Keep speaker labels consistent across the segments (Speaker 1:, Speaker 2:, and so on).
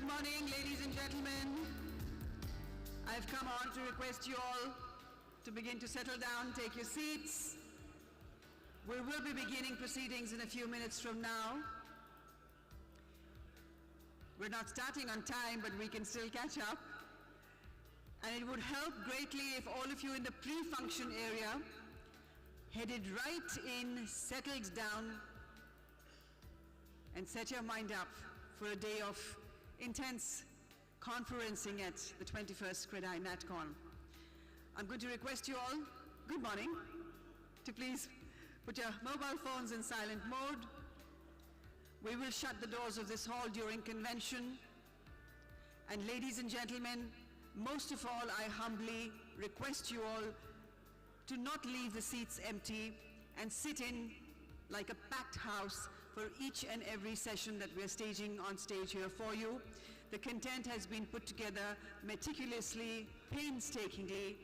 Speaker 1: Good morning, ladies and gentlemen. I've come on to request you all to begin to settle down, take your seats. We will be beginning proceedings in a few minutes from now. We're not starting on time, but we can still catch up. And it would help greatly if all of you in the pre-function area headed right in, settled down, and set your mind up for a day of intense conferencing at the 21st Credai Natcon. I'm going to request you all, good morning, to please put your mobile phones in silent mode. We will shut the doors of this hall during convention. And ladies and gentlemen, most of all, I humbly request you all to not leave the seats empty and sit in like a packed house for each and every session that we're staging on stage here for you. The content has been put together meticulously, painstakingly.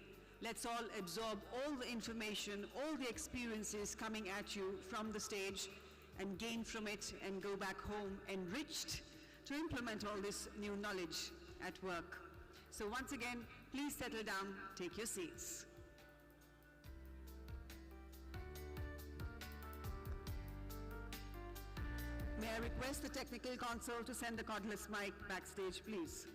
Speaker 1: Let's all absorb all the information, all the experiences coming at you from the stage and gain from it and go back home enriched to implement all this new knowledge at work. So once again, please settle down, take your seats. May I request the technical console to send the cordless mic backstage, please.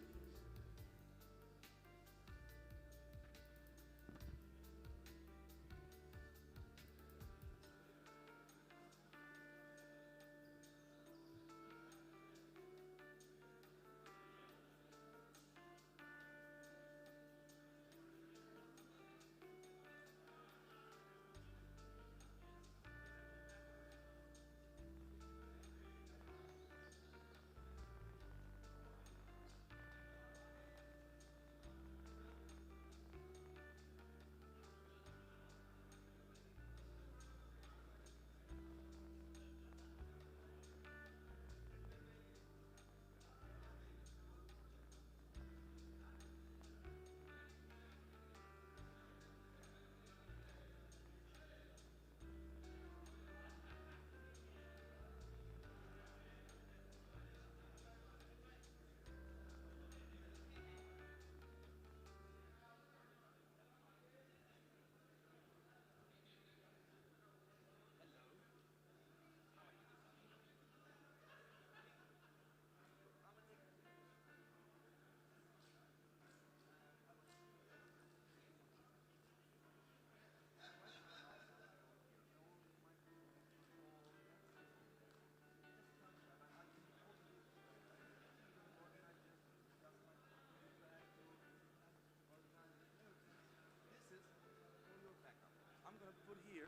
Speaker 2: I'm gonna put here.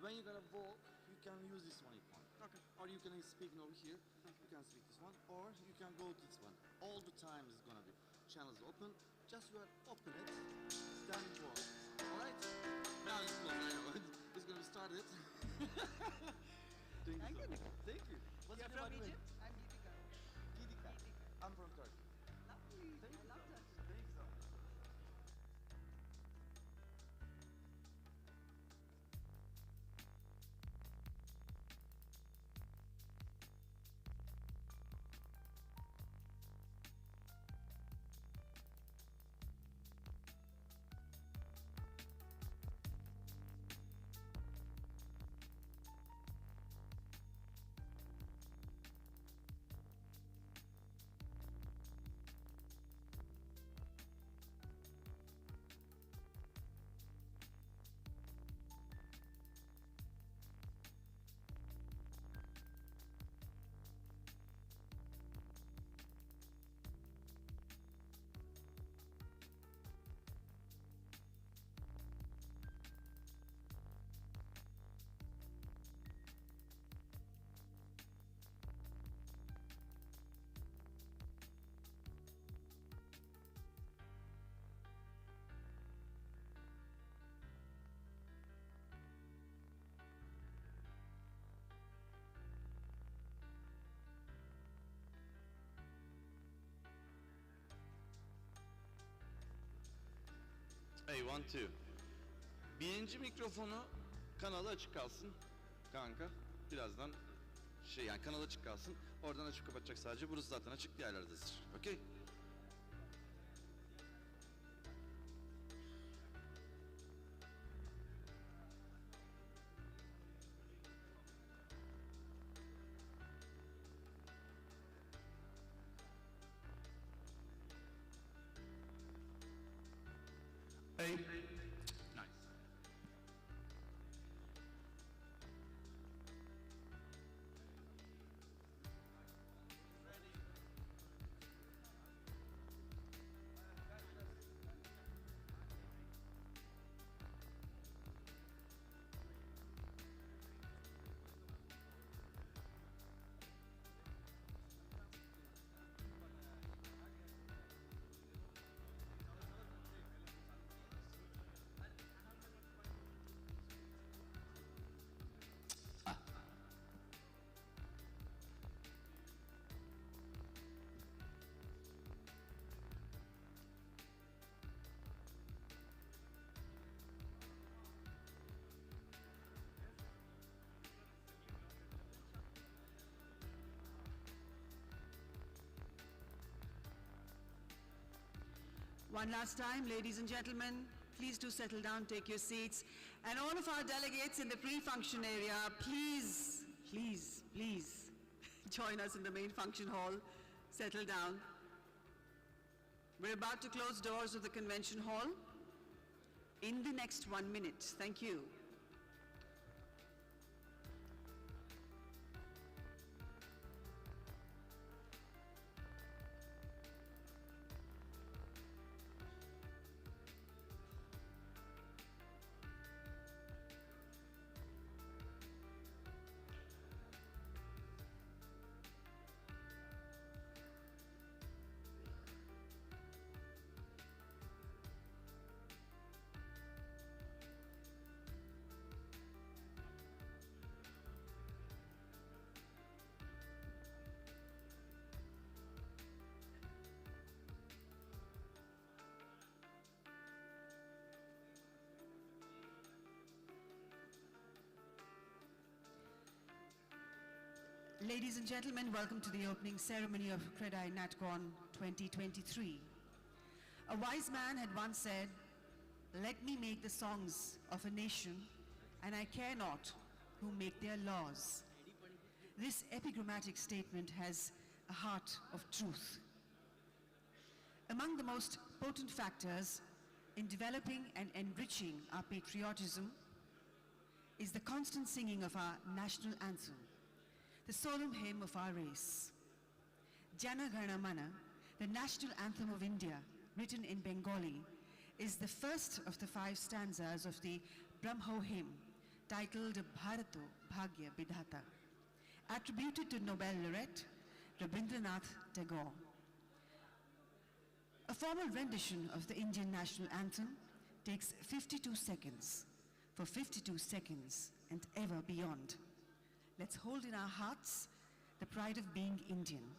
Speaker 2: When you're gonna walk, you can use this one if you want.
Speaker 1: Okay.
Speaker 2: Or you can speak over here. You can speak this one, or you can go to this one. All the time is gonna be channels open. Just you open it, then walk. All right? Now it's closed. I know. It's gonna be started. Thank you. Thank you. What's
Speaker 1: You're
Speaker 2: your
Speaker 1: from
Speaker 2: name?
Speaker 1: Egypt? I'm Gidika.
Speaker 2: Gidika. I'm from Turkey.
Speaker 1: Lovely.
Speaker 2: Thank
Speaker 1: I
Speaker 2: you
Speaker 1: love
Speaker 2: so
Speaker 1: that.
Speaker 2: much. Thank you so much.
Speaker 3: Hey, 1, 2. Birinci mikrofonu kanalı açık kalsın kanka. Birazdan yani kanalı açık kalsın. Oradan açıp kapatacak sadece. Burası zaten açık, diğerleri de hazır. Okey? Hey. Nice.
Speaker 1: One last time, ladies and gentlemen, please do settle down, take your seats. And all of our delegates in the pre-function area, please, please, please join us in the main function hall. Settle down. We're about to close doors of the convention hall in the next 1 minute. Thank you. Ladies and gentlemen, welcome to the opening ceremony of Credai Natcon 2023. A wise man had once said, "Let me make the songs of a nation, and I care not who make their laws." This epigrammatic statement has a heart of truth. Among the most potent factors in developing and enriching our patriotism is the constant singing of our national anthem, the solemn hymn of our race. Jana Gana Mana, the national anthem of India, written in Bengali, is the first of the 5 stanzas of the Brahmo hymn, titled Bharato Bhagya Bidhata, attributed to Nobel laureate Rabindranath Tagore. A formal rendition of the Indian national anthem takes 52 seconds, for 52 seconds and ever beyond. Let's hold in our hearts the pride of being Indian.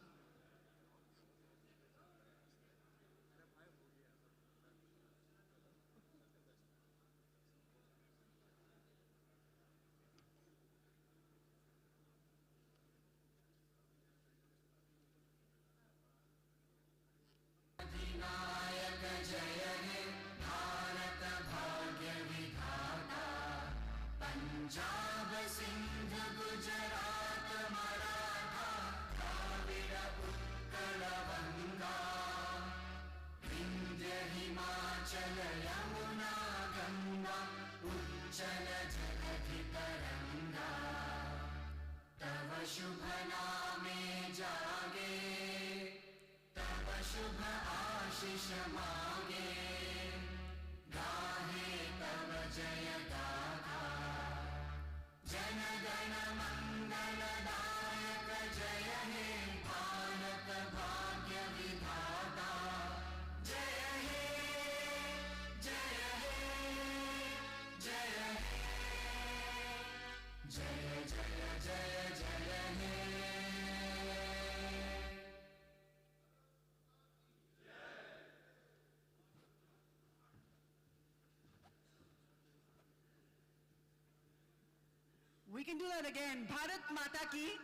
Speaker 1: We can do that again. Bharat Mata Ki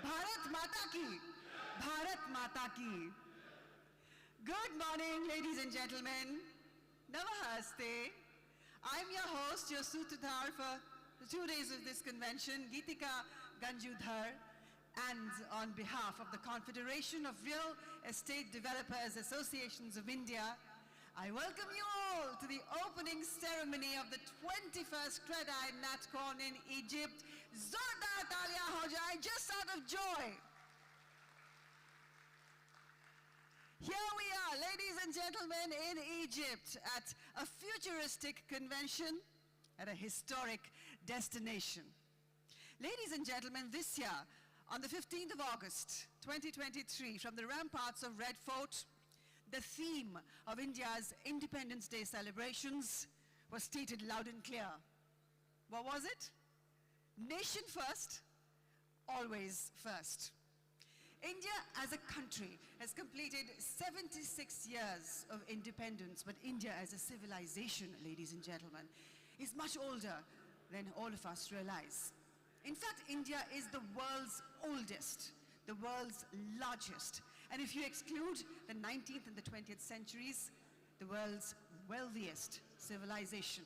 Speaker 1: Bharat Mata ki! Bharat Mata ki! Good morning, ladies and gentlemen. Namaste. I'm your host, your Sutradhar for the 2 days of this convention, Geetika Ganjudhar, and on behalf of the Confederation of Real Estate Developers Associations of India, I welcome you all to the opening ceremony of the 21st Credai Natcon in Egypt. Zordar taaliyan ho jaye, just out of joy. Here we are, ladies and gentlemen, in Egypt at a futuristic convention at a historic destination. Ladies and gentlemen, this year, on the 15th of August, 2023, from the ramparts of Red Fort, the theme of India's Independence Day celebrations was stated loud and clear. What was it? Nation first, always first. India as a country has completed 76 years of independence, but India as a civilization, ladies and gentlemen, is much older than all of us realize. In fact, India is the world's oldest, the world's largest, and if you exclude the 19th and the 20th centuries, the world's wealthiest civilization.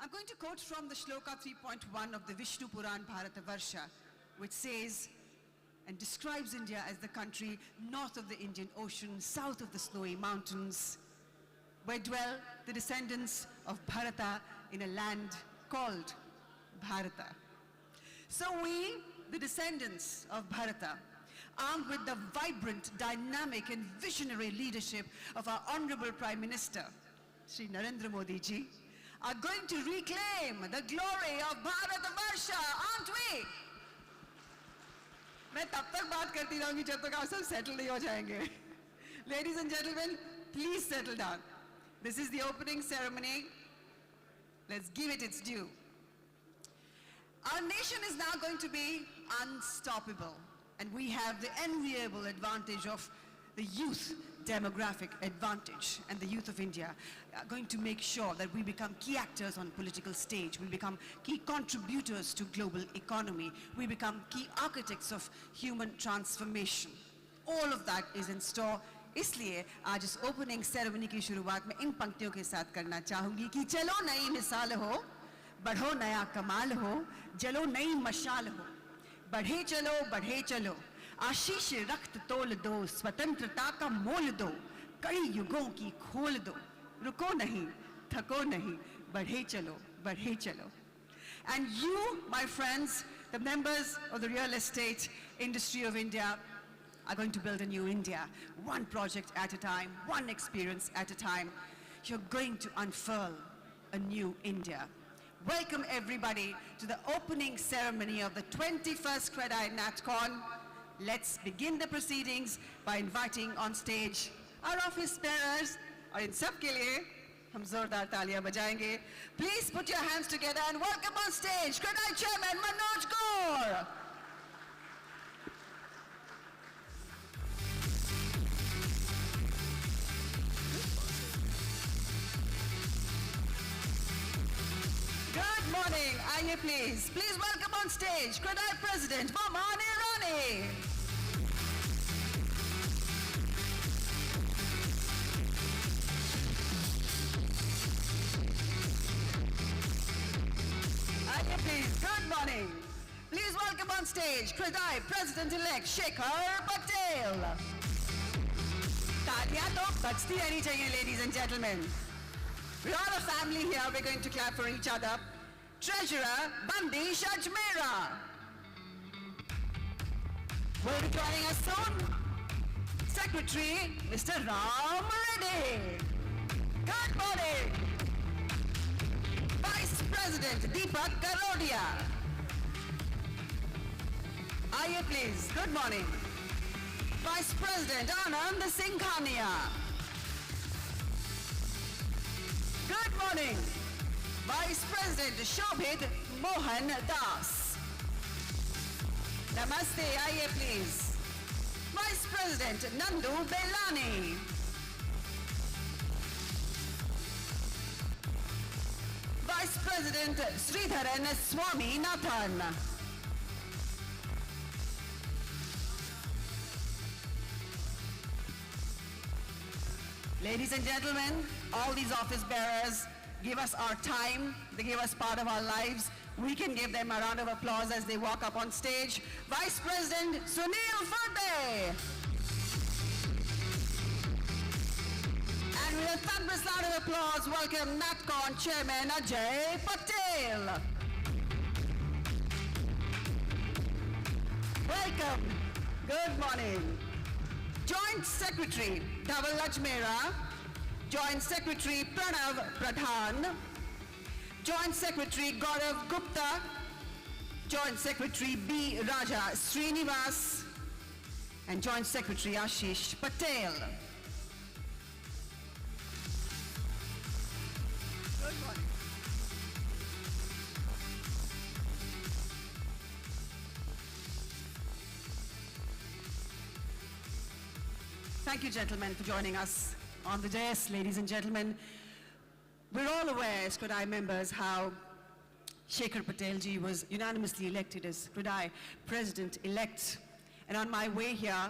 Speaker 1: I'm going to quote from the Shloka 3.1 of the Vishnu Puran Bharatavarsha, which says and describes India as the country north of the Indian Ocean, south of the snowy mountains, where dwell the descendants of Bharata in a land called Bharata. So we, the descendants of Bharata, armed with the vibrant, dynamic and visionary leadership of our Honorable Prime Minister, Shri Narendra Modi ji, are going to reclaim the glory of Bharatavarsha, aren't we? मैं तब तक बात करती रहूंगी जब तक आप सब settle नहीं हो जाएंगे. Ladies and gentlemen, please settle down. This is the opening ceremony. Let's give it its due. Our nation is now going to be unstoppable, and we have the enviable advantage of the youth demographic advantage, and the youth of India are going to make sure that we become key actors on political stage, we become key contributors to global economy, we become key architects of human transformation. All of that is in store. इसलिए आज इस opening ceremony की शुरुआत में इन पंक्तियों के साथ करना चाहूंगी कि चलो नई मिसाल हो, बढ़ो नया कमाल हो, जलो नई मशाल हो, बढ़े चलो, आशीष रक्त तोल दो, स्वतंत्रता का मोल दो, कई युगों की खोल दो, रुको नहीं, थको नहीं, बढ़े चलो. And you, my friends, the members of the real estate industry of India, are going to build a new India, one project at a time, one experience at a time. You're going to unfurl a new India. Welcome everybody to the opening ceremony of the 21st Credai Natcon. Let's begin the proceedings by inviting on stage our office bearers. और इन सब के लिए हम जोरदार तालियां बजाएंगे. Please put your hands together and welcome on stage Credai Chairman Manoj Kaur. Good morning. Aye, please. Please welcome on stage Credai President Moman Irani. Aye, please. Good morning. Please welcome on stage Credai President-elect Shekhar Patel. Taaliyan to bajti rehni chahiye, ladies and gentlemen. We're all a family here. We're going to clap for each other. Treasurer Bandi Shajmera will be joining us soon. Secretary Mr. Ram Reddy. Good morning. Vice President Deepak Karodia. Aye, please. Good morning. Vice President Anand Singhania. Good morning. Vice President Shobhit Mohan Das. Namaste, aye please. Vice President Nandu Belani. Vice President Sridharan Swaminathan. Ladies and gentlemen, all these office bearers give us our time, they give us part of our lives. We can give them a round of applause as they walk up on stage. Vice President Sunil Fadbe. And with a thunderous round of applause, welcome Natcon Chairman Ajay Patel. Welcome. Good morning. Joint Secretary Dhaval Ajmera, Joint Secretary Pranav Pradhan, Joint Secretary Gaurav Gupta, Joint Secretary B. Raja Srinivas, and Joint Secretary Ashish Patel. Good morning. Thank you, gentlemen, for joining us on the dais. Ladies and gentlemen, we're all aware as Credai members how Shekhar Patel ji was unanimously elected as Credai President-elect. And on my way here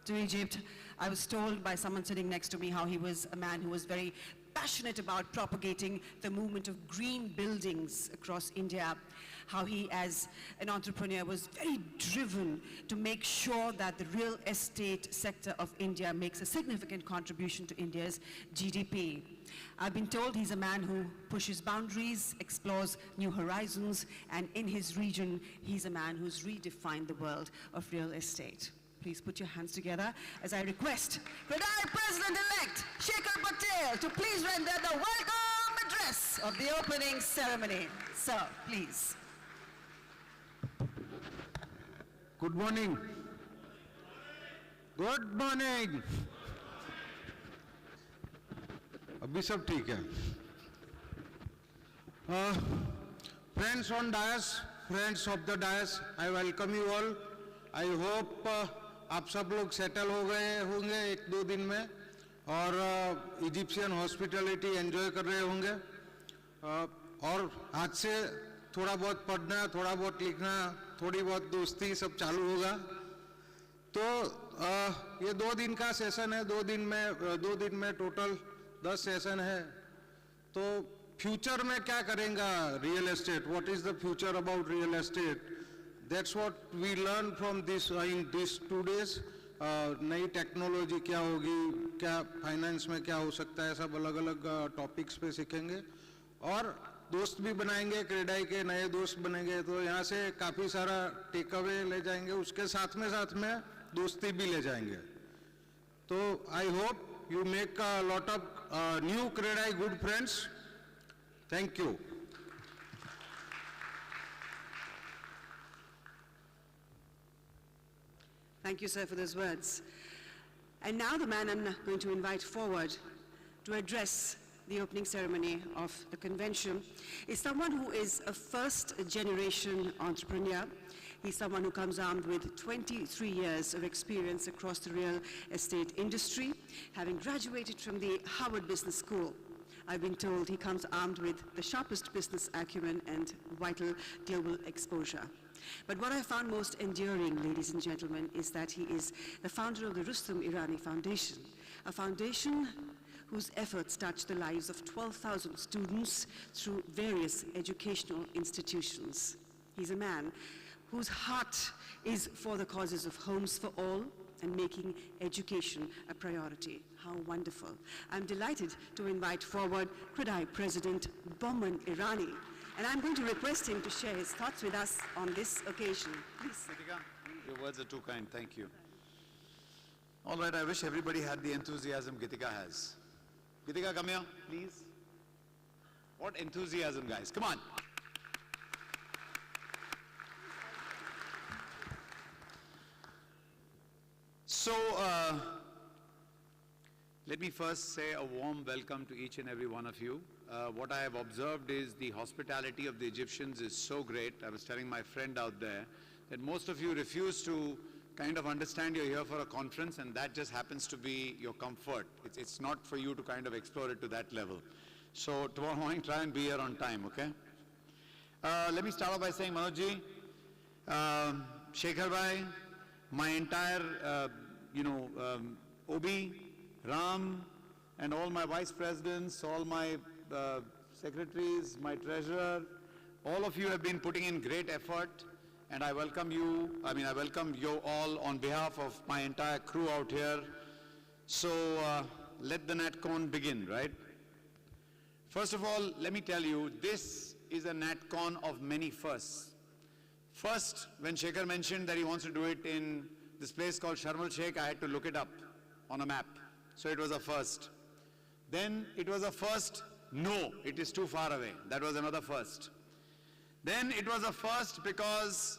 Speaker 1: to Egypt, I was told by someone sitting next to me how he was a man who was very passionate about propagating the movement of green buildings across India, how he as an entrepreneur was very driven to make sure that the real estate sector of India makes a significant contribution to India's GDP. I've been told he's a man who pushes boundaries, explores new horizons, and in his region, he's a man who's redefined the world of real estate. Please put your hands together as I request Credai President-elect Shekhar Patel to please render the welcome address of the opening ceremony. Sir, please.
Speaker 4: Good morning. Good morning. अभी सब ठीक है. Friends on dais, friends of the dais, I welcome you all. I hope आप सब लोग settle हो गए होंगे एक दो दिन में और इजिप्शियन हॉस्पिटैलिटी एंजॉय कर रहे होंगे और आज से थोड़ा बहुत पढ़ना, थोड़ा बहुत लिखना, थोड़ी बहुत दोस्ती सब चालू होगा. तो ये 2 दिन का सेशन है. 2 दिन में टोटल 10 सेशन है. तो फ्यूचर में क्या करेंगे real estate? What is the future about real estate? That's what we learn from this in these 2 days. नई टेक्नोलॉजी क्या होगी, क्या फाइनेंस में क्या हो सकता है, सब अलग अलग टॉपिक्स पे सीखेंगे और दोस्त भी बनाएंगे. क्रेडाई के नए दोस्त बनेंगे तो यहाँ से काफ़ी सारा टेक अवे ले जाएंगे. उसके साथ में दोस्ती भी ले जाएंगे. तो I hope you make a lot of new CREDAI good friends. Thank you.
Speaker 1: Thank you, sir, for those words. And now the man I'm going to invite forward to address the opening ceremony of the convention is someone who is a first-generation entrepreneur. He's someone who comes armed with 23 years of experience across the real estate industry, having graduated from the Harvard Business School. I've been told he comes armed with the sharpest business acumen and vital global exposure. But what I found most endearing, ladies and gentlemen, is that he is the founder of the Rustam Irani Foundation, a foundation whose efforts touch the lives of 12,000 students through various educational institutions. He's a man whose heart is for the causes of homes for all and making education a priority. How wonderful. I'm delighted to invite forward Credai President Boman Irani. And I'm going to request him to share his thoughts with us on this occasion. Please.
Speaker 5: Gitika, your words are too kind. Thank you. All right, I wish everybody had the enthusiasm Gitika has. Gitika, come here, please. What enthusiasm, guys. Come on. So, let me first say a warm welcome to each and every one of you. What I have observed is the hospitality of the Egyptians is so great. I was telling my friend out there that most of you refuse to kind of understand you're here for a conference and that just happens to be your comfort. It's not for you to kind of explore it to that level. So tomorrow morning try and be here on time, okay? Let me start off by saying Manojji, Shekhar Bhai, my entire, Obi, Ram, and all my vice presidents, all my secretaries, my treasurer, all of you have been putting in great effort, and I welcome you, I welcome you all on behalf of my entire crew out here. So let the Natcon begin, right? First of all, let me tell you, this is a Natcon of many firsts. First, when Shekhar mentioned that he wants to do it in this place called Sharm el-Sheikh, I had to look it up on a map. So it was a first. Then it was a first, no, it is too far away. That was another first. Then it was a first because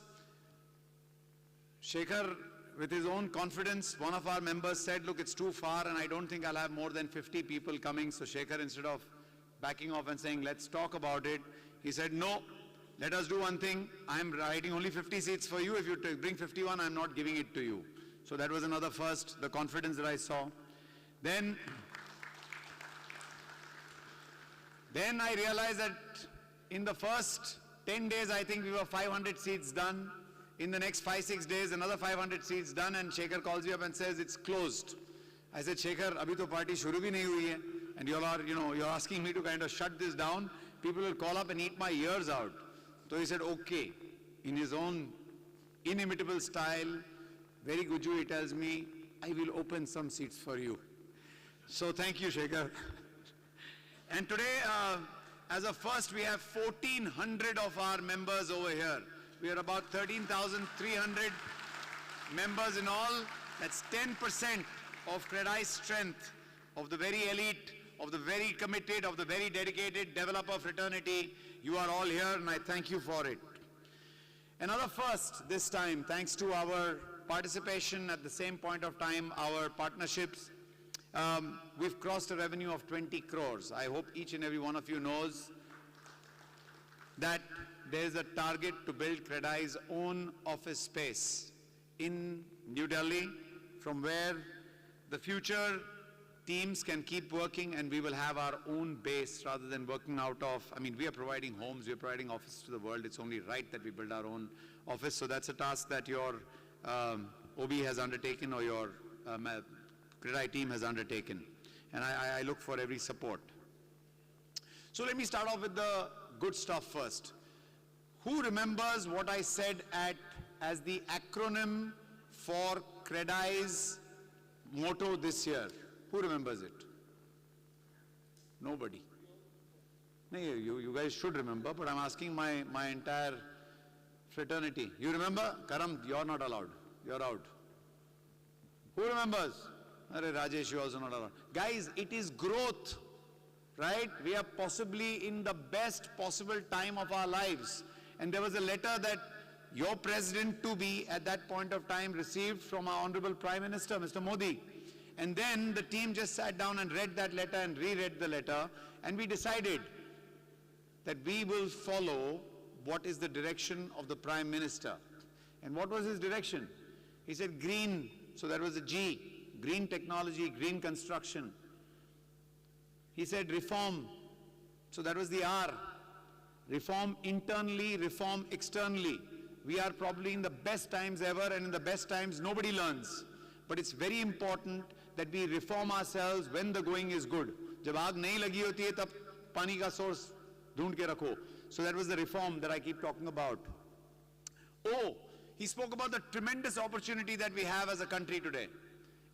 Speaker 5: Shekhar, with his own confidence, one of our members said, look, it's too far and I don't think I'll have more than 50 people coming. So Shekhar, instead of backing off and saying, let's talk about it, he said, no, let us do one thing. I'm writing only 50 seats for you. If you bring 51, I'm not giving it to you. So that was another first, the confidence that I saw. Then I realized that in the first 10 days, I think we were 500 seats done. In the next 5-6 days, another 500 seats done, and Shekhar calls you up and says, it's closed. I said, Shekhar, abhi to party shuru bhi nahi hui hai. And you're asking me to kind of shut this down. People will call up and eat my ears out. So he said, okay. In his own inimitable style, very guju, he tells me, I will open some seats for you. So thank you, Shekhar. And today, as a first, we have 1,400 of our members over here. We are about 13,300 members in all. That's 10% of Credai's strength, of the very elite, of the very committed, of the very dedicated developer fraternity. You are all here, and I thank you for it. Another first this time, thanks to our participation at the same point of time, our partnerships, we've crossed a revenue of 20 crores. I hope each and every one of you knows that there is a target to build Credai's own office space in New Delhi, from where the future teams can keep working and we will have our own base rather than working out of, we are providing homes, we are providing offices to the world. It's only right that we build our own office. So that's a task that your OB has undertaken, or your Credai team has undertaken. And I look for every support. So let me start off with the good stuff first. Who remembers what I said as the acronym for Credai's motto this year? Who remembers it? Nobody. No, you guys should remember, but I'm asking my entire fraternity. You remember? Karam, you're not allowed. You're out. Who remembers? Arre, Rajesh, you're also not allowed. Guys, it is growth, right? We are possibly in the best possible time of our lives. And there was a letter that your president-to-be at that point of time received from our Honorable Prime Minister, Mr. Modi. And then the team just sat down and read that letter and reread the letter, and we decided that we will follow what is the direction of the Prime Minister. And what was his direction? He said green, so that was a G, green technology, green construction. He said reform, so that was the R, reform internally, reform externally. We are probably in the best times ever, and in the best times nobody learns. But it's very important that we reform ourselves when the going is good. Jab aag nahi lagi hoti hai, tab pani ka source dhoond ke rakho. So that was the reform that I keep talking about. Oh, he spoke about the tremendous opportunity that we have as a country today.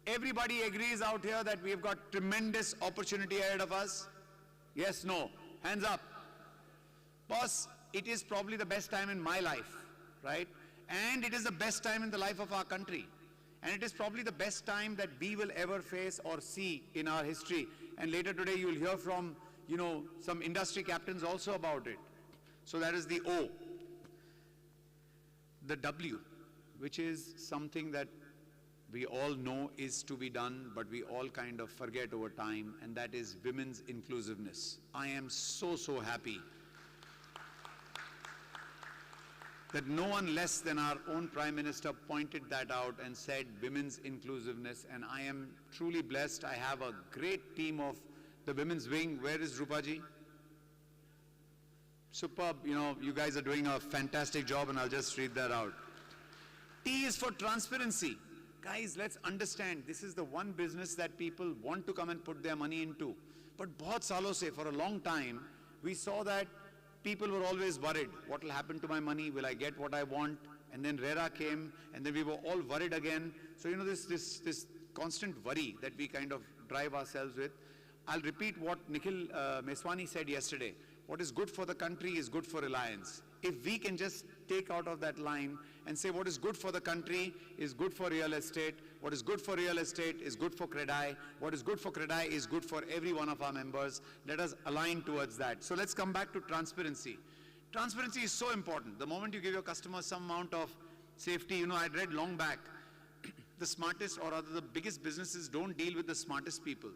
Speaker 5: Everybody agrees out here that we've got tremendous opportunity ahead of us. Yes, no, hands up. Boss, it is probably the best time in my life, right? And it is the best time in the life of our country. And it is probably the best time that we will ever face or see in our history. And later today you will hear from, some industry captains also about it. So that is the O. The W, which is something that we all know is to be done, but we all kind of forget over time, and that is women's inclusiveness. I am so happy that no one less than our own Prime Minister pointed that out and said women's inclusiveness, and I am truly blessed. I have a great team of the women's wing. Where is Rupaji? Superb, you guys are doing a fantastic job, and I'll just read that out. T is for transparency. Guys, let's understand, this is the one business that people want to come and put their money into. But bahut saalon se, for a long time, we saw that people were always worried. What will happen to my money? Will I get what I want? And then RERA came, and then we were all worried again. So, you know, this constant worry that we kind of drive ourselves with. I'll repeat what Nikhil Meswani said yesterday. What is good for the country is good for Reliance. If we can just take out of that line and say what is good for the country is good for real estate, what is good for real estate is good for Credai, what is good for Credai is good for every one of our members. Let us align towards that. So let's come back to transparency. Transparency is so important. The moment you give your customers some amount of safety, you know, I read long back, the smartest or rather the biggest businesses don't deal with the smartest people.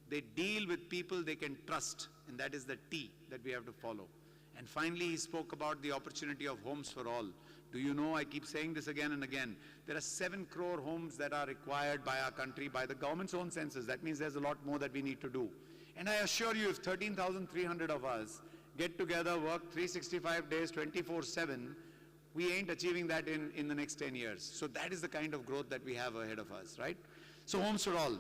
Speaker 5: They deal with people they can trust, and that is the T that we have to follow. And finally, he spoke about the opportunity of homes for all. Do you know, I keep saying this again and again, there are 7 crore homes that are required by our country, by the government's own census. That means there's a lot more that we need to do. And I assure you, if 13,300 of us get together, work 365 days, 24/7, we ain't achieving that in the next 10 years. So that is the kind of growth that we have ahead of us, right? So homes for all.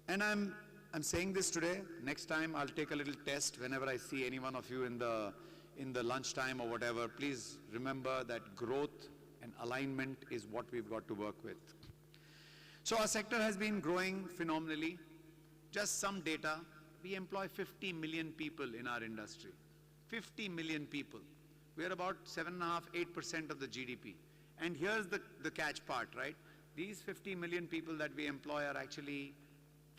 Speaker 5: And I'm saying this today. Next time I'll take a little test whenever I see any one of you in the lunchtime or whatever. Please remember that growth and alignment is what we've got to work with. So our sector has been growing phenomenally. Just some data, we employ 50 million people in our industry. 50 million people. We are about 7.5–8% of the GDP. And here's the catch part, right? These 50 million people that we employ are actually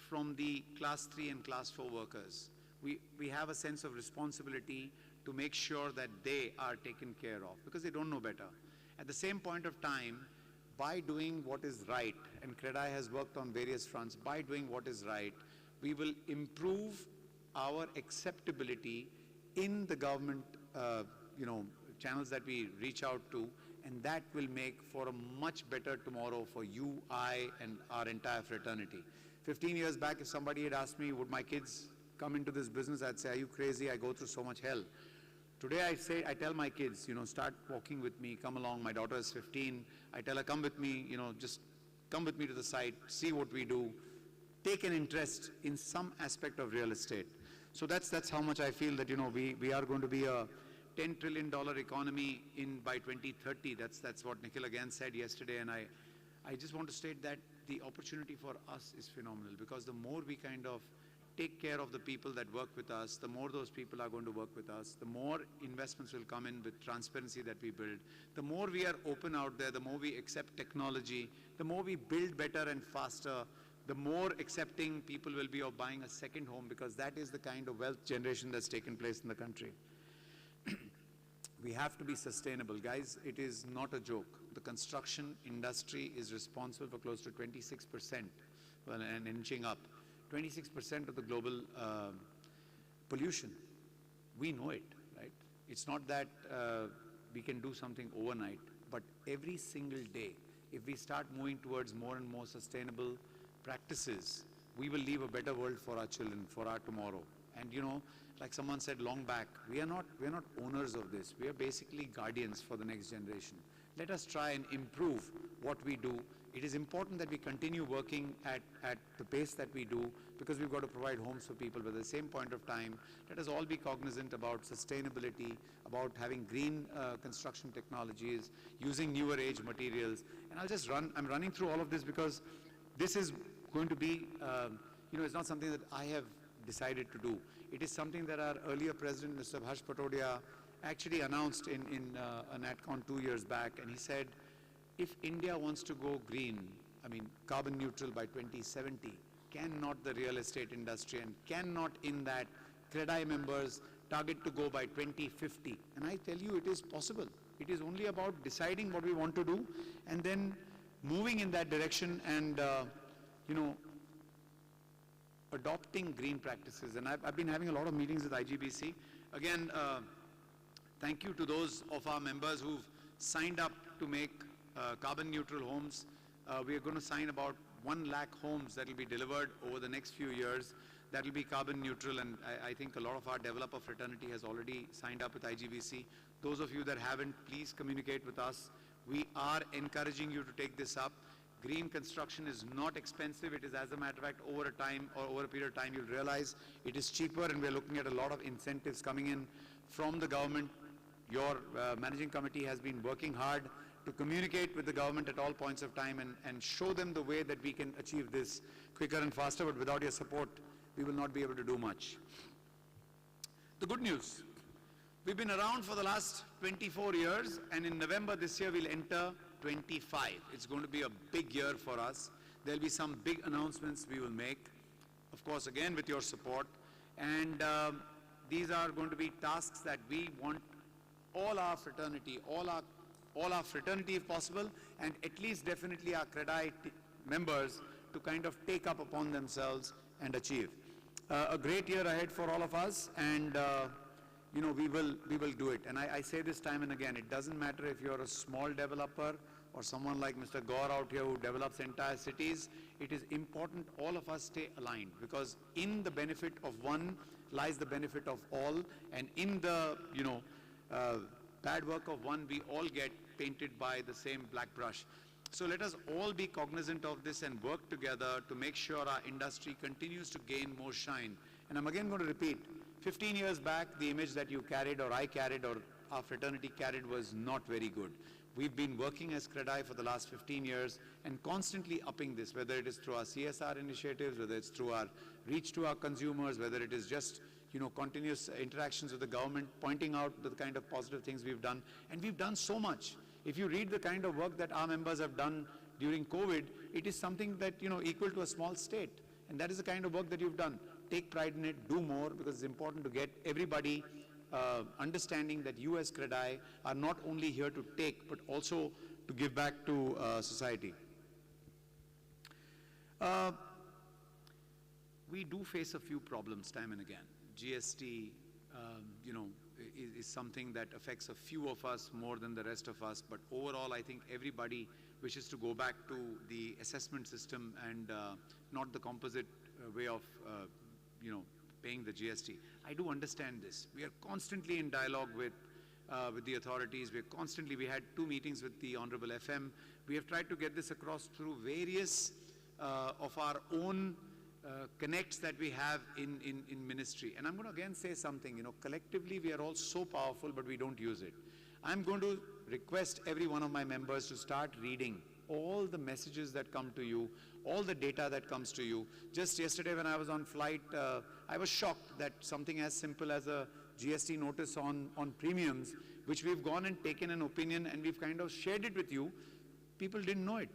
Speaker 5: from the class 3 and class 4 workers. We have a sense of responsibility to make sure that they are taken care of because they don't know better. At the same point of time, by doing what is right, and Credai has worked on various fronts, by doing what is right, we will improve our acceptability in the government channels that we reach out to, and that will make for a much better tomorrow for you, I, and our entire fraternity. 15 years back, if somebody had asked me, would my kids come into this business, I'd say, are you crazy? I go through so much hell. Today I tell my kids, start walking with me, come along. My daughter is 15. I tell her, come with me, just come with me to the site, see what we do, take an interest in some aspect of real estate. So that's how much I feel that, we are going to be a $10 trillion economy by 2030. That's what Nikhil again said yesterday, and I just want to state that the opportunity for us is phenomenal because the more we kind of take care of the people that work with us, the more those people are going to work with us, the more investments will come in with transparency that we build, the more we are open out there, the more we accept technology, the more we build better and faster, the more accepting people will be of buying a second home because that is the kind of wealth generation that's taken place in the country. We have to be sustainable, guys. It is not a joke. The construction industry is responsible for close to 26%, and inching up, 26% of the global pollution. We know it, right? It's not that we can do something overnight, but every single day, if we start moving towards more and more sustainable practices, we will leave a better world for our children, for our tomorrow. And like someone said long back, we are not owners of this. We are basically guardians for the next generation. Let us try and improve what we do. It is important that we continue working at the pace that we do because we've got to provide homes for people. But at the same point of time, let us all be cognizant about sustainability, about having green construction technologies, using newer age materials. And I'm running through all of this because this is going to be, it's not something that I have decided to do. It is something that our earlier president, Mr. Harsh Patodia, actually announced in a Natcon 2 years back, and he said, if India wants to go green, carbon neutral by 2070, cannot the real estate industry and cannot in that Credai members target to go by 2050? And I tell you, it is possible. It is only about deciding what we want to do and then moving in that direction and, adopting green practices. And I've been having a lot of meetings with IGBC. Again, thank you to those of our members who've signed up to make carbon neutral homes. We are going to sign about 1 lakh homes that will be delivered over the next few years that will be carbon neutral, and I think a lot of our developer fraternity has already signed up with IGBC. Those of you that haven't, please communicate with us. We are encouraging you to take this up. Green construction is not expensive. It is, as a matter of fact, over a time or over a period of time, you'll realize it is cheaper, and we're looking at a lot of incentives coming in from the government. Your managing committee has been working hard to communicate with the government at all points of time and show them the way that we can achieve this quicker and faster, but without your support, we will not be able to do much. The good news, we've been around for the last 24 years, and in November this year, we'll enter 25. It's going to be a big year for us. There'll be some big announcements we will make, of course, again with your support, and these are going to be tasks that we want all our fraternity, all our fraternity if possible, and at least definitely our Credai members to kind of take up upon themselves and achieve. A great year ahead for all of us, and you know, we will do it. And I say this time and again, it doesn't matter if you're a small developer or someone like Mr. Gaur out here who develops entire cities. It is important all of us stay aligned, because in the benefit of one lies the benefit of all, and in the, you know, bad work of one, we all get painted by the same black brush. So let us all be cognizant of this and work together to make sure our industry continues to gain more shine. And I'm again going to repeat, 15 years back, the image that you carried or I carried or our fraternity carried was not very good. We've been working as Credai for the last 15 years and constantly upping this, whether it is through our CSR initiatives, whether it's through our reach to our consumers, whether it is just, you know, continuous interactions with the government, pointing out the kind of positive things we've done. And we've done so much. If you read the kind of work that our members have done during COVID, it is something that, you know, equal to a small state. And that is the kind of work that you've done. Take pride in it, do more, because it's important to get everybody understanding that you as Credai are not only here to take, but also to give back to society. We do face a few problems time and again. GST, you know, is something that affects a few of us more than the rest of us, but overall I think everybody wishes to go back to the assessment system and not the composite way of, you know, paying the GST. I do understand this. We are constantly in dialogue with the authorities. We had 2 meetings with the Honorable FM. We have tried to get this across through various of our own connects that we have in ministry. And I'm going to again say something, you know, collectively we are all so powerful, but we don't use it. I'm going to request every one of my members to start reading all the messages that come to you, all the data that comes to you. Just yesterday when I was on flight, I was shocked that something as simple as a GST notice on premiums, which we've gone and taken an opinion and we've kind of shared it with you, people didn't know it.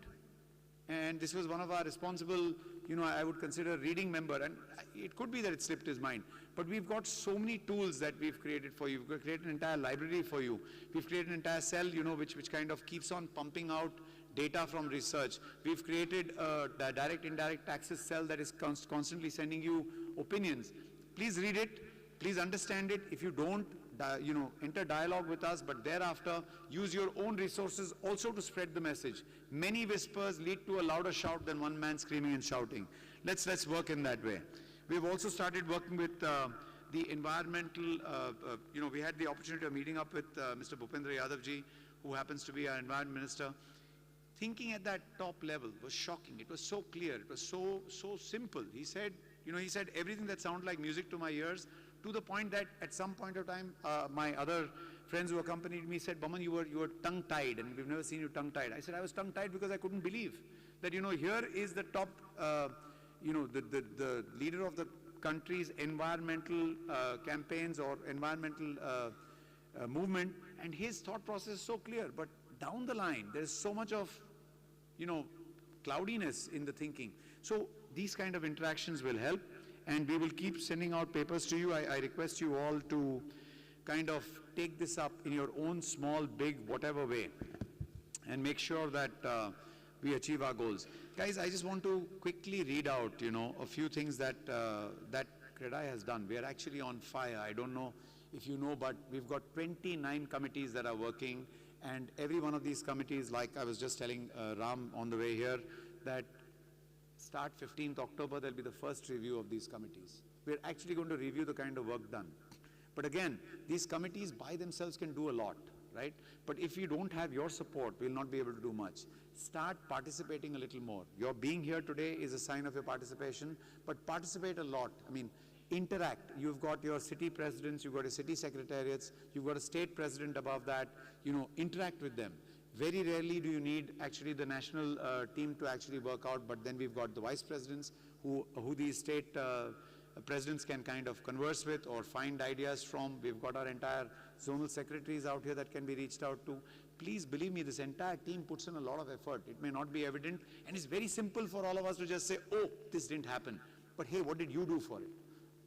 Speaker 5: And this was one of our responsible, you know, I would consider reading member, and it could be that it slipped his mind. But we've got so many tools that we've created for you. We've created an entire library for you. We've created an entire cell, you know, which kind of keeps on pumping out data from research. We've created a direct indirect taxes cell that is constantly sending you opinions. Please read it. Please understand it. If you don't, you know, enter dialogue with us, but thereafter use your own resources also to spread the message. Many whispers lead to a louder shout than one man screaming and shouting. Let's work in that way. We've also started working with the environmental, you know, we had the opportunity of meeting up with Mr. Bhupendra Yadav ji, who happens to be our environment minister. Thinking at that top level was shocking. It was so clear. It was so simple. He said, you know, he said everything that sounded like music to my ears, to the point that at some point of time, my other friends who accompanied me said, Baman, you were tongue-tied, and we've never seen you tongue-tied. I said I was tongue-tied because I couldn't believe that, you know, here is the top, you know, the leader of the country's environmental campaigns or environmental movement, and his thought process is so clear. But down the line, there's so much of, you know, cloudiness in the thinking. So these kind of interactions will help. And we will keep sending out papers to you. I request you all to kind of take this up in your own small, big, whatever way, and make sure that we achieve our goals. Guys, I just want to quickly read out, you know, a few things that that Credai has done. We are actually on fire. I don't know if you know, but we've got 29 committees that are working, and every one of these committees, like I was just telling Ram on the way here, that start 15th October, there'll be the first review of these committees. We're actually going to review the kind of work done. But again, these committees by themselves can do a lot. right? But if we don't have your support, we'll not be able to do much. Start participating a little more. Your being here today is a sign of your participation, but participate a lot. I mean, interact. You've got your city presidents, you've got your city secretariats, you've got a state president above that, interact with them. Very rarely do you need actually the national team to actually work out, but then we've got the vice presidents who these state presidents can kind of converse with or find ideas from. We've got our entire zonal secretaries out here that can be reached out to. Please believe me, this entire team puts in a lot of effort. It may not be evident, and it's very simple for all of us to just say, oh, this didn't happen. But hey, what did you do for it?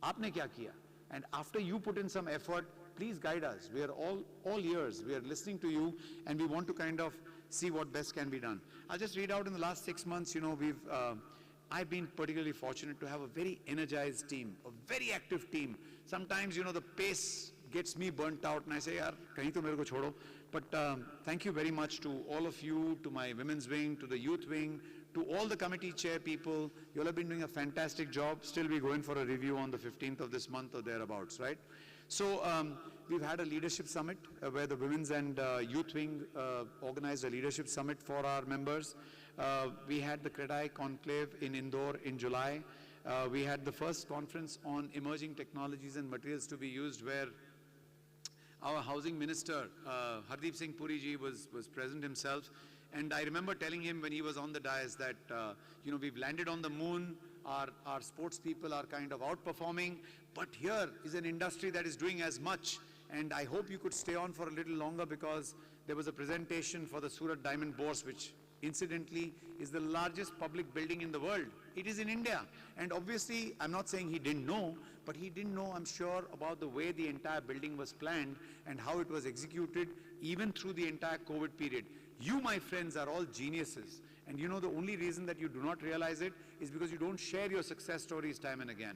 Speaker 5: Aapne kya kiya? And after you put in some effort, please guide us. We are all ears. We are listening to you, and we want to kind of see what best can be done. I'll just read out in the last 6 months, I've been particularly fortunate to have a very energized team, a very active team. Sometimes, the pace gets me burnt out and I say, yaar, kahin to mere ko chodo. But thank you very much to all of you, to my women's wing, to the youth wing, to all the committee chair people. You all have been doing a fantastic job. Still, we're going for a review on the 15th of this month or thereabouts, right? So we've had a leadership summit where the women's and youth wing organized a leadership summit for our members. We had the Credai conclave in Indore in July. We had the first conference on emerging technologies and materials to be used, where our housing minister, Hardeep Singh Puri ji, was present himself. And I remember telling him when he was on the dais that, we've landed on the moon, our sports people are kind of outperforming, but here is an industry that is doing as much. And I hope you could stay on for a little longer, because there was a presentation for the Surat Diamond Bourse, which incidentally is the largest public building in the world. It is in India. And obviously, I'm not saying he didn't know, but he didn't know, I'm sure, about the way the entire building was planned and how it was executed, even through the entire COVID period. You, my friends, are all geniuses. And the only reason that you do not realize it is because you don't share your success stories time and again.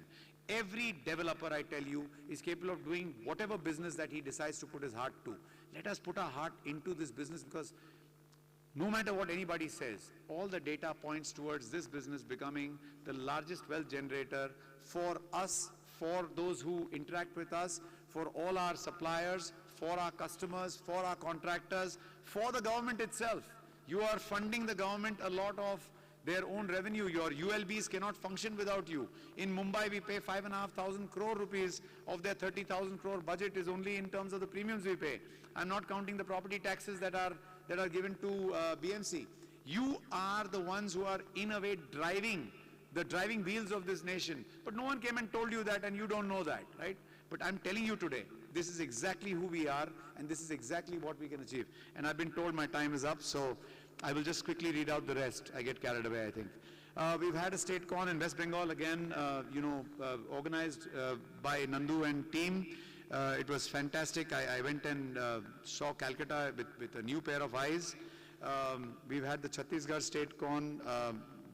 Speaker 5: Every developer, I tell you, is capable of doing whatever business that he decides to put his heart to. Let us put our heart into this business, because no matter what anybody says, all the data points towards this business becoming the largest wealth generator for us, for those who interact with us, for all our suppliers, for our customers, for our contractors, for the government itself. You are funding the government a lot of their own revenue. Your ULBs cannot function without you. In Mumbai, we pay 5,500 crore rupees of their 30,000 crore budget is only in terms of the premiums we pay. I'm not counting the property taxes that are given to BMC. You are the ones who are, in a way, driving wheels of this nation. But no one came and told you that, and you don't know that, right? But I'm telling you today, this is exactly who we are, and this is exactly what we can achieve. And I've been told my time is up, so I will just quickly read out the rest. I get carried away, I think. We've had a state con in West Bengal, again, organized by Nandu and team. It was fantastic. I went and saw Calcutta with a new pair of eyes. We've had the Chhattisgarh state con.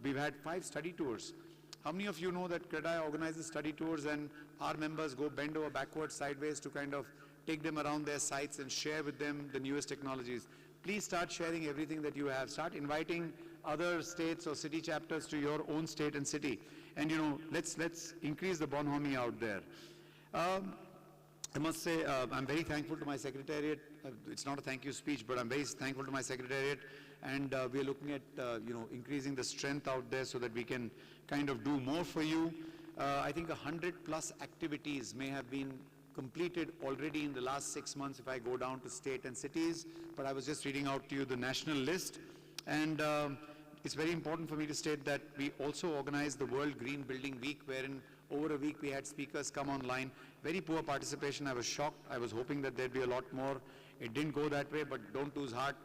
Speaker 5: We've had 5 study tours. How many of you know that Credai organizes study tours and our members go bend over backwards, sideways to kind of take them around their sites and share with them the newest technologies? Please start sharing everything that you have. Start inviting other states or city chapters to your own state and city. And let's increase the bonhomie out there. I must say, I'm very thankful to my secretariat. It's not a thank you speech, but I'm very thankful to my secretariat. And we're looking at, increasing the strength out there so that we can kind of do more for you. I think 100+ activities may have been completed already in the last 6 months if I go down to state and cities. But I was just reading out to you the national list. And it's very important for me to state that we also organized the World Green Building Week, wherein over a week we had speakers come online. Very poor participation. I was shocked. I was hoping that there'd be a lot more. It didn't go that way, but don't lose heart.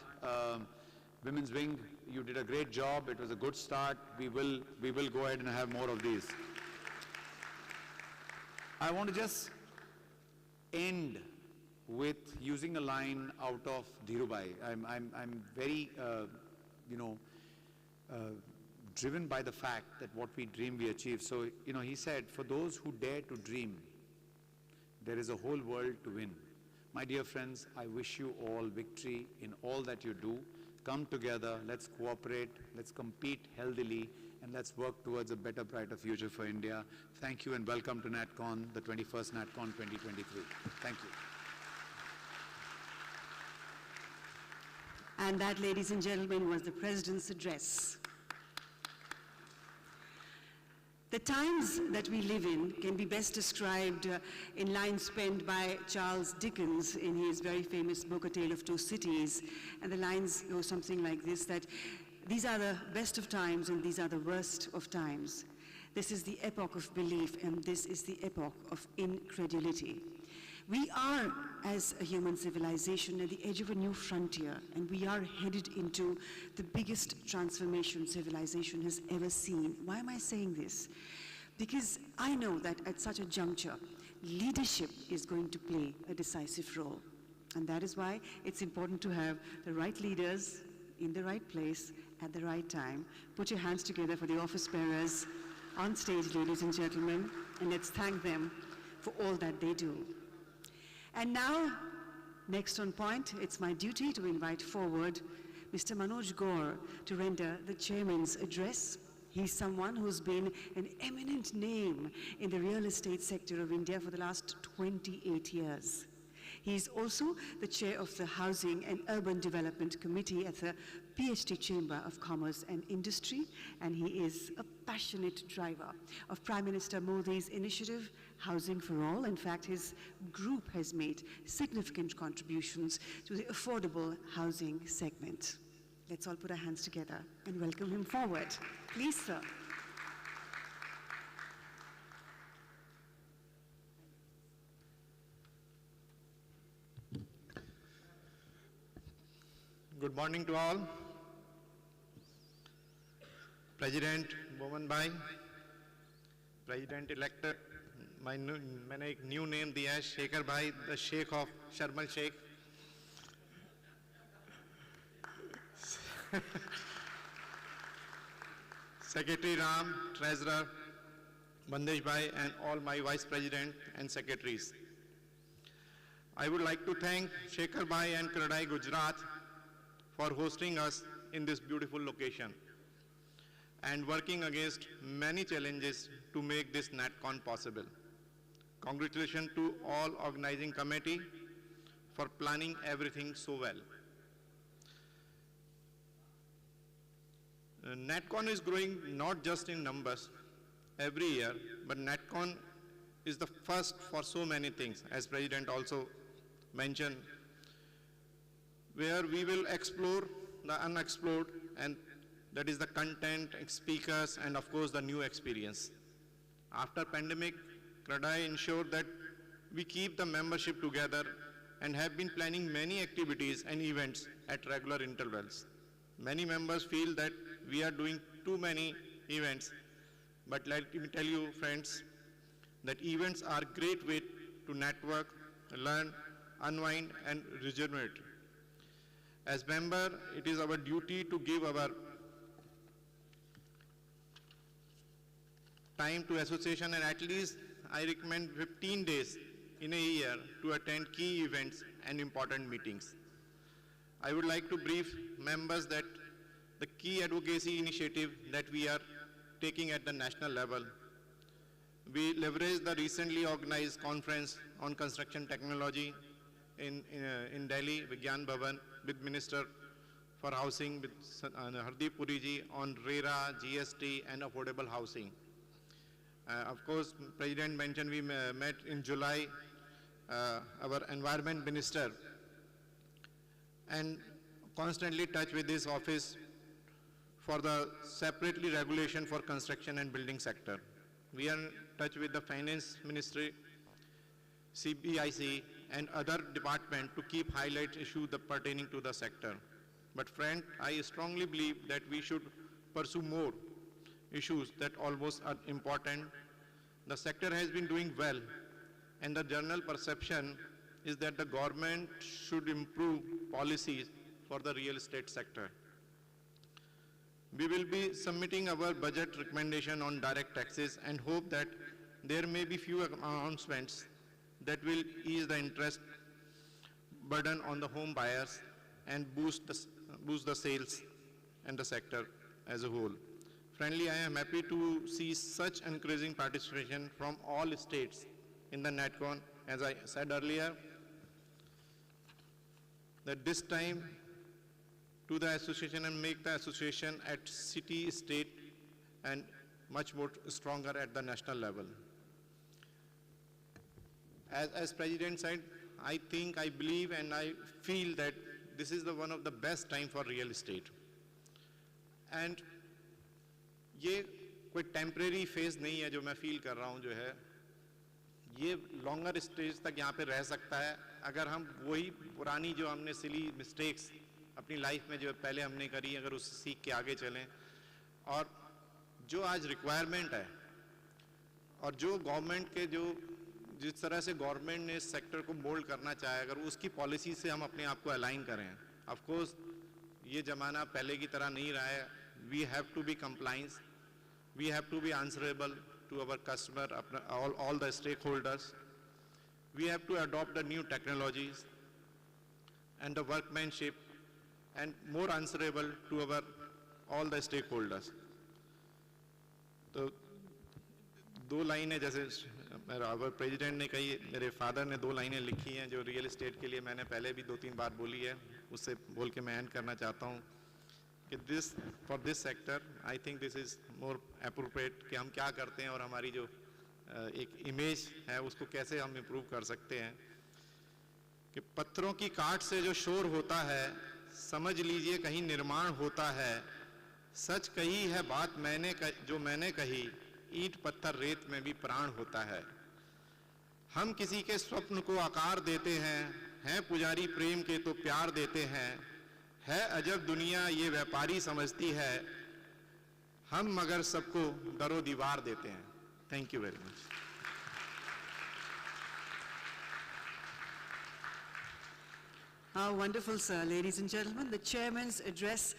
Speaker 5: Women's Wing, you did a great job. It was a good start. We will go ahead and have more of these. I want to just end with using a line out of Dhirubhai. I'm very, driven by the fact that what we dream we achieve. So, he said, for those who dare to dream, there is a whole world to win. My dear friends, I wish you all victory in all that you do. Come together, let's cooperate, let's compete healthily, and let's work towards a better, brighter future for India. Thank you and welcome to Natcon, the 21st Natcon 2023. Thank you.
Speaker 1: And that, ladies and gentlemen, was the President's address. The times that we live in can be best described in lines penned by Charles Dickens in his very famous book, A Tale of Two Cities. And the lines go something like this, that these are the best of times and these are the worst of times. This is the epoch of belief and this is the epoch of incredulity. We are, as a human civilization, at the edge of a new frontier, and we are headed into the biggest transformation civilization has ever seen. Why am I saying this? Because I know that at such a juncture, leadership is going to play a decisive role. And that is why it's important to have the right leaders in the right place at the right time. Put your hands together for the office bearers on stage, ladies and gentlemen, and let's thank them for all that they do. And now, next on point, it's my duty to invite forward Mr. Manoj Gaur to render the chairman's address. He's someone who's been an eminent name in the real estate sector of India for the last 28 years. He's also the chair of the Housing and Urban Development Committee at the PhD Chamber of Commerce and Industry, and he is a passionate driver of Prime Minister Modi's initiative, Housing for All. In fact, his group has made significant contributions to the affordable housing segment. Let's all put our hands together and welcome him forward. Please, sir.
Speaker 6: Good morning to all. President Boman Bhai, President-elect, मैंने एक new name दिया है, शेखर भाई, the Sheikh of Sharm el Sheikh. Secretary Ram, Treasurer Bandesh Bhai, and all my Vice President and Secretaries. I would like to thank Shekhar Bhai and Credai Gujarat for hosting us in this beautiful location and working against many challenges to make this Natcon possible. Congratulations to all organizing committee for planning everything so well. Natcon is growing not just in numbers every year, but Natcon is the first for so many things, as President also mentioned, where we will explore the unexplored, and that is the content, speakers, and of course the new experience. After pandemic, Credai ensured that we keep the membership together and have been planning many activities and events at regular intervals. Many members feel that we are doing too many events, but let me tell you, friends, that events are a great way to network, learn, unwind, and regenerate. As member, it is our duty to give our time to association, and at least I recommend 15 days in a year to attend key events and important meetings. I would like to brief members that the key advocacy initiative that we are taking at the national level. We leverage the recently organized conference on construction technology in Delhi, Vigyan Bhavan, with Minister for Housing, with Hardeep Puri ji, on RERA, GST, and affordable housing. Of course, President mentioned we met in July, our Environment Minister, and constantly touch with this office for the separately regulation for construction and building sector. We are in touch with the Finance Ministry, CBIC, and other departments to keep highlight issues pertaining to the sector. But friend, I strongly believe that we should pursue more issues that almost are important. The sector has been doing well, and the general perception is that the government should improve policies for the real estate sector. We will be submitting our budget recommendation on direct taxes and hope that there may be few announcements that will ease the interest burden on the home buyers and boost the sales and the sector as a whole. Friendly, I am happy to see such encouraging participation from all states in the Natcon. As I said earlier, that this time to the association and make the association at city, state, and much more stronger at the national level. As President said, I think, I believe, and I feel that this is one of the best time for real estate. And ये कोई temporary phase नहीं है जो मैं feel कर रहा हूँ जो है, ये longer stage तक यहाँ पे रह सकता है अगर हम वही पुरानी जो हमने silly mistakes अपनी life में जो पहले हमने करी अगर उससे सीख के आगे चलें और जो आज requirement है और जो government के जो जिस तरह से गवर्नमेंट ने इस सेक्टर को मोल्ड करना चाहे अगर उसकी पॉलिसी से हम अपने आप को अलाइन करें ऑफ कोर्स ये ज़माना पहले की तरह नहीं रहा है we have to be compliance we have to be answerable to our customer all the stakeholders we have to adopt the new technologies and the workmanship and more answerable to our all the stakeholders. तो दो लाइनें जैसे मेरे president ने कही मेरे father ने 2 लाइनें लिखी हैं जो रियल एस्टेट के लिए मैंने पहले भी 2-3 बार बोली है उससे बोल के मैं एंड करना चाहता हूँ कि for this sector I think this is more appropriate कि हम क्या करते हैं और हमारी जो एक इमेज है उसको कैसे हम इम्प्रूव कर सकते हैं कि पत्थरों की काट से जो शोर होता है समझ लीजिए कहीं निर्माण होता है सच कही है बात जो मैंने कही ईंट पत्थर रेत में भी प्राण होता है. हम किसी के स्वप्न को आकार देते हैं पुजारी प्रेम के तो प्यार देते हैं है अजब दुनिया ये व्यापारी समझती है हम मगर सबको दरो दीवार देते हैं. Thank you very much.
Speaker 1: How wonderful, sir. Ladies and gentlemen, the chairman's address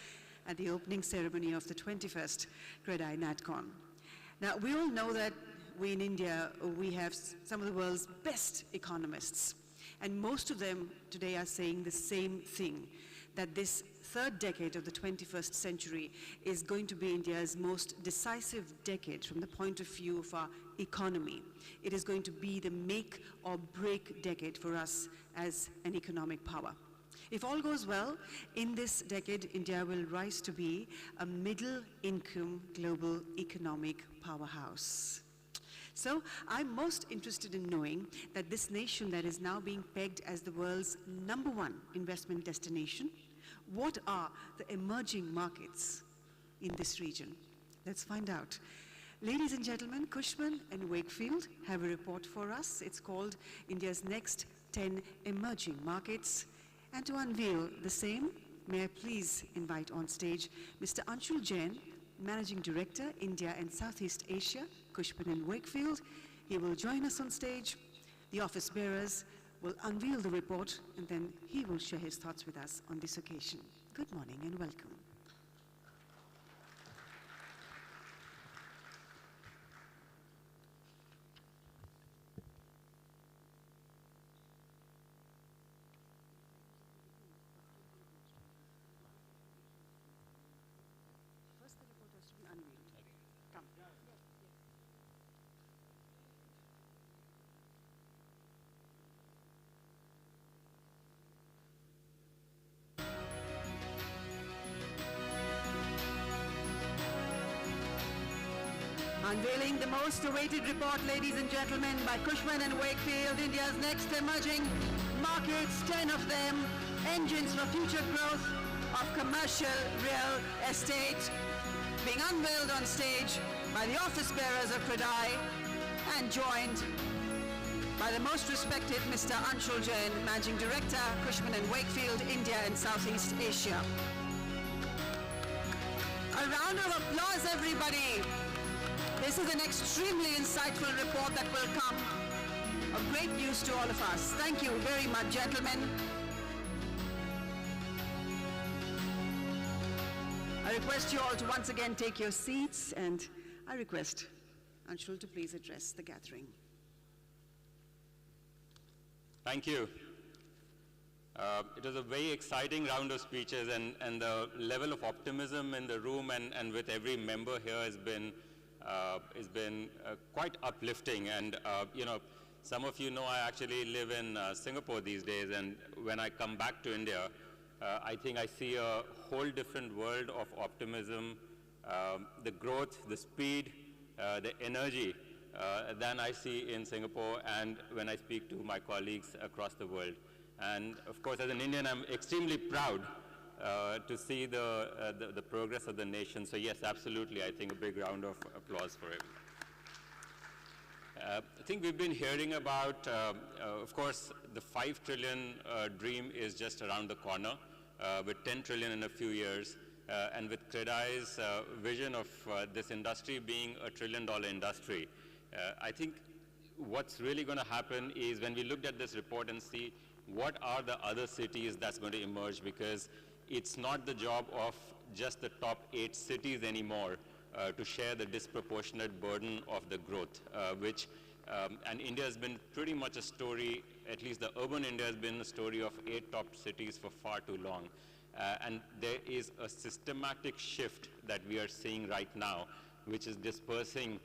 Speaker 1: at the opening ceremony of the 21st Credai Natcon. Now, we all know that we in India, we have some of the world's best economists. And most of them today are saying the same thing, that this third decade of the 21st century is going to be India's most decisive decade from the point of view of our economy. It is going to be the make or break decade for us as an economic power. If all goes well, in this decade, India will rise to be a middle-income global economic powerhouse. So I'm most interested in knowing that this nation that is now being pegged as the world's #1 investment destination, what are the emerging markets in this region? Let's find out. Ladies and gentlemen, Cushman and Wakefield have a report for us. It's called India's Next 10 Emerging Markets. And to unveil the same, may I please invite on stage Mr. Anshul Jain, Managing Director, India and Southeast Asia, Cushman and Wakefield. He will join us on stage. The office bearers will unveil the report, and then he will share his thoughts with us on this occasion. Good morning and welcome. First, the report has to be unveiled. Come. Unveiling the most awaited report, ladies and gentlemen, by Cushman and Wakefield, India's next emerging markets, 10 of them, engines for future growth of commercial real estate, being unveiled on stage by the office bearers of Credai and joined by the most respected Mr. Anshul Jain, Managing Director, Cushman and Wakefield, India and Southeast Asia. A round of applause, everybody. This is an extremely insightful report that will come of great news to all of us. Thank you very much, gentlemen. I request you all to once again take your seats, and I request Anshul to please address the gathering.
Speaker 7: Thank you. It was a very exciting round of speeches, and the level of optimism in the room and with every member here has been quite uplifting. And you know, some of you know I actually live in Singapore these days, and when I come back to India, I think I see a whole different world of optimism, the growth, the speed, the energy than I see in Singapore and when I speak to my colleagues across the world. And of course, as an Indian, I'm extremely proud to see the progress of the nation. So yes, absolutely, I think a big round of applause for it. I think we've been hearing about, of course, the 5 trillion dream is just around the corner, with 10 trillion in a few years, and with Credai's vision of this industry being a $1 trillion industry. I think what's really going to happen is when we looked at this report and see what are the other cities that's going to emerge, because it's not the job of just the top 8 cities anymore to share the disproportionate burden of the growth, and India has been pretty much a story, at least the urban India has been a story of 8 top cities for far too long. And there is a systematic shift that we are seeing right now, which is dispersing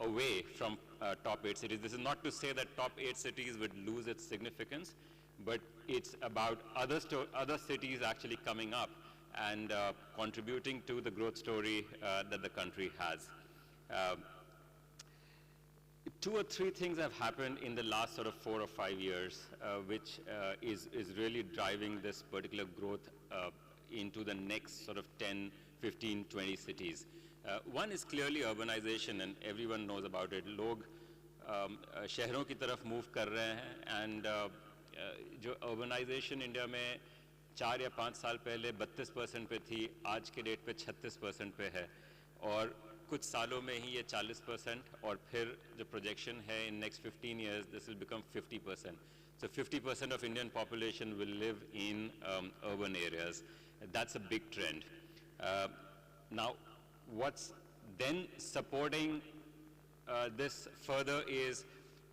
Speaker 7: away from top 8 cities. This is not to say that top 8 cities would lose its significance, but it's about other cities actually coming up and contributing to the growth story that the country has. 2 or 3 things have happened in the last sort of 4 or 5 years, which is really driving this particular growth into the next sort of 10, 15, 20 cities. One is clearly urbanization, and everyone knows about it. Log शहरों की तरफ move कर रहे हैं, and जो urbanization India में 4 या 5 साल पहले 32% पे थी, आज के डेट पे 36% पे है, और कुछ सालों में ही ये 40%, और फिर जो projection है in next 15 years this will become 50%. So 50% of Indian population will live in urban areas. That's a big trend. Now, what's then supporting this further is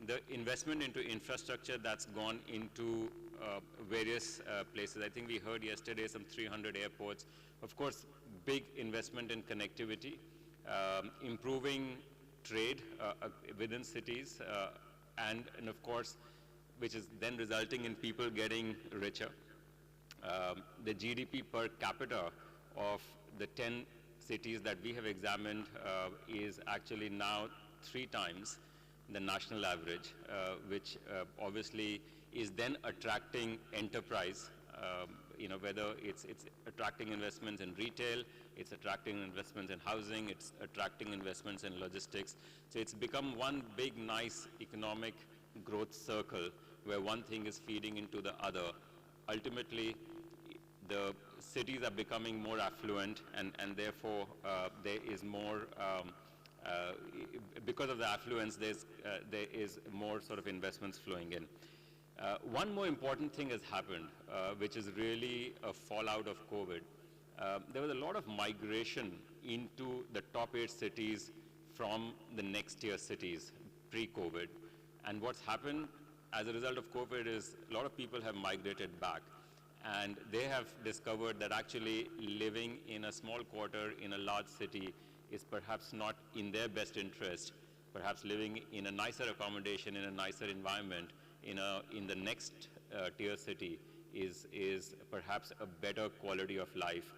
Speaker 7: the investment into infrastructure that's gone into various places. I think we heard yesterday some 300 airports. Of course, big investment in connectivity, improving trade within cities, and of course, which is then resulting in people getting richer. The GDP per capita of the 10 cities that we have examined is actually now 3 times the national average, which obviously is then attracting enterprise, whether it's attracting investments in retail, it's attracting investments in housing, it's attracting investments in logistics. So it's become one big, nice economic growth circle where one thing is feeding into the other. Ultimately, the cities are becoming more affluent, and therefore there is more, because of the affluence, there is more sort of investments flowing in. One more important thing has happened, which is really a fallout of COVID. There was a lot of migration into the top 8 cities from the next tier cities pre-COVID. And what's happened as a result of COVID is a lot of people have migrated back. And they have discovered that actually living in a small quarter in a large city is perhaps not in their best interest. Perhaps living in a nicer accommodation, in a nicer environment, in the next tier city is perhaps a better quality of life,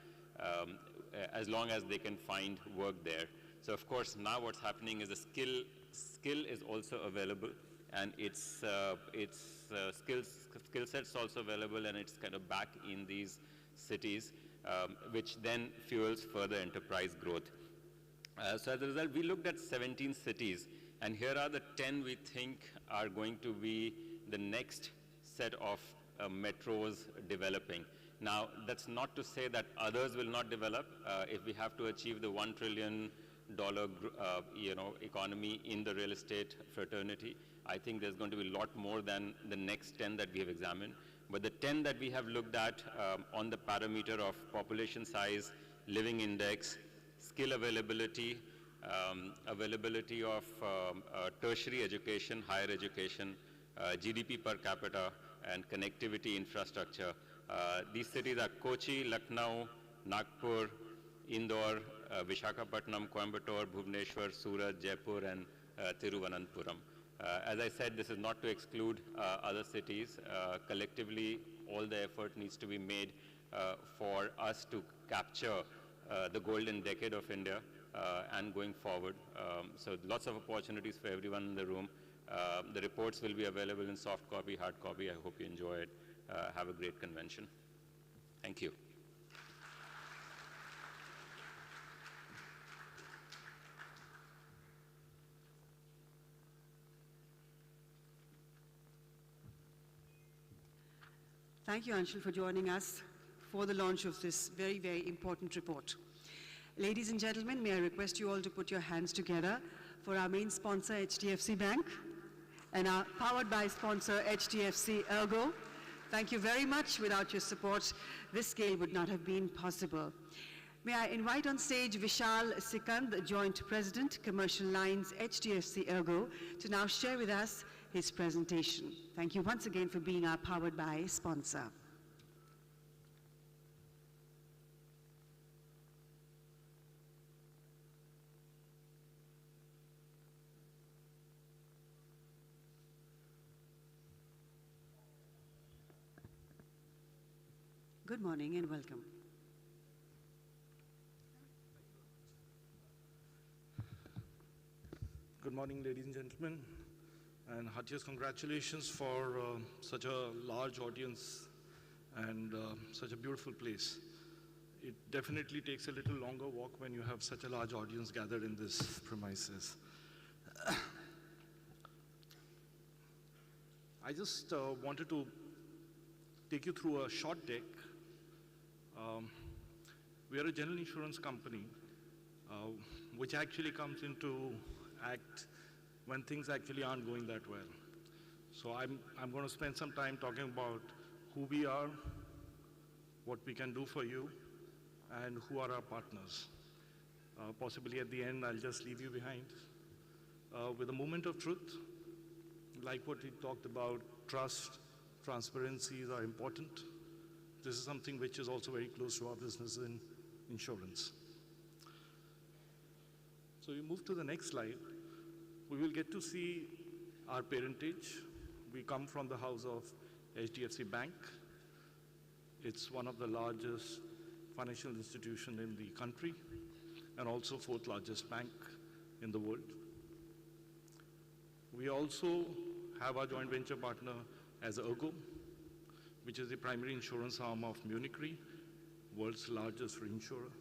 Speaker 7: as long as they can find work there. So of course now what's happening is the skill is also available, and its skill sets also available, and it's kind of back in these cities, which then fuels further enterprise growth. So as a result, we looked at 17 cities, and here are the 10 we think are going to be the next set of metros developing. Now, that's not to say that others will not develop. If we have to achieve the $1 trillion economy in the real estate fraternity, I think there's going to be a lot more than the next 10 that we have examined. But the 10 that we have looked at on the parameter of population size, living index, skill availability, availability of tertiary education, higher education, GDP per capita, and connectivity infrastructure. These cities are Kochi, Lucknow, Nagpur, Indore, Visakhapatnam, Coimbatore, Bhubaneswar, Surat, Jaipur, and Thiruvananthapuram. As I said, this is not to exclude other cities. Collectively, all the effort needs to be made for us to capture the golden decade of India and going forward. So lots of opportunities for everyone in the room. The reports will be available in soft copy, hard copy. I hope you enjoy it. Have a great convention. Thank you.
Speaker 1: Thank you, Anshul, for joining us for the launch of this very, very important report. Ladies and gentlemen, may I request you all to put your hands together for our main sponsor, HDFC Bank, and our powered by sponsor, HDFC Ergo. Thank you very much. Without your support, this scale would not have been possible. May I invite on stage Vishal Sikand, the Joint President, Commercial Lines, HDFC Ergo, to now share with us his presentation. Thank you once again for being our powered by sponsor. Good morning and welcome.
Speaker 8: Good morning, ladies and gentlemen, and heartiest congratulations for such a large audience and such a beautiful place. It definitely takes a little longer walk when you have such a large audience gathered in this premises. I just wanted to take you through a short deck. We are a general insurance company which actually comes into act when things actually aren't going that well. So I'm going to spend some time talking about who we are, what we can do for you, and who are our partners. Possibly at the end, I'll just leave you behind with a moment of truth. Like what we talked about, trust, transparencies are important. This is something which is also very close to our business in insurance. So we move to the next slide. We will get to see our parentage. We come from the house of HDFC Bank. It's one of the largest financial institutions in the country and also fourth largest bank in the world. We also have our joint venture partner as Ergo, which is the primary insurance arm of Munich Re, world's largest reinsurer.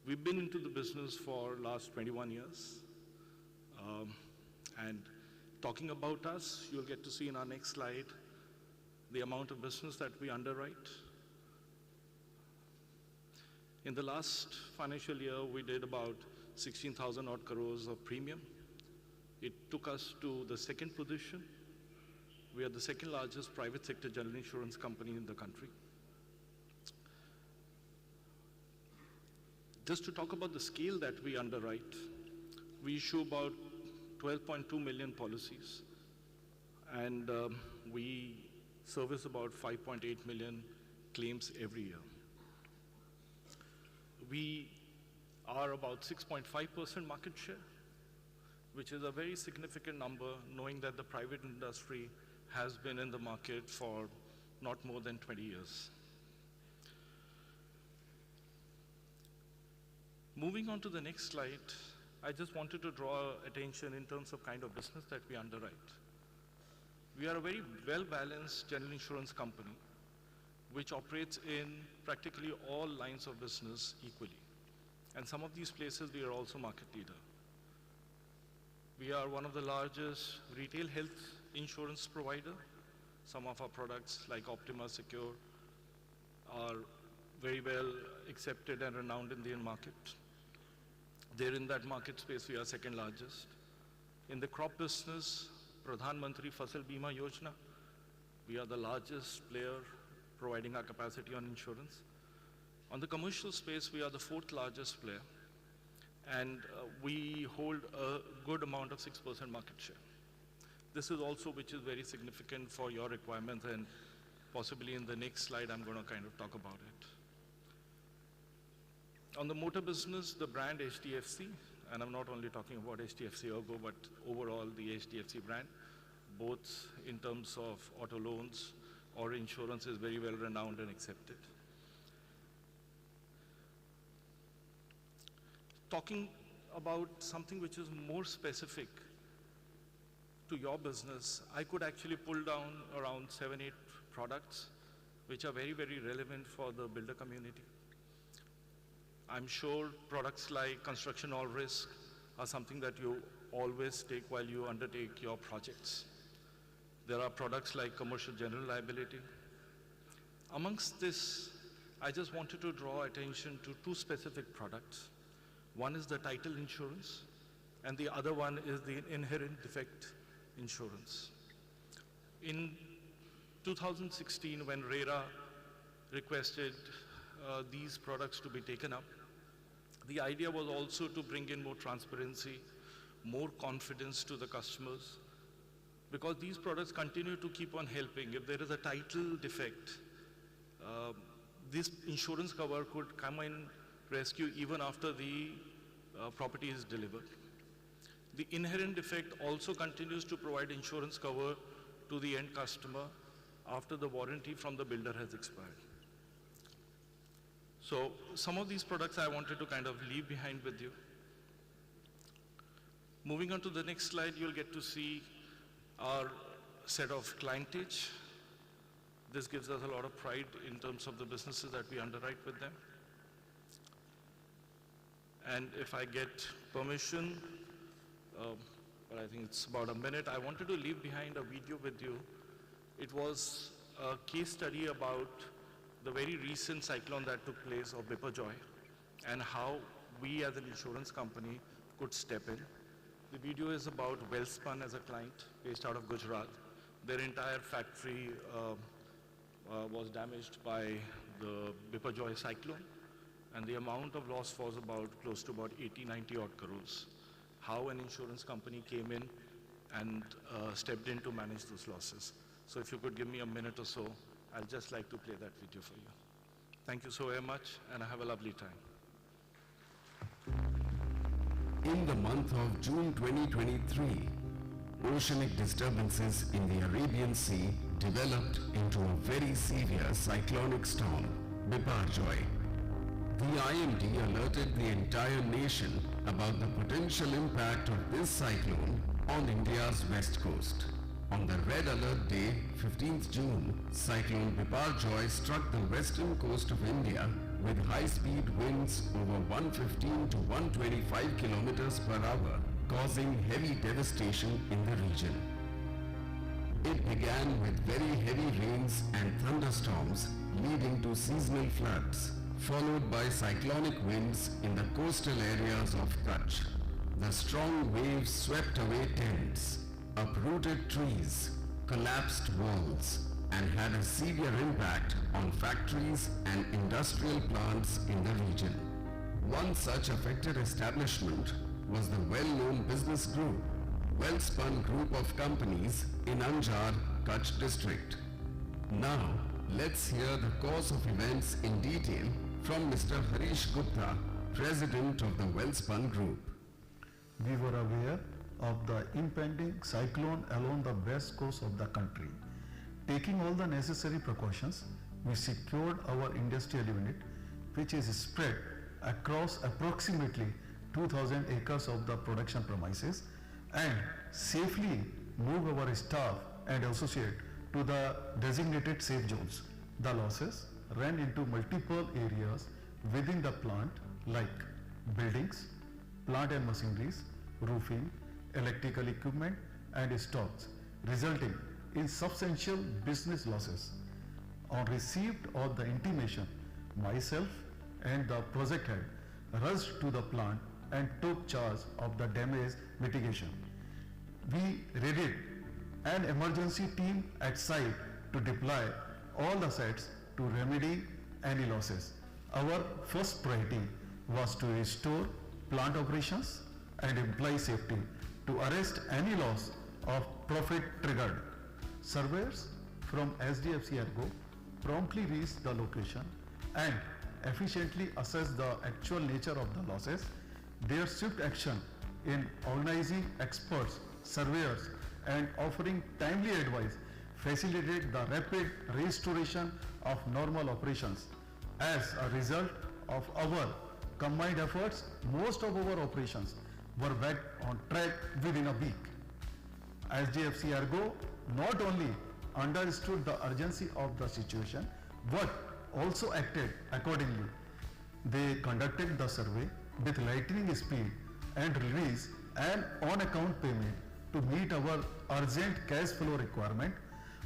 Speaker 8: We've been into the business for last 21 years. And talking about us, you'll get to see in our next slide the amount of business that we underwrite. In the last financial year, we did about 16,000 odd crores of premium. It took us to the second position. We are the second largest private sector general insurance company in the country. Just to talk about the scale that we underwrite, we issue about 12.2 million policies, and we service about 5.8 million claims every year. We are about 6.5% market share, which is a very significant number, knowing that the private industry has been in the market for not more than 20 years. Moving on to the next slide, I just wanted to draw attention in terms of kind of business that we underwrite. We are a very well-balanced general insurance company which operates in practically all lines of business equally. And some of these places we are also market leader. We are one of the largest retail health insurance provider. Some of our products like Optima Secure are very well accepted and renowned in the market. There in that market space, we are second largest. In the crop business, Pradhan Mantri Fasal Bima Yojana, we are the largest player providing our capacity on insurance. On the commercial space, we are the fourth largest player, and we hold a good amount of 6% market share. This is also which is very significant for your requirements, and possibly in the next slide, I'm going to kind of talk about it. On the motor business, the brand HDFC, and I'm not only talking about HDFC Ergo, but overall the HDFC brand, both in terms of auto loans or insurance, is very well renowned and accepted. Talking about something which is more specific to your business, I could actually pull down around 7-8 products which are very, very relevant for the builder community. I'm sure products like construction all risk are something that you always take while you undertake your projects. There are products like commercial general liability. Amongst this, I just wanted to draw attention to two specific products. One is the title insurance, and the other one is the inherent defect insurance. In 2016, when RERA requested these products to be taken up, the idea was also to bring in more transparency, more confidence to the customers, because these products continue to keep on helping. If there is a title defect, this insurance cover could come and rescue even after the property is delivered. The inherent defect also continues to provide insurance cover to the end customer after the warranty from the builder has expired. So some of these products I wanted to kind of leave behind with you. Moving on to the next slide, you'll get to see our set of clientage. This gives us a lot of pride in terms of the businesses that we underwrite with them. And if I get permission, but I think it's about a minute, I wanted to leave behind a video with you. It was a case study about the very recent cyclone that took place of Biparjoy and how we as an insurance company could step in. The video is about Welspun as a client based out of Gujarat. Their entire factory was damaged by the Biparjoy cyclone, and the amount of loss was about close to about 80-90 odd crores. How an insurance company came in and stepped in to manage those losses. So if you could give me a minute or so, I'd just like to play that video for you. Thank you so very much, and have a lovely time.
Speaker 9: In the month of June 2023, oceanic disturbances in the Arabian Sea developed into a very severe cyclonic storm, Biparjoy. The IMD alerted the entire nation about the potential impact of this cyclone on India's west coast. On the red alert day, 15th June, cyclone Biparjoy struck the western coast of India with high-speed winds over 115 to 125 kilometers per hour, causing heavy devastation in the region. It began with very heavy rains and thunderstorms, leading to seasonal floods, followed by cyclonic winds in the coastal areas of Kutch. The strong waves swept away tents, uprooted trees, collapsed walls, and had a severe impact on factories and industrial plants in the region. One such affected establishment was the well-known business group, Welspun Group of Companies in Anjar, Kutch district. Now, let's hear the course of events in detail from Mr. Harish Gupta, President of the Welspun Group.
Speaker 10: We were aware of the impending cyclone along the west coast of the country. Taking all the necessary precautions, we secured our industrial unit, which is spread across approximately 2,000 acres of the production premises, and safely moved our staff and associate to the designated safe zones. The losses ran into multiple areas within the plant like buildings, plant and machineries, roofing, electrical equipment and stocks, resulting in substantial business losses. On receipt of the intimation, myself and the project head rushed to the plant and took charge of the damage mitigation. We readied an emergency team at site to deploy all the assets to remedy any losses. Our first priority was to restore plant operations and employee safety to arrest any loss of profit triggered. Surveyors from HDFC Ergo promptly reached the location and efficiently assessed the actual nature of the losses. Their swift action in organizing experts, surveyors, and offering timely advice facilitated the rapid restoration of normal operations. As a result of our combined efforts, most of our operations were back on track within a week. SDFC Ergo not only understood the urgency of the situation, but also acted accordingly. They conducted the survey with lightning speed and released an on-account payment to meet our urgent cash flow requirement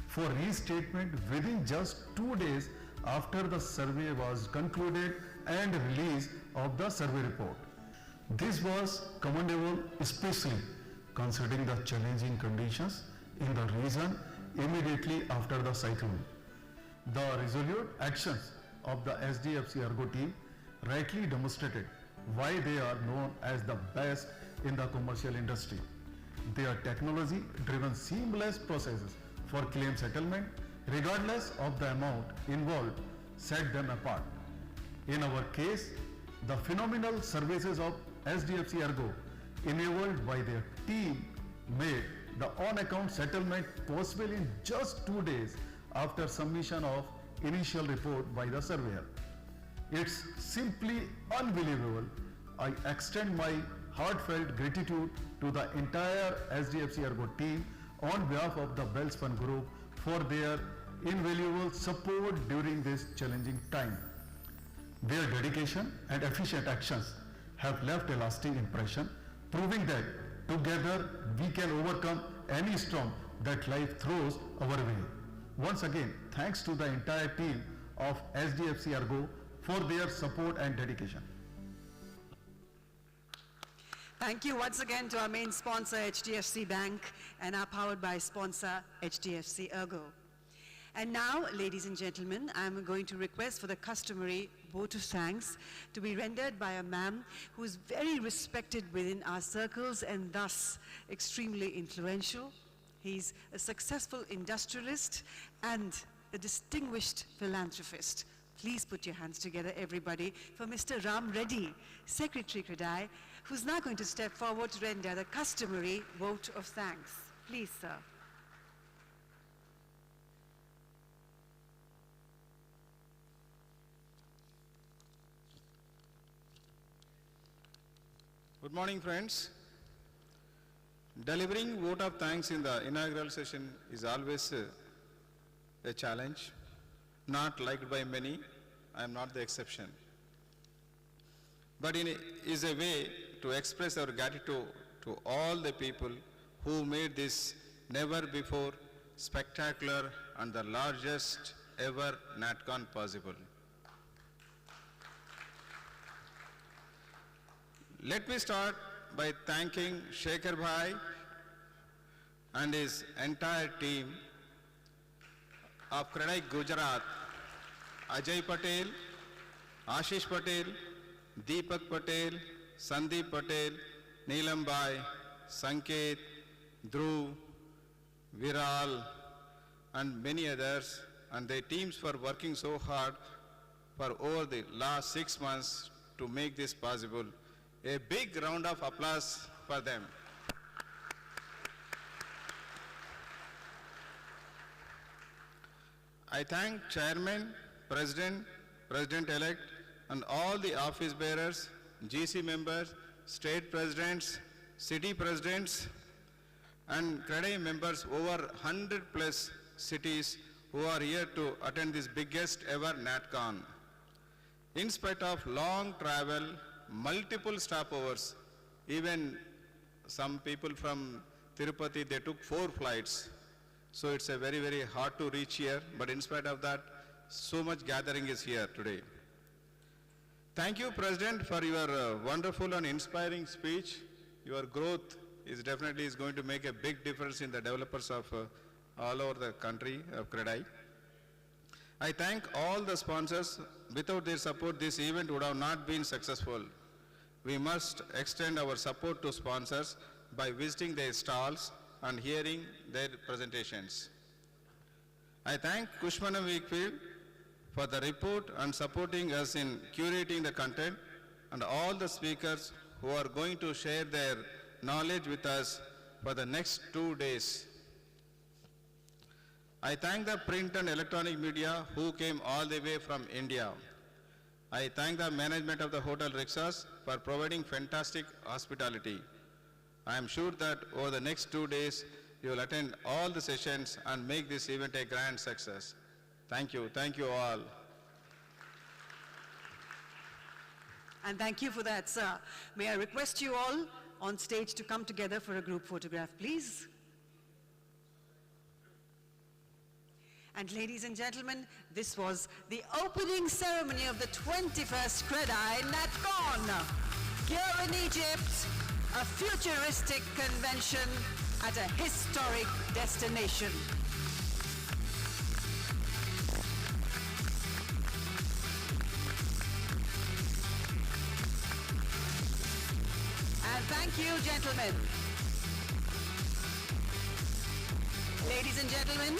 Speaker 10: for restatement within just 2 days after the survey was concluded and release of the survey report. This was commendable, especially considering the challenging conditions in the region immediately after the cyclone. The resolute actions of the SDFC Ergo team rightly demonstrated why they are known as the best in the commercial industry. Their technology-driven seamless processes for claim settlement, regardless of the amount involved, set them apart. In our case, the phenomenal services of SDFC Ergo, enabled by their team, made the on-account settlement possible in just 2 days after submission of initial report by the surveyor. It's simply unbelievable. I extend my heartfelt gratitude to the entire SDFC Ergo team on behalf of the Welspun Group for their invaluable support during this challenging time. Their dedication and efficient actions have left a lasting impression, proving that together we can overcome any storm that life throws our way. Once again, thanks to the entire team of SDFC Ergo for their support and dedication.
Speaker 1: Thank you once again to our main sponsor, HDFC Bank, and our powered by sponsor, HDFC Ergo. And now, ladies and gentlemen, I'm going to request for the customary vote of thanks to be rendered by a man who is very respected within our circles and thus extremely influential. He's a successful industrialist and a distinguished philanthropist. Please put your hands together, everybody, for Mr. Ram Reddy, Secretary Credai, who's now going to step forward to render the customary vote of thanks. Please, sir.
Speaker 6: Good morning, friends. Delivering vote of thanks in the inaugural session is always a challenge, not liked by many. I am not the exception. But it is a way to express our gratitude to all the people who made this never before spectacular and the largest ever Natcon possible. Let me start by thanking Shekhar Bhai and his entire team of Credai Gujarat, Ajay Patel, Ashish Patel, Deepak Patel, Sandeep Patel, Neelam Bhai, Sanket, Dhruv, Viral, and many others, and their teams for working so hard for over the last 6 months to make this possible. A big round of applause for them. I thank Chairman, President, President-elect, and all the office bearers, GC members, state presidents, city presidents, and Credai members over 100 plus cities who are here to attend this biggest ever Natcon. In spite of long travel, multiple stopovers, even some people from Tirupati, they took 4 flights. So it's a very, very hard to reach here, but in spite of that, so much gathering is here today. Thank you, President, for your wonderful and inspiring speech. Your growth is definitely going to make a big difference in the developers of all over the country of Credai. I thank all the sponsors. Without their support, this event would have not been successful. We must extend our support to sponsors by visiting their stalls and hearing their presentations. I thank Cushman & Wakefield for the report and supporting us in curating the content, and all the speakers
Speaker 4: who are going to share their knowledge with us for the next 2 days. I thank the print and electronic media who came all the way from India. I thank the management of the hotel rickshaws for providing fantastic hospitality. I am sure that over the next 2 days, you will attend all the sessions and make this event a grand success. Thank you all.
Speaker 1: And thank you for that, sir. May I request you all on stage to come together for a group photograph, please. And ladies and gentlemen, this was the opening ceremony of the 21st Credai Natcon. Here in Egypt, a futuristic convention at a historic destination. And thank you, gentlemen. Ladies and gentlemen,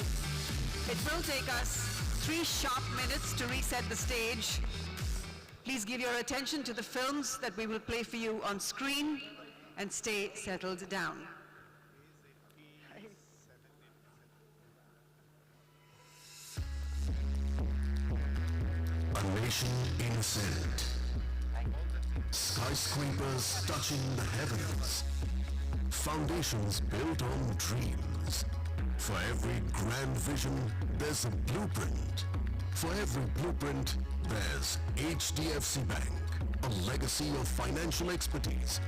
Speaker 1: it will take us 3 sharp minutes to reset the stage. Please give your attention to the films that we will play for you on screen and stay settled down.
Speaker 9: A nation innocent. Skyscrapers touching the heavens. Foundations built on dreams. For every grand vision, there's a blueprint. For every blueprint, there's HDFC Bank, a legacy of financial expertise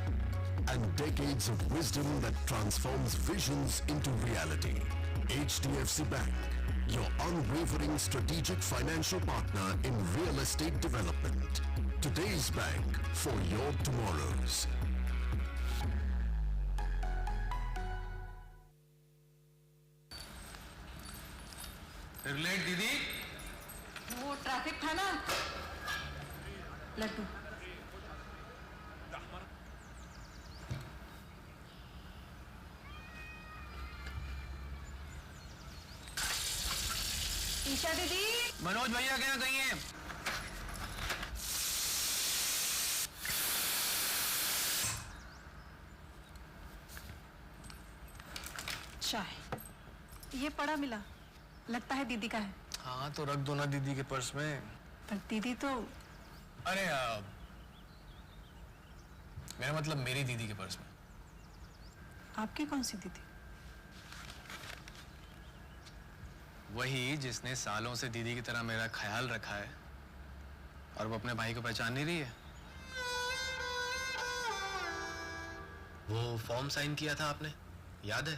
Speaker 9: and decades of wisdom that transforms visions into reality. HDFC Bank, your unwavering strategic financial partner in real estate development. Today's bank for your tomorrows.
Speaker 4: Relate, Didi?
Speaker 11: वो traffic था ना लड्डू ईशा दीदी
Speaker 4: मनोज भैया क्या कहिए?
Speaker 11: चाय ये पड़ा मिला लगता है दीदी का है
Speaker 12: हाँ तो रख दो ना दीदी के पर्स में
Speaker 11: पर दीदी तो
Speaker 12: अरे मेरा मतलब मेरी दीदी के पर्स में
Speaker 11: आपकी कौन सी दीदी
Speaker 12: वही जिसने सालों से दीदी की तरह मेरा ख्याल रखा है और वो अपने भाई को पहचान नहीं रही है वो फॉर्म साइन किया था आपने याद है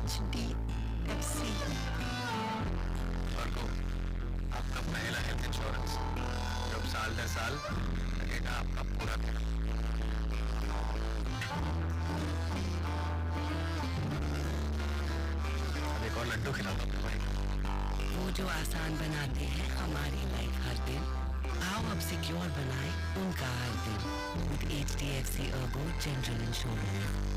Speaker 11: HDFC
Speaker 12: और को आपका पहला हेल्थ इंश्योरेंस जब साल दर साल लगेगा आपका पूरा अब एक और लड्डू खिला दो अपने भाई
Speaker 13: वो जो आसान बनाते हैं हमारी लाइफ हर दिन आओ अब सिक्योर बनाए उनका हर दिन with HDFC Ergo General Insurance.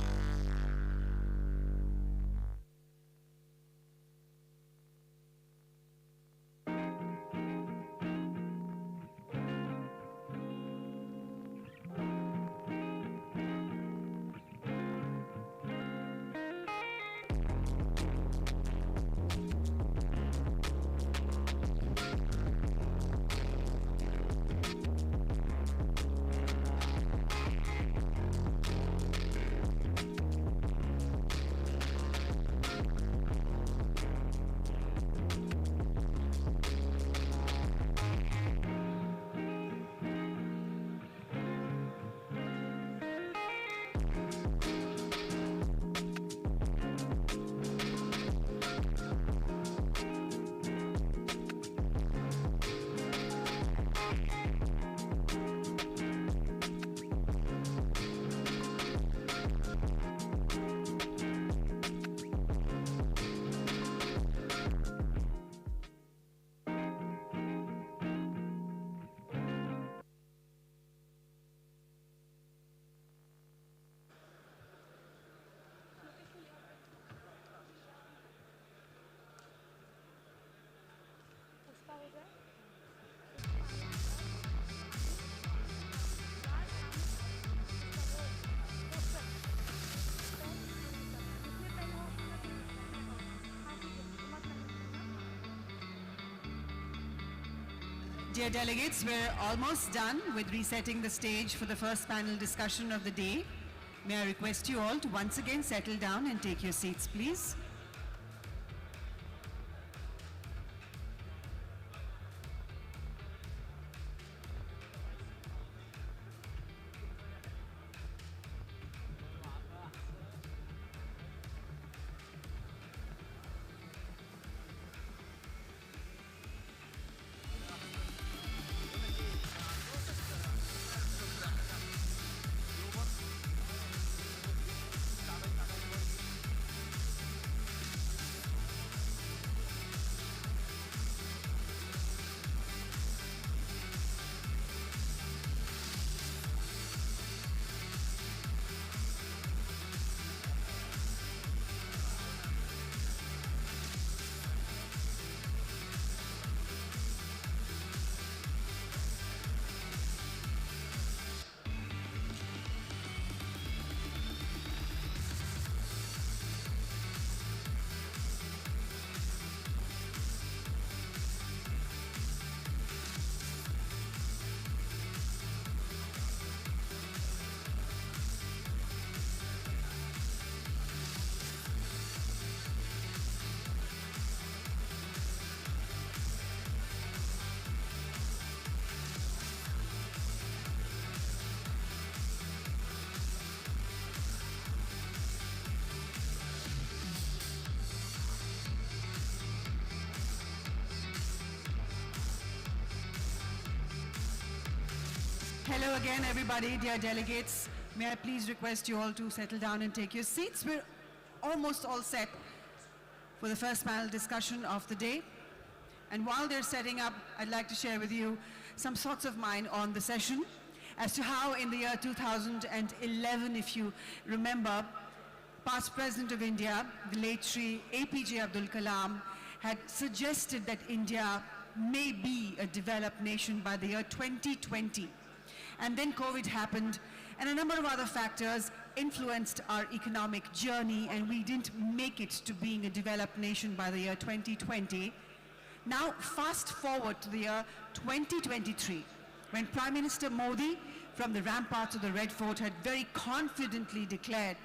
Speaker 1: Dear delegates, we're almost done with resetting the stage for the first panel discussion of the day. May I request you all to once again settle down and take your seats, please. Hello again, everybody, dear delegates. May I please request you all to settle down and take your seats. We're almost all set for the first panel discussion of the day. And while they're setting up, I'd like to share with you some thoughts of mine on the session as to how in the year 2011, if you remember, past President of India, the late Shri APJ Abdul Kalam, had suggested that India may be a developed nation by the year 2020. And then COVID happened, and a number of other factors influenced our economic journey, and we didn't make it to being a developed nation by the year 2020. Now, fast forward to the year 2023, when Prime Minister Modi, from the ramparts of the Red Fort, had very confidently declared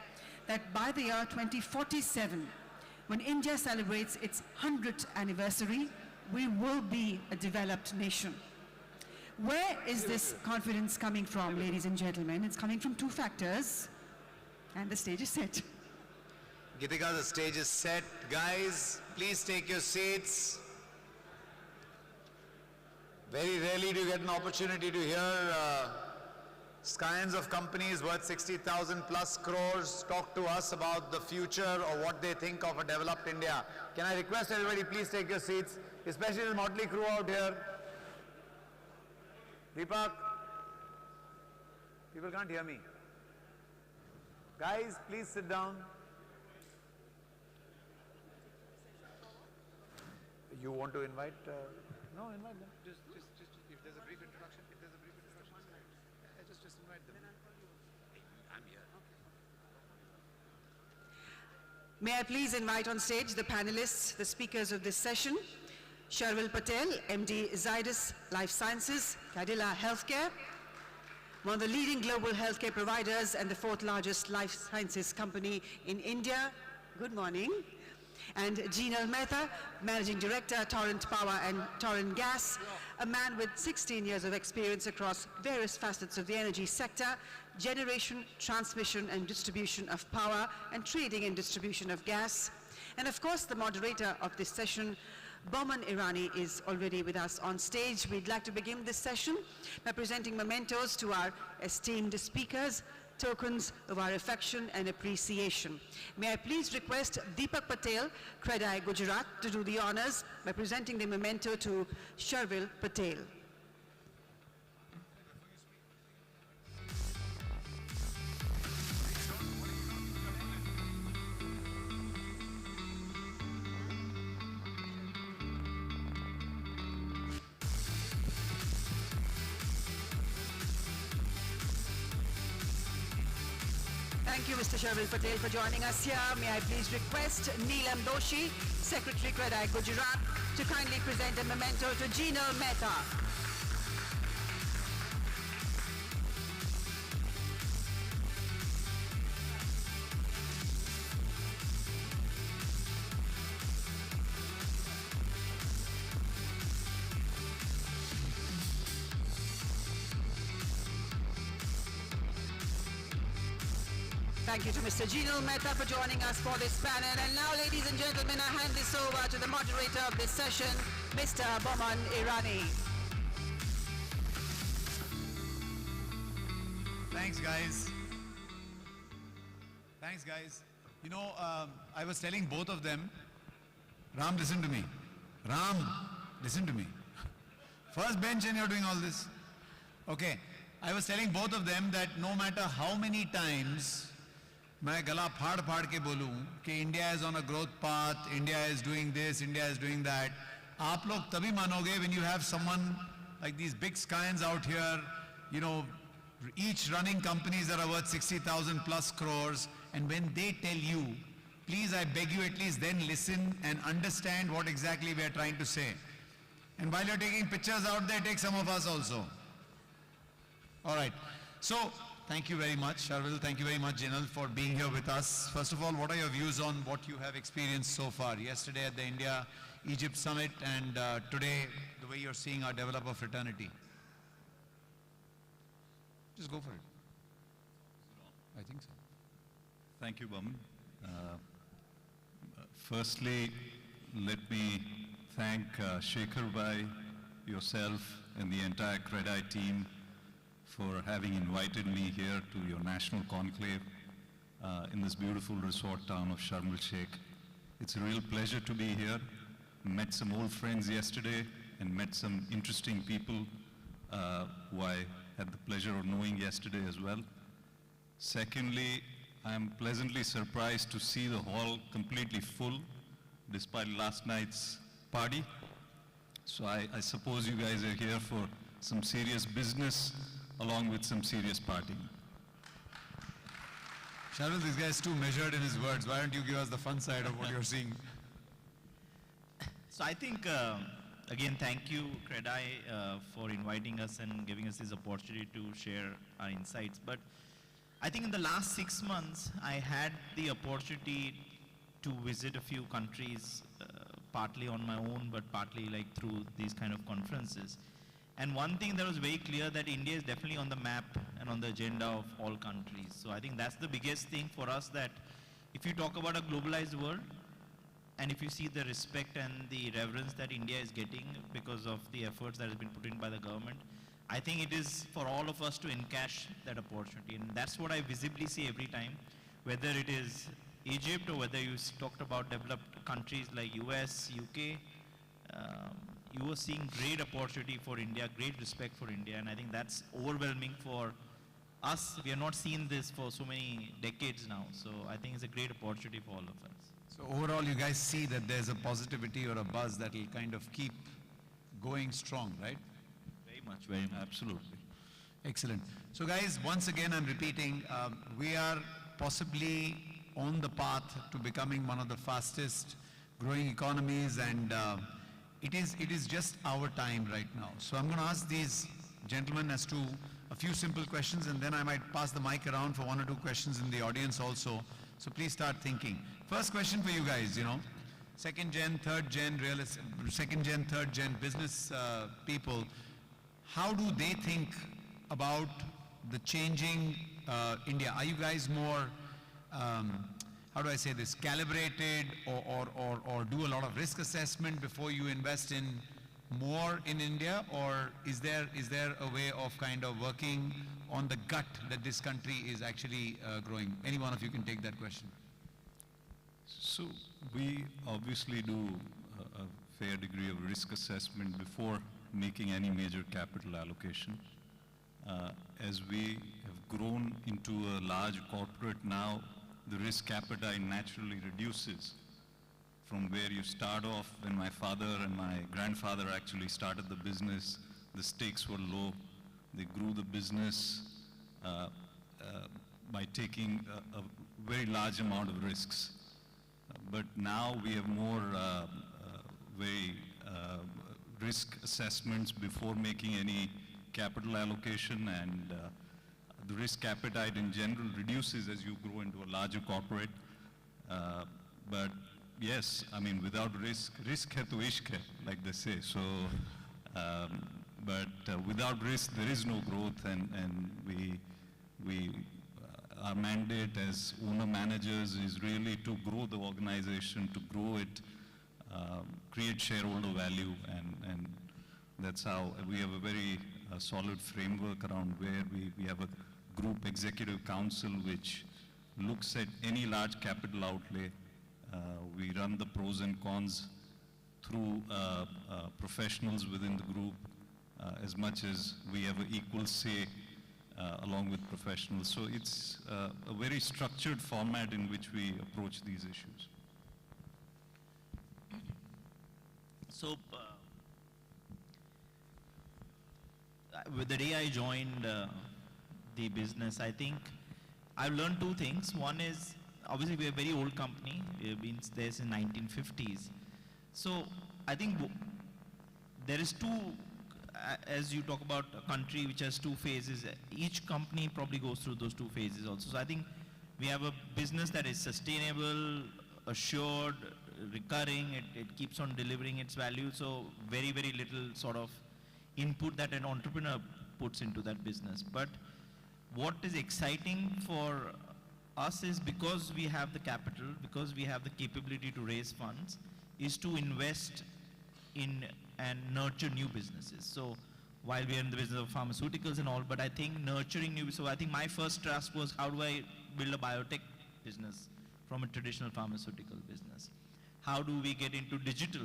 Speaker 1: that by the year 2047, when India celebrates its 100th anniversary, we will be a developed nation. Where is this confidence coming from, ladies and gentlemen? It's coming from two factors, and the stage is set.
Speaker 5: Gitika, the stage is set. Guys, please take your seats. Very rarely do you get an opportunity to hear scions of companies worth 60,000 plus crores talk to us about the future or what they think of a developed India. Can I request everybody, please take your seats, especially the motley crew out here. Deepak, people can't hear me. Guys, please sit down. You want to invite? No, invite them. Just if there's a brief introduction, just invite them. I'm here.
Speaker 1: May I please invite on stage the panelists, the speakers of this session. Sharvil Patel, MD Zydus Life Sciences, Cadila Healthcare, one of the leading global healthcare providers and the fourth largest life sciences company in India. Good morning. And Jinal Mehta, Managing Director, Torrent Power and Torrent Gas, a man with 16 years of experience across various facets of the energy sector, generation, transmission and distribution of power, and trading and distribution of gas. And of course, the moderator of this session, Boman Irani, is already with us on stage. We'd like to begin this session by presenting mementos to our esteemed speakers, tokens of our affection and appreciation. May I please request Deepak Patel, Credai, Gujarat, to do the honors by presenting the memento to Sharvil Patel. Thank you, Mr. Sharvil Patel, for joining us here. May I please request Neelam Doshi, Secretary Credai, Gujarat, to kindly present a memento to Jinal Mehta. Thank you to Mr. Jinal Mehta for joining us for this panel. And now, ladies and gentlemen, I hand this over to the moderator of this session, Mr. Boman Irani.
Speaker 5: Thanks, guys. Thanks, guys. You know, I was telling both of them, Ram, listen to me. Ram, listen to me. First bench and you're doing all this. Okay. I was telling both of them that no matter how many times मैं गला फाड़ फाड़ के बोलूं कि India is on a growth path, India is doing this, India is doing that, आप लोग तभी मानोगे when you have someone like these big Skyans out here, you know, each running companies that are worth 60,000 plus crores, and when they tell you, please I beg you at least then listen and understand what exactly we are trying to say. And while you're taking pictures out there, take some of us also. All right. So, thank you very much, Sharvil. Thank you very much, Jinal, for being here with us. First of all, what are your views on what you have experienced so far? Yesterday at the India-Egypt Summit, and today, the way you're seeing our developer fraternity. Just go for it. I think so.
Speaker 14: Thank you, Baman. Firstly, let me thank Shekhar Bhai, yourself, and the entire Credai team for having invited me here to your national conclave in this beautiful resort town of Sharm el-Sheikh. It's a real pleasure to be here. Met some old friends yesterday and met some interesting people who I had the pleasure of knowing yesterday as well. Secondly, I'm pleasantly surprised to see the hall completely full despite last night's party. So I suppose you guys are here for some serious business along with some serious partying.
Speaker 5: Sharvil, this guy is too measured in his words. Why don't you give us the fun side of what you're seeing?
Speaker 15: So I think, again, thank you, Credai, for inviting us and giving us this opportunity to share our insights. But I think in the last 6 months, I had the opportunity to visit a few countries, partly on my own, but partly like through these kind of conferences. And one thing that was very clear that India is definitely on the map and on the agenda of all countries. So I think that's the biggest thing for us, that if you talk about a globalized world, and if you see the respect and the reverence that India is getting because of the efforts that have been put in by the government, I think it is for all of us to encash that opportunity. And that's what I visibly see every time, whether it is Egypt or whether you talked about developed countries like US, UK, you are seeing great opportunity for India, great respect for India, and I think that's overwhelming for us. We have not seen this for so many decades now, so I think it's a great opportunity for all of us.
Speaker 5: So overall, you guys see that there's a positivity or a buzz that will kind of keep going strong, right?
Speaker 15: Very much, very much.
Speaker 5: Absolutely. Excellent. So guys, once again, I'm repeating, we are possibly on the path to becoming one of the fastest growing economies, and it is just our time right now. So I'm going to ask these gentlemen as to a few simple questions, and then I might pass the mic around for one or two questions in the audience also. So please start thinking. First question for you guys, you know, second gen, third gen business people, how do they think about the changing India? Are you guys more, how do I say this, calibrated or do a lot of risk assessment before you invest in more in India, or is there a way of kind of working on the gut that this country is actually growing? Any one of you can take that question.
Speaker 14: So we obviously do a fair degree of risk assessment before making any major capital allocation. As we have grown into a large corporate now, the risk appetite naturally reduces from where you start off. When my father and my grandfather actually started the business, the stakes were low. They grew the business by taking a very large amount of risks. But now we have more very risk assessments before making any capital allocation, and the risk appetite in general reduces as you grow into a larger corporate. But yes, I mean, without risk hai to ishq hai, like they say. So, but without risk, there is no growth, and we our mandate as owner managers is really to grow the organization, to grow it, create shareholder value, and that's how we have a very solid framework around where we have a group executive council which looks at any large capital outlay. We run the pros and cons through professionals within the group as much as we have an equal say along with professionals. So it's a very structured format in which we approach these issues.
Speaker 15: So, with the day I joined the business, I think I've learned two things. One is, obviously we're a very old company. We've been there since 1950s. So I think there is two, as you talk about a country which has two phases, each company probably goes through those two phases also. So I think we have a business that is sustainable, assured, recurring, it keeps on delivering its value. So very, very little sort of input that an entrepreneur puts into that business. But what is exciting for us is, because we have the capital, because we have the capability to raise funds, is to invest in and nurture new businesses. So while we are in the business of pharmaceuticals and all, but I think nurturing new, so I think my first task was, how do I build a biotech business from a traditional pharmaceutical business? How do we get into digital?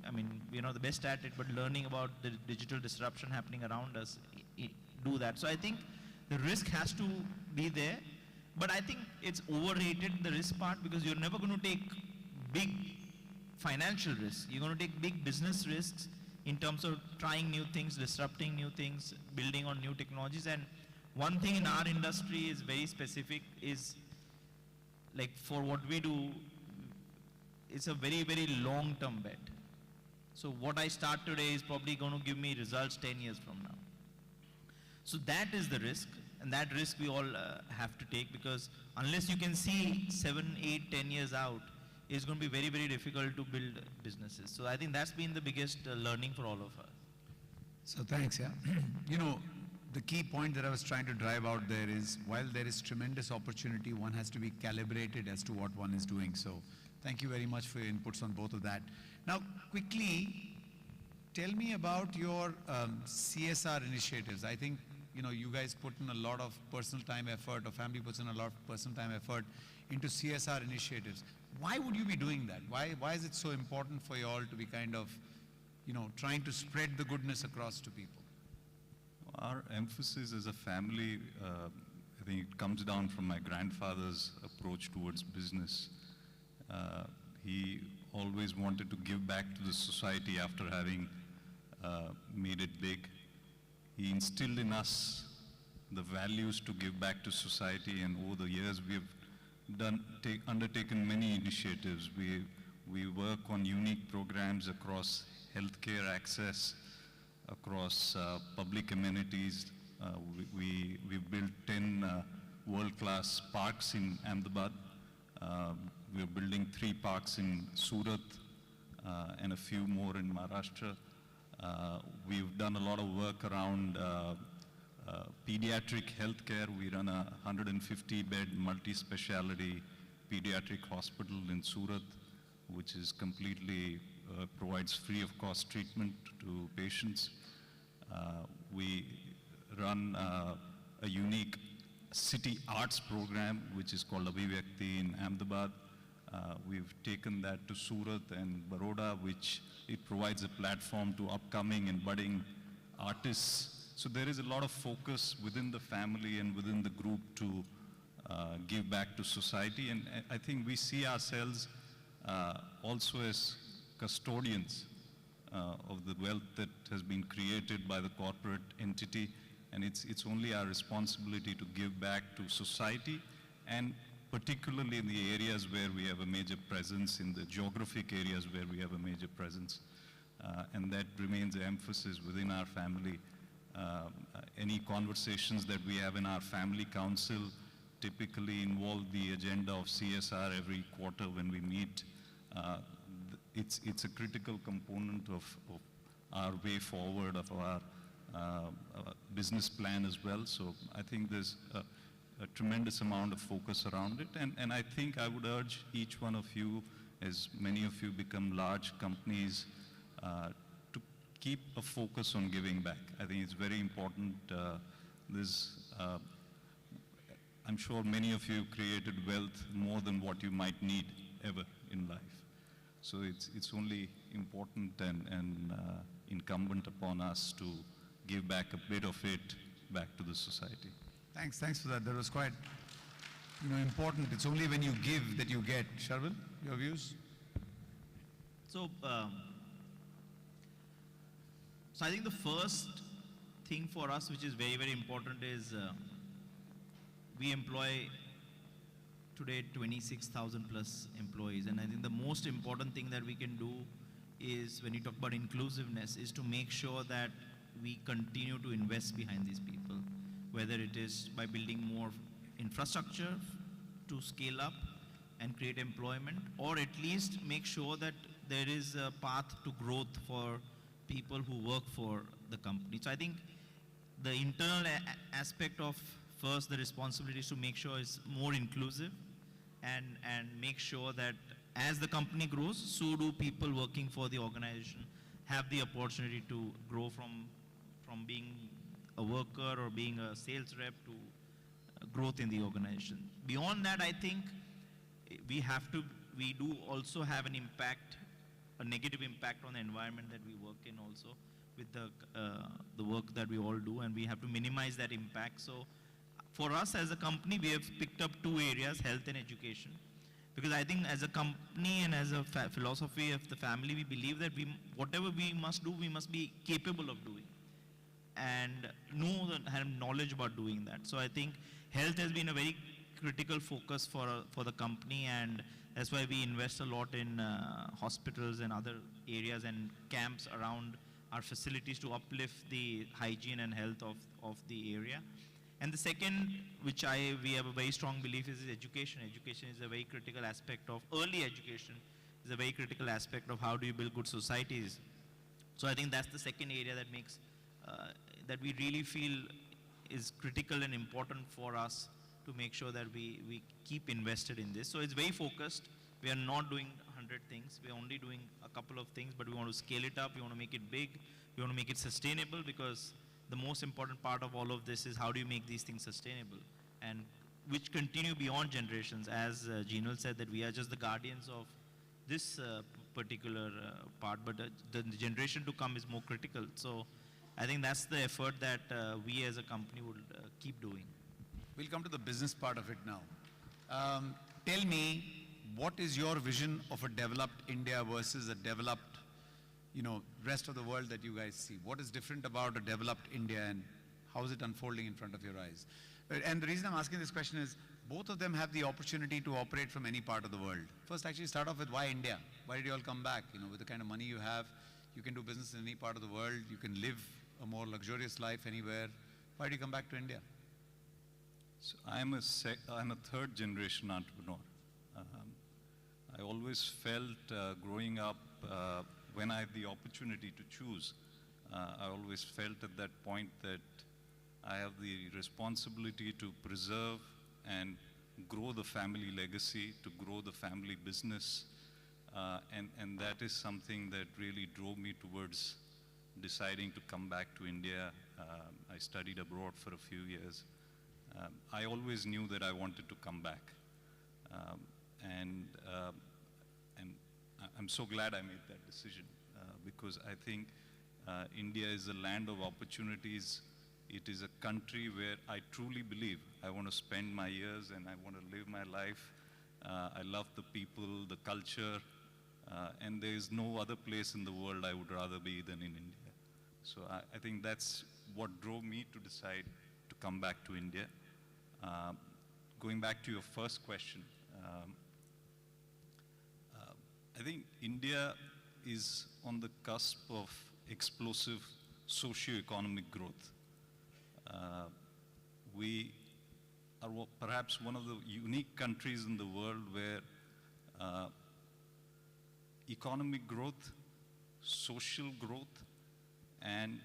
Speaker 15: I mean, we're not the best at it, but learning about the digital disruption happening around us, do that. So I think the risk has to be there, but I think it's overrated, the risk part, because you're never going to take big financial risks. You're going to take big business risks in terms of trying new things, disrupting new things, building on new technologies. And one thing in our industry is very specific, is like for what we do, it's a very, very long-term bet. So what I start today is probably going to give me results 10 years from now. So that is the risk, and that risk we all have to take, because unless you can see 7, 8, 10 years out, it's going to be very, very difficult to build businesses. So I think that's been the biggest learning for all of us.
Speaker 5: So thanks, yeah. You know, the key point that I was trying to drive out there is, while there is tremendous opportunity, one has to be calibrated as to what one is doing. So thank you very much for your inputs on both of that. Now, quickly, tell me about your CSR initiatives. I think, you know, you guys put in a lot of personal time effort, or family puts in a lot of personal time effort into CSR initiatives. Why would you be doing that? Why is it so important for you all to be kind of, you know, trying to spread the goodness across to people?
Speaker 14: Our emphasis as a family, I think it comes down from my grandfather's approach towards business. He always wanted to give back to the society after having made it big. He instilled in us the values to give back to society, and over the years we have undertaken many initiatives. We work on unique programs across healthcare access, across public amenities. We've built 10 world-class parks in Ahmedabad. We're building 3 parks in Surat and a few more in Maharashtra. We've done a lot of work around pediatric healthcare. We run a 150-bed multi-speciality pediatric hospital in Surat, which is completely provides free of cost treatment to patients. We run a unique city arts program, which is called Abhivyakti in Ahmedabad. We've taken that to Surat and Baroda, which it provides a platform to upcoming and budding artists. So there is a lot of focus within the family and within the group to give back to society. And I think we see ourselves also as custodians of the wealth that has been created by the corporate entity. And it's only our responsibility to give back to society, and particularly in the areas where we have a major presence, in the geographic areas where we have a major presence. And that remains the emphasis within our family. Any conversations that we have in our family council typically involve the agenda of CSR every quarter when we meet. It's a critical component of our way forward, of our business plan as well. So I think there's a tremendous amount of focus around it. And I think I would urge each one of you, as many of you become large companies, to keep a focus on giving back. I think it's very important. I'm sure many of you created wealth more than what you might need ever in life. So it's only important and incumbent upon us to give back a bit of it back to the society.
Speaker 5: Thanks for that. That was quite, important. It's only when you give that you get. Sharvil, your views?
Speaker 15: So, so I think the first thing for us, which is very, very important, is we employ today 26,000 plus employees, and I think the most important thing that we can do is, when you talk about inclusiveness, is to make sure that we continue to invest behind these people, whether it is by building more infrastructure to scale up and create employment, or at least make sure that there is a path to growth for people who work for the company. So I think the internal aspect of first the responsibility is to make sure it's more inclusive and make sure that as the company grows, so do people working for the organization have the opportunity to grow from being a worker or being a sales rep to growth in the organization. Beyond that, I think we do also have an impact, a negative impact on the environment that we work in also with the work that we all do, and we have to minimize that impact. So for us as a company, we have picked up two areas, health and education. Because I think as a company and as a philosophy of the family, we believe that whatever we must do, we must be capable of doing and have knowledge about doing that. So I think health has been a very critical focus for the company, and that's why we invest a lot in hospitals and other areas and camps around our facilities to uplift the hygiene and health of the area. And the second, which we have a very strong belief, is education. Education is a very critical aspect of, early education is a very critical aspect of how do you build good societies. So I think that's the second area that makes, that we really feel is critical and important for us to make sure that we keep invested in this. So it's very focused. We are not doing 100 things. We are only doing a couple of things, but we want to scale it up. We want to make it big. We want to make it sustainable, because the most important part of all of this is how do you make these things sustainable and which continue beyond generations. As Geenal said, that we are just the guardians of this particular part, but the generation to come is more critical. So I think that's the effort that we as a company would keep doing.
Speaker 5: We'll come to the business part of it now. Tell me, what is your vision of a developed India versus a developed, rest of the world that you guys see? What is different about a developed India, and how is it unfolding in front of your eyes? And the reason I'm asking this question is, both of them have the opportunity to operate from any part of the world. First, actually start off with why India? Why did you all come back? With the kind of money you have, you can do business in any part of the world. You can live a more luxurious life anywhere. Why did you come back to India?
Speaker 14: So I'm a third generation entrepreneur. I always felt growing up, when I had the opportunity to choose, I always felt at that point that I have the responsibility to preserve and grow the family legacy, to grow the family business, and that is something that really drove me towards deciding to come back to India. I studied abroad for a few years. I always knew that I wanted to come back, and I'm so glad I made that decision, because I think India is a land of opportunities. It is a country where I truly believe I want to spend my years and I want to live my life. I love the people, the culture, and there is no other place in the world I would rather be than in India. So I think that's what drove me to decide to come back to India. Going back to your first question, I think India is on the cusp of explosive socio-economic growth. We are perhaps one of the unique countries in the world where economic growth, social growth, and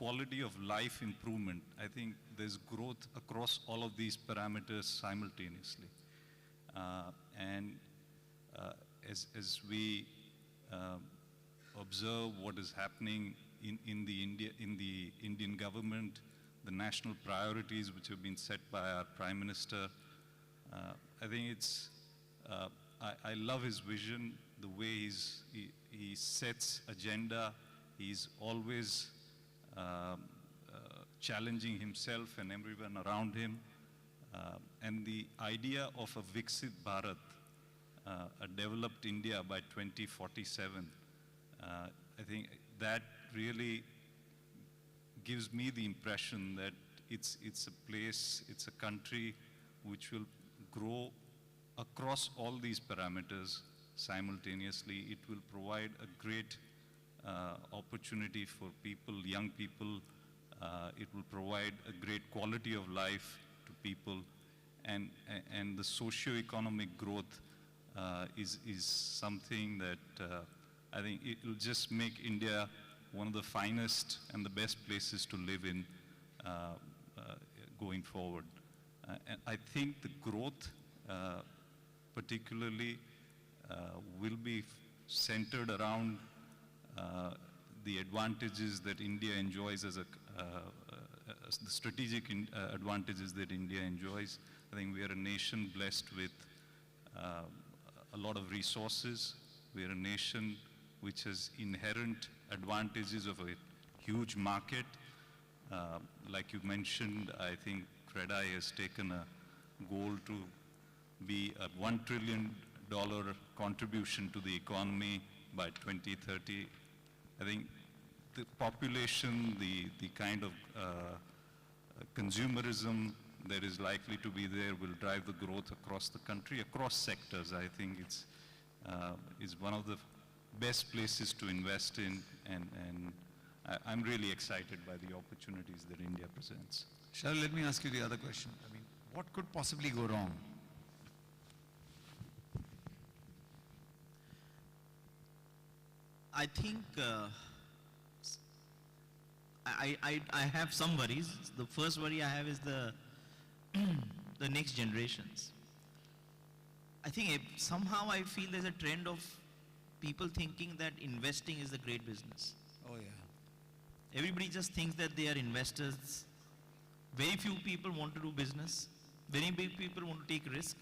Speaker 14: quality of life improvement. I think there's growth across all of these parameters simultaneously. And as we observe what is happening in the Indian government, the national priorities which have been set by our Prime Minister, I think it's, I love his vision, the way he sets agenda. He's always challenging himself and everyone around him. And the idea of a Viksit Bharat, a developed India by 2047, I think that really gives me the impression that it's a place, it's a country which will grow across all these parameters simultaneously. It will provide a great opportunity for people, young people. It will provide a great quality of life to people, and the socio-economic growth is something that I think it will just make India one of the finest and the best places to live in going forward. And I think the growth particularly will be centered around the advantages that India enjoys as the strategic advantages that India enjoys. I think we are a nation blessed with a lot of resources. We are a nation which has inherent advantages of a huge market. Like you mentioned, I think Credai has taken a goal to be a $1 trillion contribution to the economy by 2030. I think the population, the kind of consumerism that is likely to be there will drive the growth across the country, across sectors. I think it's one of the best places to invest in, and I'm really excited by the opportunities that India presents.
Speaker 5: Shall let me ask you the other question. I mean, what could possibly go wrong?
Speaker 15: I think I have some worries. The first worry I have is the the next generations. I think somehow I feel there's a trend of people thinking that investing is a great business.
Speaker 5: Oh yeah.
Speaker 15: Everybody just thinks that they are investors. Very few people want to do business. Very big people want to take risk.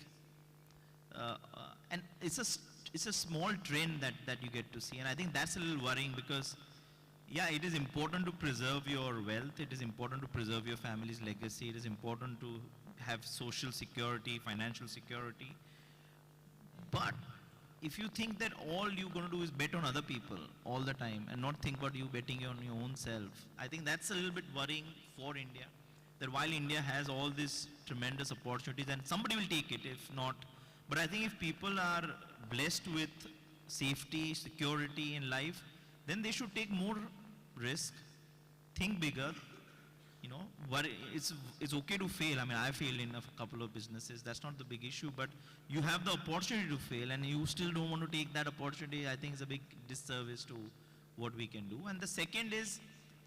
Speaker 15: And it's a small trend that you get to see, and I think that's a little worrying because, yeah, it is important to preserve your wealth. It is important to preserve your family's legacy. It is important to have social security, financial security. But if you think that all you're going to do is bet on other people all the time and not think about you betting on your own self, I think that's a little bit worrying for India. That while India has all these tremendous opportunities, and somebody will take it, if not. But I think if people are blessed with safety, security in life, then they should take more risk, think bigger. You know, it's okay to fail. I mean, I failed in a couple of businesses. That's not the big issue. But you have the opportunity to fail, and you still don't want to take that opportunity. I think it's a big disservice to what we can do. And the second is,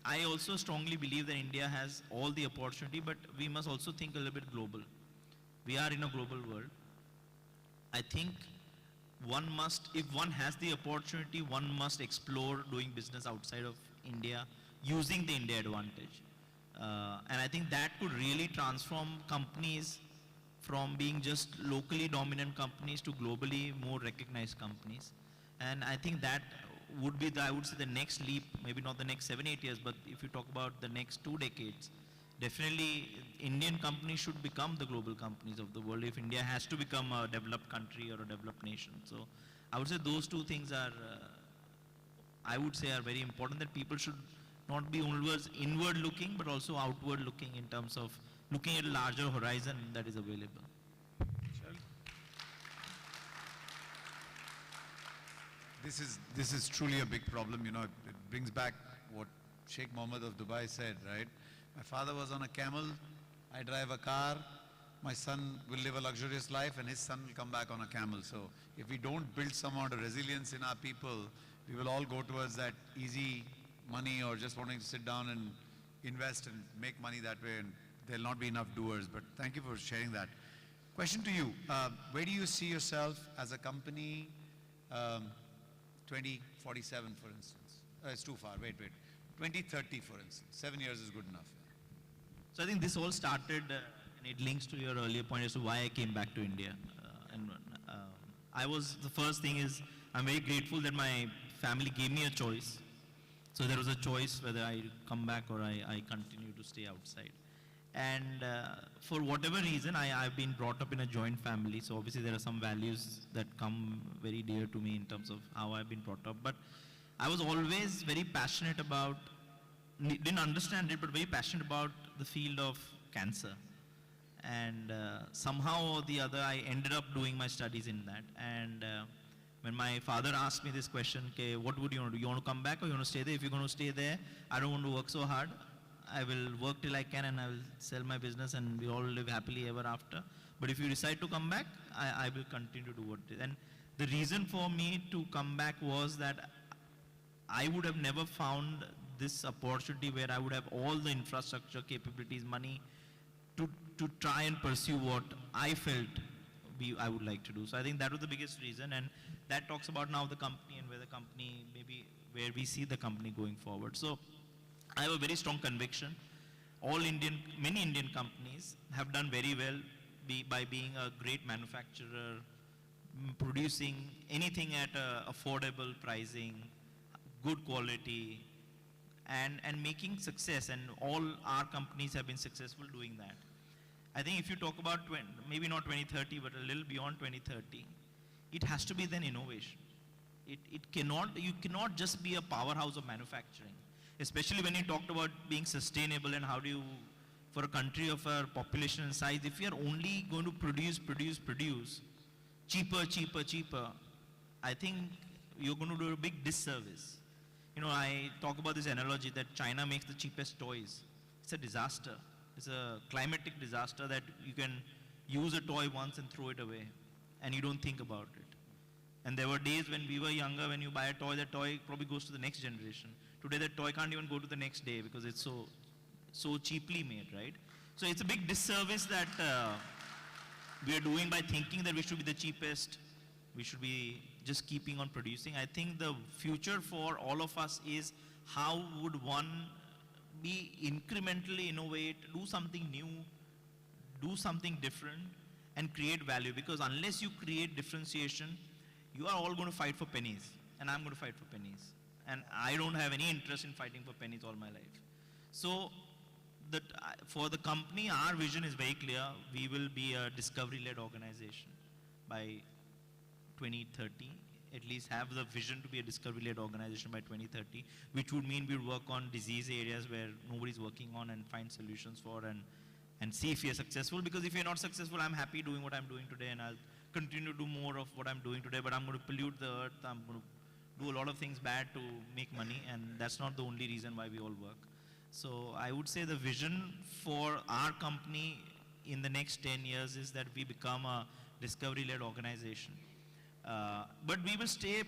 Speaker 15: I also strongly believe that India has all the opportunity, but we must also think a little bit global. We are in a global world. I think one must, if one has the opportunity, one must explore doing business outside of India using the India advantage. And I think that could really transform companies from being just locally dominant companies to globally more recognized companies. And I think that would be, I would say, the next leap, maybe not the next 7-8 years, but if you talk about the next 2 decades, definitely Indian companies should become the global companies of the world if India has to become a developed country or a developed nation. So I would say those two things are, I would say, are very important, that people should not be always inward looking, but also outward looking in terms of looking at a larger horizon that is available.
Speaker 5: This is truly a big problem. You know, it brings back what Sheikh Mohammed of Dubai said, right? My father was on a camel, I drive a car, my son will live a luxurious life and his son will come back on a camel. So if we don't build some amount of resilience in our people, we will all go towards that easy money or just wanting to sit down and invest and make money that way, and there'll not be enough doers. But thank you for sharing that. Question to you, where do you see yourself as a company 2047, for instance? It's too far, wait. 2030, for instance. 7 years is good enough.
Speaker 15: So I think this all started, and it links to your earlier point as to why I came back to India. The first thing is, I'm very grateful that my family gave me a choice. So there was a choice whether I come back or I continue to stay outside. And for whatever reason, I've been brought up in a joint family. So obviously there are some values that come very dear to me in terms of how I've been brought up. But I was always very passionate about, didn't understand it, but very passionate about the field of cancer. And somehow or the other, I ended up doing my studies in that. And when my father asked me this question, okay, what would you want to do? You want to come back or you want to stay there? If you're going to stay there, I don't want to work so hard. I will work till I can and I will sell my business and we all live happily ever after. But if you decide to come back, I will continue to do what it is. And the reason for me to come back was that I would have never found this opportunity where I would have all the infrastructure, capabilities, money to try and pursue what I felt I would like to do. So I think that was the biggest reason, and that talks about now the company and where the company, maybe where we see the company going forward. So I have a very strong conviction. Many Indian companies have done very well by being a great manufacturer, producing anything at affordable pricing, good quality, and making success, and all our companies have been successful doing that. I think if you talk about maybe not 2030, but a little beyond 2030, it has to be then innovation. You cannot just be a powerhouse of manufacturing, especially when you talked about being sustainable and how do you, for a country of our population and size, if you are only going to produce, cheaper, I think you're going to do a big disservice. I talk about this analogy that China makes the cheapest toys. It's a disaster. It's a climatic disaster that you can use a toy once and throw it away, and you don't think about it. And there were days when we were younger, when you buy a toy, that toy probably goes to the next generation. Today that toy can't even go to the next day because it's so cheaply made, right? So it's a big disservice that we are doing by thinking that we should be the cheapest, we should be just keeping on producing. I think the future for all of us is how would one be incrementally innovate, do something new, do something different, and create value. Because unless you create differentiation, you are all going to fight for pennies, and I'm going to fight for pennies. And I don't have any interest in fighting for pennies all my life. So for the company, our vision is very clear. We will be a discovery-led organization by 2030, at least have the vision to be a discovery-led organization by 2030, which would mean we'll work on disease areas where nobody's working on and find solutions for and see if we are successful. Because if you're not successful, I'm happy doing what I'm doing today and I'll continue to do more of what I'm doing today, but I'm going to pollute the earth, I'm going to do a lot of things bad to make money, and that's not the only reason why we all work. So I would say the vision for our company in the next 10 years is that we become a discovery-led organization. But we will stay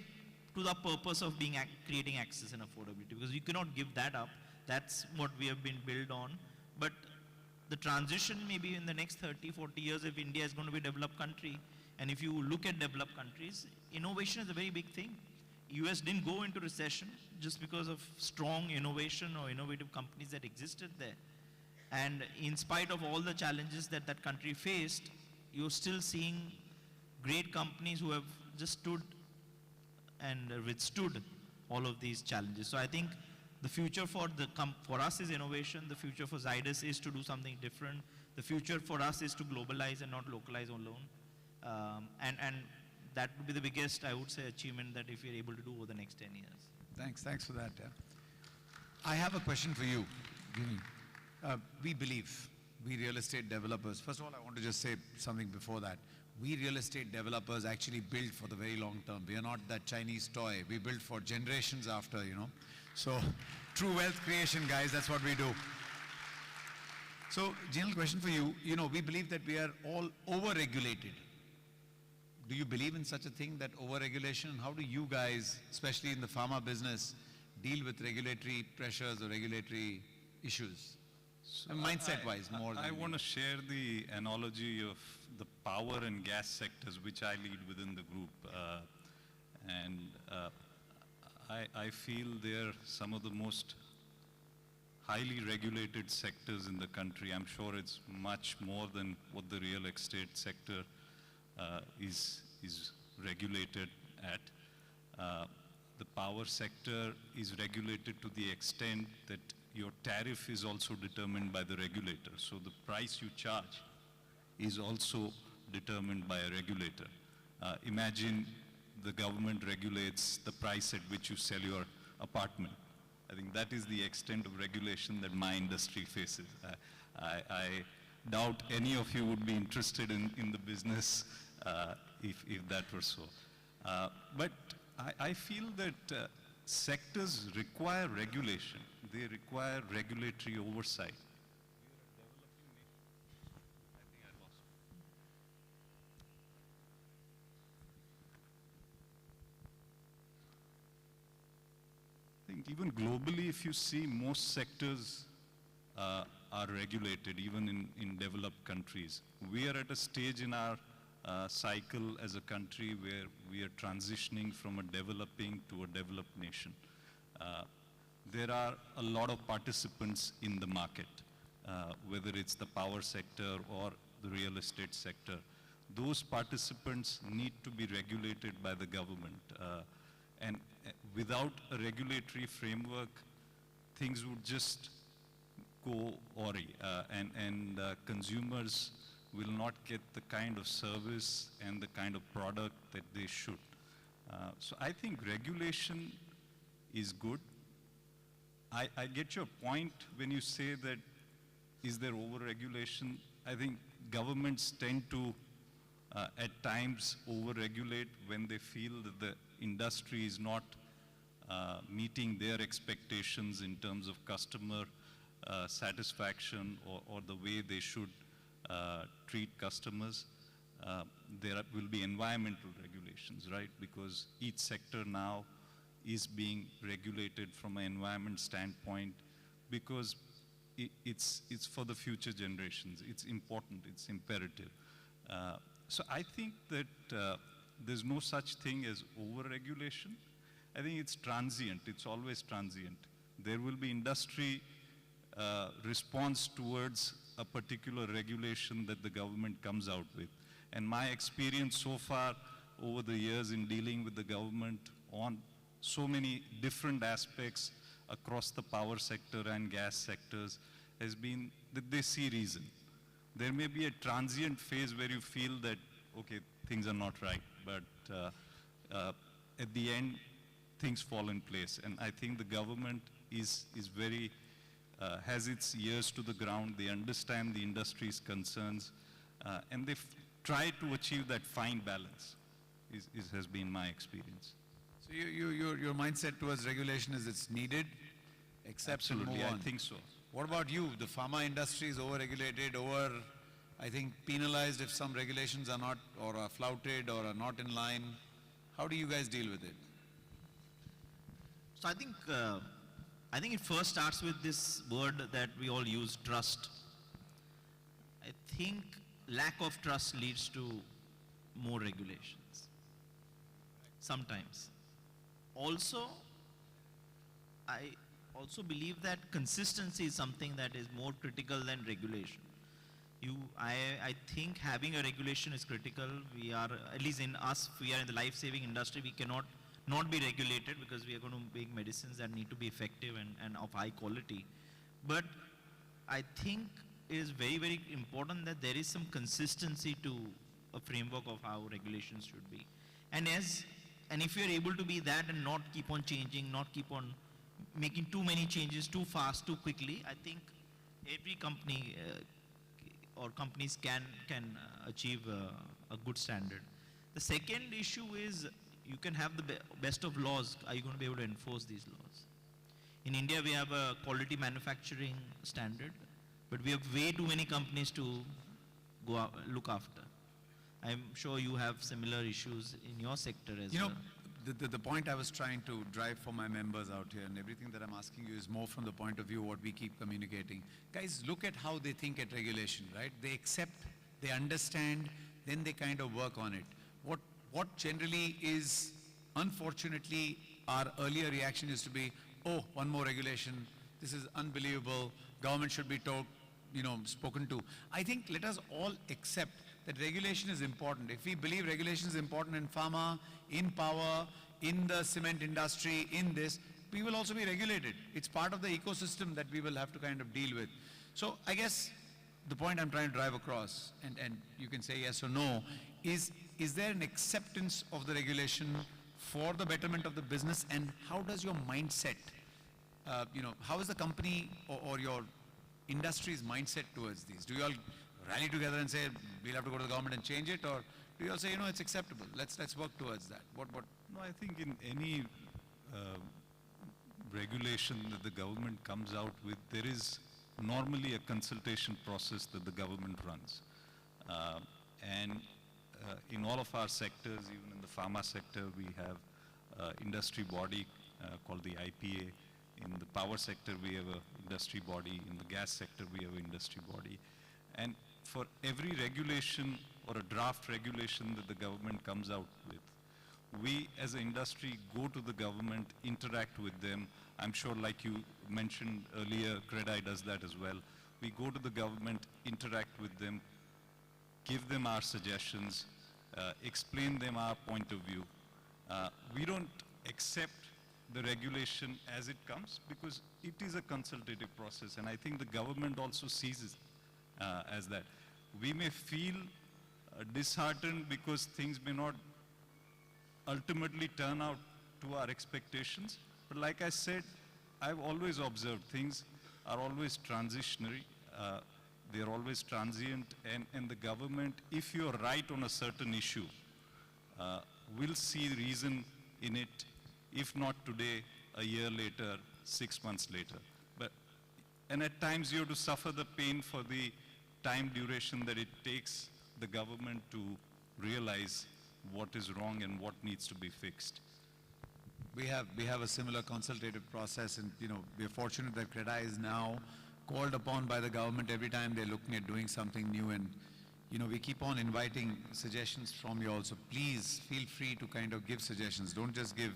Speaker 15: to the purpose of creating access and affordability, because you cannot give that up. That's what we have been built on. But the transition maybe in the next 30, 40 years, if India is going to be a developed country, and if you look at developed countries, innovation is a very big thing. US didn't go into recession just because of strong innovation or innovative companies that existed there. And in spite of all the challenges that that country faced, you're still seeing great companies who have just stood and withstood all of these challenges. So I think the future for us is innovation. The future for Zydus is to do something different. The future for us is to globalize and not localize alone. And that would be the biggest, I would say, achievement that if we're able to do over the next 10 years.
Speaker 5: Thanks for that. I have a question for you, Gini. We real estate developers, first of all, I want to just say something before that. We real estate developers actually build for the very long term. We are not that Chinese toy. We build for generations after, So, true wealth creation, guys, that's what we do. So, general question for you. We believe that we are all over-regulated. Do you believe in such a thing, that over-regulation? How do you guys, especially in the pharma business, deal with regulatory pressures or regulatory
Speaker 16: issues?
Speaker 14: So
Speaker 16: Mindset-wise, more than
Speaker 14: I want to share the analogy of the power and gas sectors, which I lead within the group. I feel they're some of the most highly regulated sectors in the country. I'm sure it's much more than what the real estate sector is regulated at. The power sector is regulated to the extent that your tariff is also determined by the regulator. So the price you charge is also determined by a regulator. Imagine the government regulates the price at which you sell your apartment. I think that is the extent of regulation that my industry faces. I doubt any of you would be interested in the business if that were so. But I feel that sectors require regulation. They require regulatory oversight. I think even globally, if you see, most sectors are regulated, even in developed countries. We are at a stage in our cycle as a country where we are transitioning from a developing to a developed nation. There are a lot of participants in the market, whether it's the power sector or the real estate sector. Those participants need to be regulated by the government. And without a regulatory framework, things would just go awry, and consumers will not get the kind of service and the kind of product that they should. So I think regulation is good. I get your point when you say that is there over-regulation. I think governments tend to at times over-regulate when they feel that the industry is not meeting their expectations in terms of customer satisfaction or the way they should treat customers. There will be environmental regulations, right? Because each sector now is being regulated from an environment standpoint because it's for the future generations. It's important, it's imperative. So I think that there's no such thing as over-regulation. I think it's transient, it's always transient. There will be industry response towards a particular regulation that the government comes out with. And my experience so far over the years in dealing with the government on so many different aspects across the power sector and gas sectors has been that they see reason. There may be a transient phase where you feel that, okay, things are not right, but at the end, things fall in place. And I think the government is very, has its ears to the ground. They understand the industry's concerns, and they try to achieve that fine balance, has been my experience.
Speaker 16: So your mindset towards regulation is it's needed, except
Speaker 14: Absolutely,
Speaker 16: move on.
Speaker 14: I think so.
Speaker 16: What about you? The pharma industry is over-regulated, I think, penalized if some regulations are not, or are flouted, or are not in line. How do you guys deal with it?
Speaker 15: So I think it first starts with this word that we all use, trust. I think lack of trust leads to more regulations. Sometimes. Also, I also believe that consistency is something that is more critical than regulation. I think having a regulation is critical. We are, at least in us, we are in the life-saving industry, we cannot not be regulated because we are going to make medicines that need to be effective and of high quality. But I think it is very, very important that there is some consistency to a framework of how regulations should be. And if you're able to be that and not keep on changing, not keep on making too many changes too fast, too quickly, I think every company or companies can achieve a good standard. The second issue is you can have the best of laws. Are you going to be able to enforce these laws? In India, we have a quality manufacturing standard, but we have way too many companies to look after. I'm sure you have similar issues in your sector as well.
Speaker 16: the point I was trying to drive for my members out here, and everything that I'm asking you is more from the point of view of what we keep communicating. Guys, look at how they think at regulation, right? They accept, they understand, then they kind of work on it. What generally is, unfortunately, our earlier reaction is to be, oh, one more regulation, this is unbelievable, government should be told, spoken to. I think let us all accept that regulation is important. If we believe regulation is important in pharma, in power, in the cement industry, in this, we will also be regulated. It's part of the ecosystem that we will have to kind of deal with. So I guess the point I'm trying to drive across, and you can say yes or no, is there an acceptance of the regulation for the betterment of the business, and how does your mindset, how is the company or your industry's mindset towards these? Do you all rally together and say, we'll have to go to the government and change it, or do you all say, it's acceptable, let's work towards that? What?
Speaker 14: No, I think in any regulation that the government comes out with, there is normally a consultation process that the government runs. In all of our sectors, even in the pharma sector, we have industry body called the IPA. In the power sector, we have an industry body. In the gas sector, we have an industry body. And for every regulation or a draft regulation that the government comes out with, we as an industry go to the government, interact with them. I'm sure, like you mentioned earlier, Credai does that as well. We go to the government, interact with them, give them our suggestions, explain them our point of view. We don't accept the regulation as it comes because it is a consultative process, and I think the government also sees it as that. We may feel disheartened because things may not ultimately turn out to our expectations, but like I said, I've always observed things are always transitionary, they're always transient, and the government, if you're right on a certain issue, will see reason in it, if not today, a year later, 6 months later. And at times you have to suffer the pain for the time duration that it takes the government to realize what is wrong and what needs to be fixed.
Speaker 16: We have a similar consultative process, and we're fortunate that Credai is now called upon by the government every time they're looking at doing something new, and we keep on inviting suggestions from you all. So please feel free to kind of give suggestions. Don't just give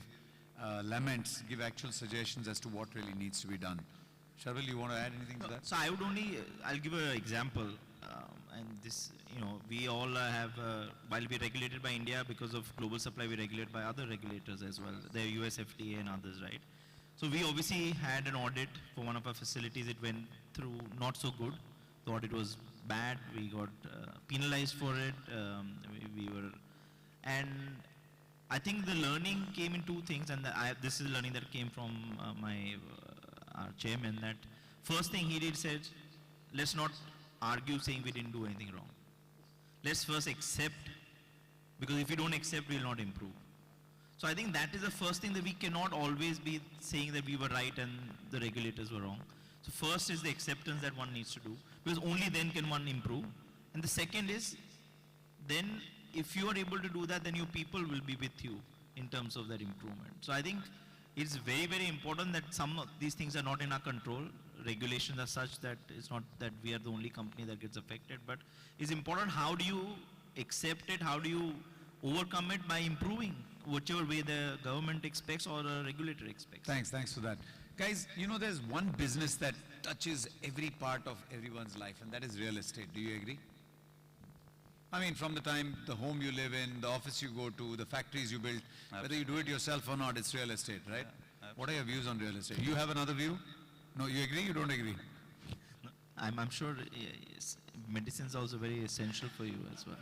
Speaker 16: laments, give actual suggestions as to what really needs to be done. Sharvil, you want to add anything to that?
Speaker 15: So I would I'll give an example, and this, we all have, while we're regulated by India because of global supply, we're regulated by other regulators as well, the US FDA and others, right? So we obviously had an audit for one of our facilities. It went through not so good. The audit was bad. We got penalized for it. And I think the learning came in two things, and this is the learning that came from our chairman, that first thing he did said, let's not argue saying we didn't do anything wrong. Let's first accept, because if we don't accept, we'll not improve. So I think that is the first thing, that we cannot always be saying that we were right and the regulators were wrong. So first is the acceptance that one needs to do, because only then can one improve. And the second is, then if you are able to do that, then your people will be with you in terms of that improvement. So I think it's very, very important that some of these things are not in our control. Regulations are such that it's not that we are the only company that gets affected, but it's important how do you accept it, how do you overcome it by improving whichever way the government expects or the regulator expects.
Speaker 16: Thanks for that. Guys, there's one business that touches every part of everyone's life, and that is real estate. Do you agree? I mean, from the time the home you live in, the office you go to, the factories you build, whether you do it yourself or not, it's real estate, right? What are your views on real estate? You have another view? No, you agree? You don't agree?
Speaker 15: I'm sure medicine is also very essential for you as well.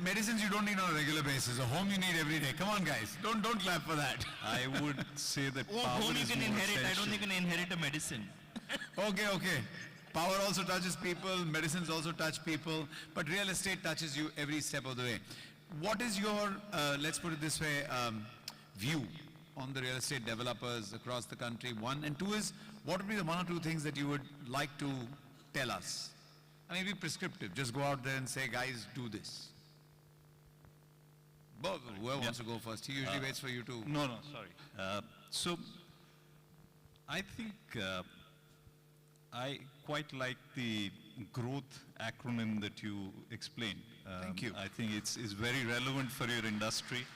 Speaker 16: Medicines you don't need on a regular basis. A home you need every day. Come on, guys. Don't clap for that.
Speaker 14: I would say that power
Speaker 15: home you can
Speaker 14: is
Speaker 15: inherit.
Speaker 14: essential.
Speaker 15: I don't think you can inherit a medicine.
Speaker 16: Okay. Power also touches people, medicines also touch people, but real estate touches you every step of the way. What is your, let's put it this way, view on the real estate developers across the country? One, and two is, what would be the one or two things that you would like to tell us? I mean, be prescriptive. Just go out there and say, guys, do this. Whoever wants to go first, he usually waits for you to...
Speaker 14: No, sorry. So, I think I quite like the growth acronym that you explained.
Speaker 16: Thank you.
Speaker 14: I think it's very relevant for your industry.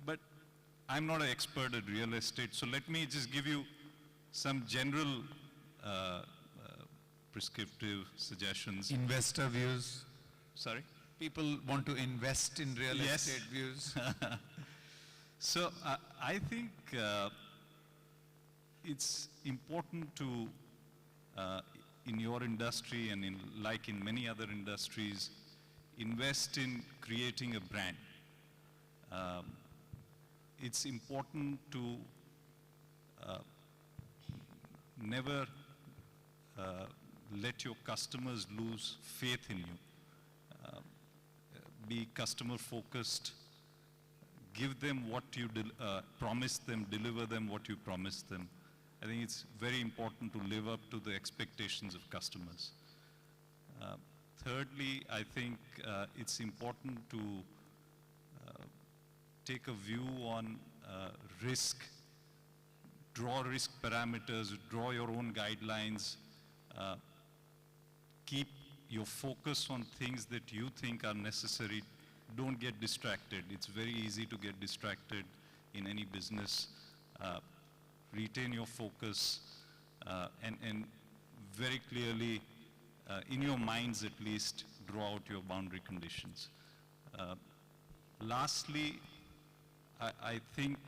Speaker 14: But I'm not an expert at real estate, so let me just give you some general prescriptive suggestions.
Speaker 16: Investor views.
Speaker 14: Sorry?
Speaker 16: People want to invest in real
Speaker 14: Yes.
Speaker 16: estate views.
Speaker 14: So I think it's important to, in your industry and like in many other industries, invest in creating a brand. It's important to never let your customers lose faith in you. Be customer focused. Give them what you promised them, deliver them what you promised them. I think it's very important to live up to the expectations of customers. Thirdly, I think it's important to take a view on risk, draw risk parameters, draw your own guidelines, keep your focus on things that you think are necessary. Don't get distracted. It's very easy to get distracted in any business. Retain your focus and very clearly, in your minds at least, draw out your boundary conditions. Lastly, I think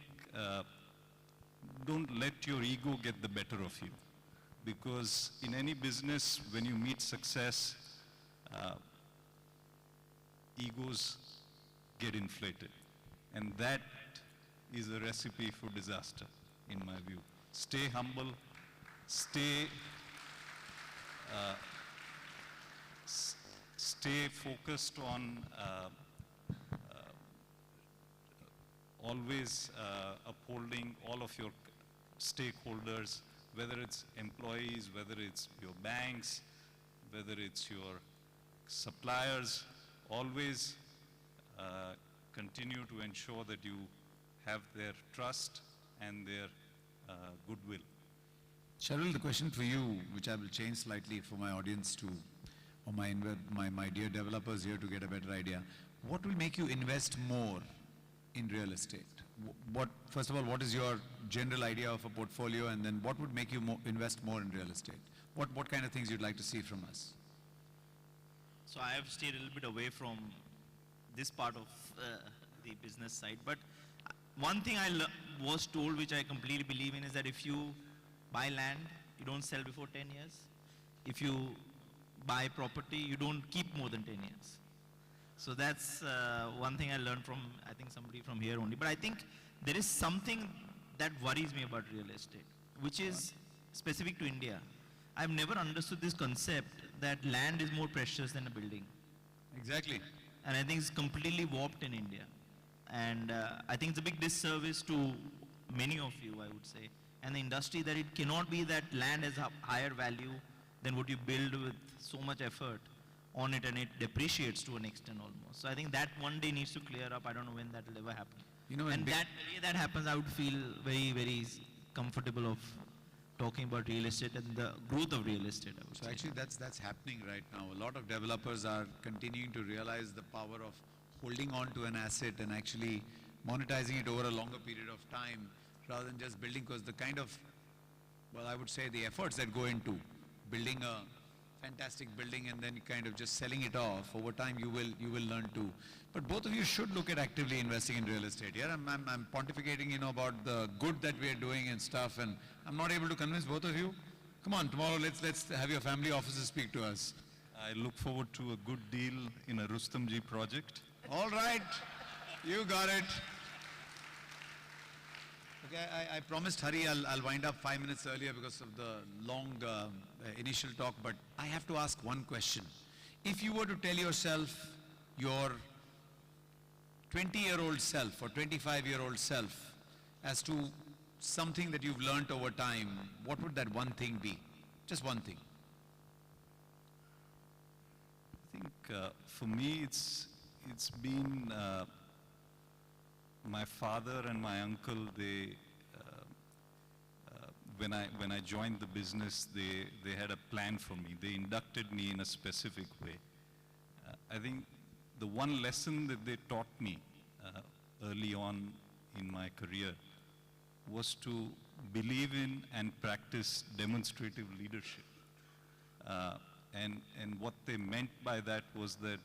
Speaker 14: don't let your ego get the better of you, because in any business, when you meet success, egos get inflated, and that is a recipe for disaster, in my view. Stay humble, stay focused on always upholding all of your stakeholders, whether it's employees, whether it's your banks, whether it's your suppliers. Always continue to ensure that you have their trust and their goodwill.
Speaker 16: Sharul, the question for you, which I will change slightly for my audience to, or my dear developers here to get a better idea. What will make you invest more in real estate? First of all, what is your general idea of a portfolio, and then what would make you invest more in real estate? What kind of things you'd like to see from us?
Speaker 15: So I have stayed a little bit away from this part of the business side, but one thing I was told, which I completely believe in, is that if you buy land, you don't sell before 10 years. If you buy property, you don't keep more than 10 years. So that's one thing I learned from, I think, somebody from here only. But I think there is something that worries me about real estate, which is specific to India. I've never understood this concept that land is more precious than a building.
Speaker 16: Exactly.
Speaker 15: And I think it's completely warped in India. And I think it's a big disservice to many of you, I would say, and the industry, that it cannot be that land has a higher value than what you build with so much effort on it, and it depreciates to an extent almost. So I think that one day needs to clear up. I don't know when that will ever happen.
Speaker 16: You know,
Speaker 15: and that day that happens, I would feel very, very comfortable of talking about real estate and the growth of real estate, I would say.
Speaker 16: So actually that's happening right now. A lot of developers are continuing to realize the power of holding on to an asset and actually monetizing it over a longer period of time rather than just building, because the kind of, well, I would say the efforts that go into building a fantastic building and then kind of just selling it off, over time you will learn to. But both of you should look at actively investing in real estate. Yeah, I'm pontificating, you know, about the good that we are doing and stuff, and I'm not able to convince both of you. Come on, tomorrow let's have your family offices speak to us.
Speaker 14: I look forward to a good deal in a Rustomji project.
Speaker 16: All right, you got it. Okay, I promised Hari I'll wind up 5 minutes earlier because of the long initial talk, but I have to ask one question. If you were to tell yourself, your 20-year-old self or 25-year-old self, as to something that you've learned over time, what would that one thing be? Just one thing.
Speaker 14: I think for me it's been my father and my uncle. They when I joined the business, they had a plan for me. They inducted me in a specific way. I think the one lesson that they taught me early on in my career was to believe in and practice demonstrative leadership. And what they meant by that was that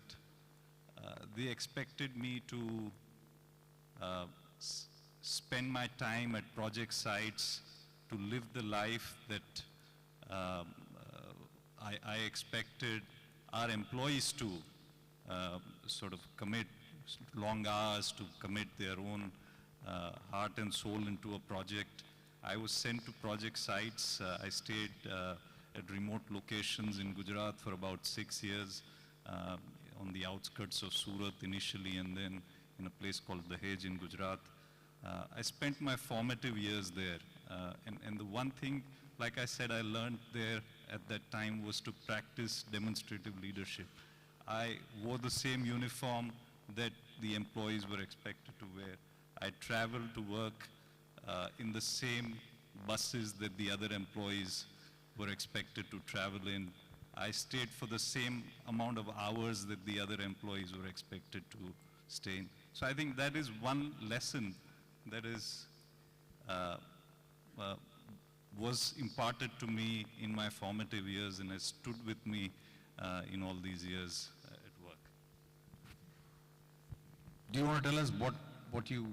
Speaker 14: they expected me to spend my time at project sites, to live the life that I expected our employees to sort of commit long hours, to commit their own heart and soul into a project. I was sent to project sites. I stayed at remote locations in Gujarat for about 6 years, on the outskirts of Surat initially, and then in a place called Dahej in Gujarat. I spent my formative years there. And the one thing, like I said, I learned there at that time was to practice demonstrative leadership. I wore the same uniform that the employees were expected to wear. I traveled to work in the same buses that the other employees were expected to travel in. I stayed for the same amount of hours that the other employees were expected to stay in. So I think that is one lesson that is was imparted to me in my formative years and has stood with me in all these years at work.
Speaker 16: Do you want to tell us what you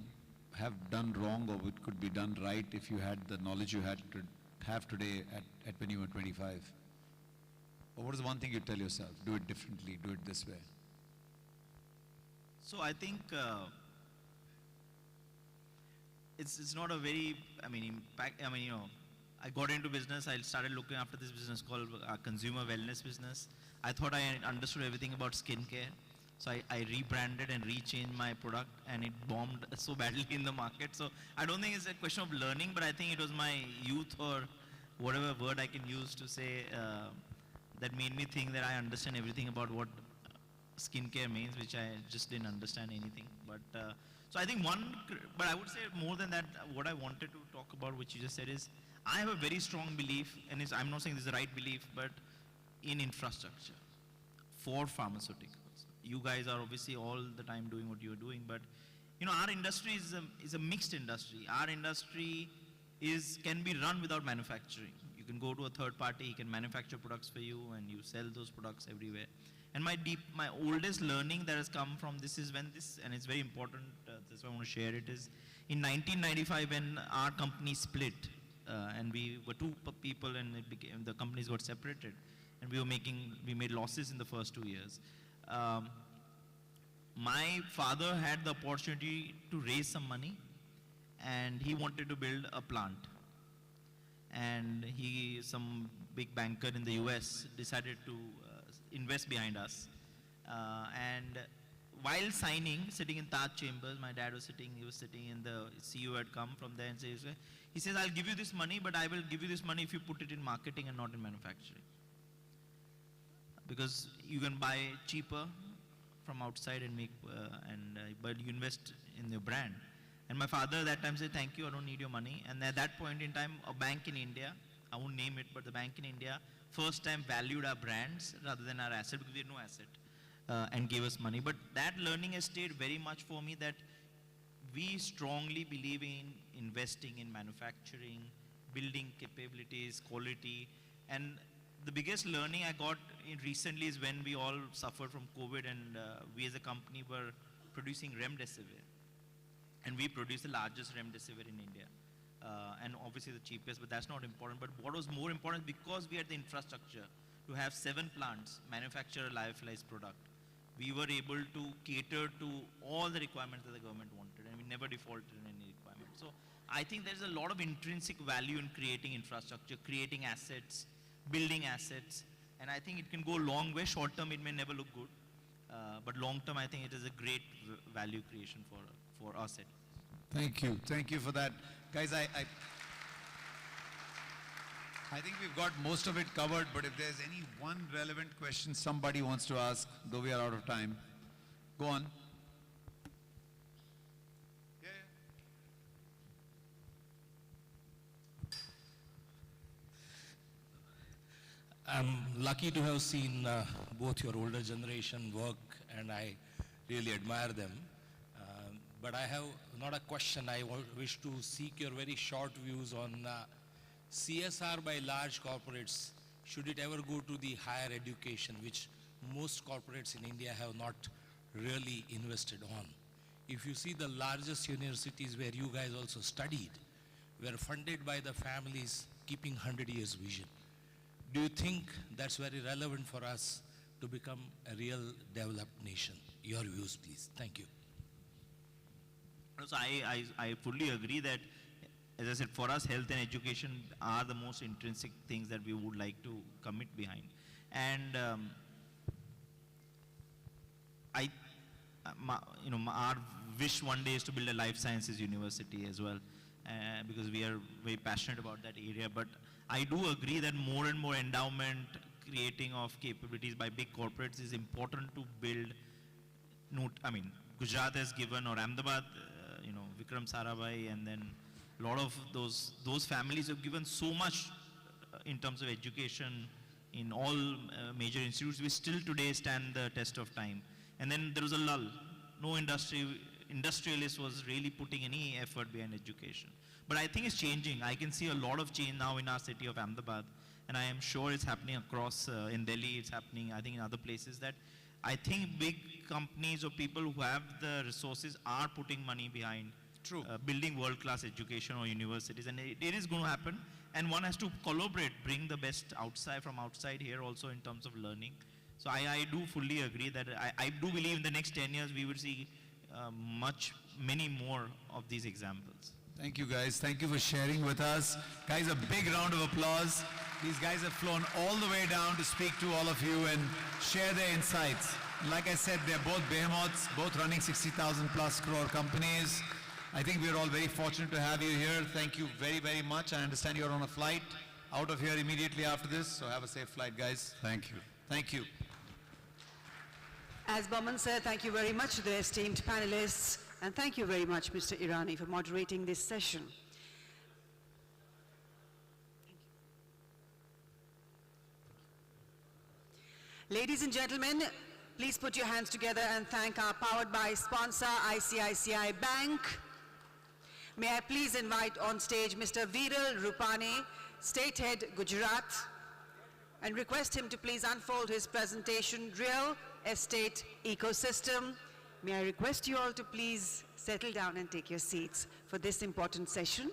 Speaker 16: have done wrong or what could be done right if you had the knowledge you had to have today at when you were 25? Or what is the one thing you tell yourself? Do it differently, do it this way.
Speaker 15: So I think it's not a very, I got into business, I started looking after this business called consumer wellness business. I thought I understood everything about skincare. So I rebranded and rechanged my product, and it bombed so badly in the market. So I don't think it's a question of learning, but I think it was my youth, or whatever word I can use to say, that made me think that I understand everything about what skincare means, which I just didn't understand anything. But so I think but I would say more than that, what I wanted to talk about, which you just said, is I have a very strong belief, and I'm not saying this is the right belief, but in infrastructure for pharmaceuticals. You guys are obviously all the time doing what you're doing, but our industry is a mixed industry. Our industry can be run without manufacturing. You can go to a third party, he can manufacture products for you, and you sell those products everywhere. And my oldest learning that has come from this is and it's very important, that's why I want to share it, is in 1995 when our company split, and we were two people, and the companies got separated, and we made losses in the first 2 years. My father had the opportunity to raise some money, and he wanted to build a plant. And some big banker in the US decided to invest behind us. And while signing, sitting in Taj Chambers, my dad was sitting, and the CEO had come from there and he says, I'll give you this money, but I will give you this money if you put it in marketing and not in manufacturing. Because you can buy cheaper from outside and make, but you invest in your brand. And my father at that time said, thank you, I don't need your money. And at that point in time, a bank in India, I won't name it, but the bank in India, first time valued our brands rather than our asset, because we had no asset, and gave us money. But that learning has stayed very much for me, that we strongly believe in investing in manufacturing, building capabilities, quality. And the biggest learning I got recently is when we all suffered from COVID, and we as a company were producing remdesivir. And we produce the largest remdesivir in India. And obviously the cheapest, but that's not important. But what was more important, because we had the infrastructure to have 7 plants manufacture a lyophilized product, we were able to cater to all the requirements that the government wanted, and we never defaulted in any requirement. So I think there's a lot of intrinsic value in creating infrastructure, creating assets, building assets, and I think it can go a long way. Short term, it may never look good, but long term, I think it is a great value creation for us.
Speaker 16: Thank you for that. Guys, I think we've got most of it covered, but if there's any one relevant question somebody wants to ask, though we are out of time, Go on.
Speaker 17: I'm lucky to have seen both your older generation work, and I really admire them. But I have not a question. I wish to seek your very short views on CSR by large corporates. Should it ever go to the higher education, which most corporates in India have not really invested on? If you see the largest universities where you guys also studied, were funded by the families keeping 100 years vision. Do you think that's very relevant for us to become a real developed nation? Your views, please. Thank you.
Speaker 15: So I fully agree that, as I said, for us, health and education are the most intrinsic things that we would like to commit behind. And our wish one day is to build a life sciences university as well, because we are very passionate about that area. But I do agree that more and more endowment creating of capabilities by big corporates is important to build. Gujarat has given, or Ahmedabad, Vikram Sarabhai, and then a lot of those families have given so much in terms of education in all major institutes. We still today stand the test of time. And then there was a lull. No industrialist was really putting any effort behind education. But I think it's changing. I can see a lot of change now in our city of Ahmedabad, and I am sure it's happening across in Delhi. It's happening, I think, in other places. That I think big companies or people who have the resources are putting money behind building world-class education or universities, and it is going to happen. And one has to collaborate, bring the best from outside here also in terms of learning. So I do fully agree that I do believe in the next 10 years we will see many more of these examples.
Speaker 16: Thank you, guys. Thank you for sharing with us. Guys, a big round of applause. These guys have flown all the way down to speak to all of you and share their insights. Like I said, they're both behemoths, both running 60,000 plus crore companies. I think we're all very fortunate to have you here. Thank you very, very much. I understand you're on a flight out of here immediately after this, so have a safe flight, guys.
Speaker 14: Thank you.
Speaker 16: Thank you.
Speaker 1: As Boman said, thank you very much to the esteemed panelists, and thank you very much, Mr. Irani, for moderating this session. Ladies and gentlemen, please put your hands together and thank our Powered By sponsor, ICICI Bank. May I please invite on stage Mr. Viral Rupani, State Head, Gujarat, and request him to please unfold his presentation, Real Estate Ecosystem. May I request you all to please settle down and take your seats for this important session.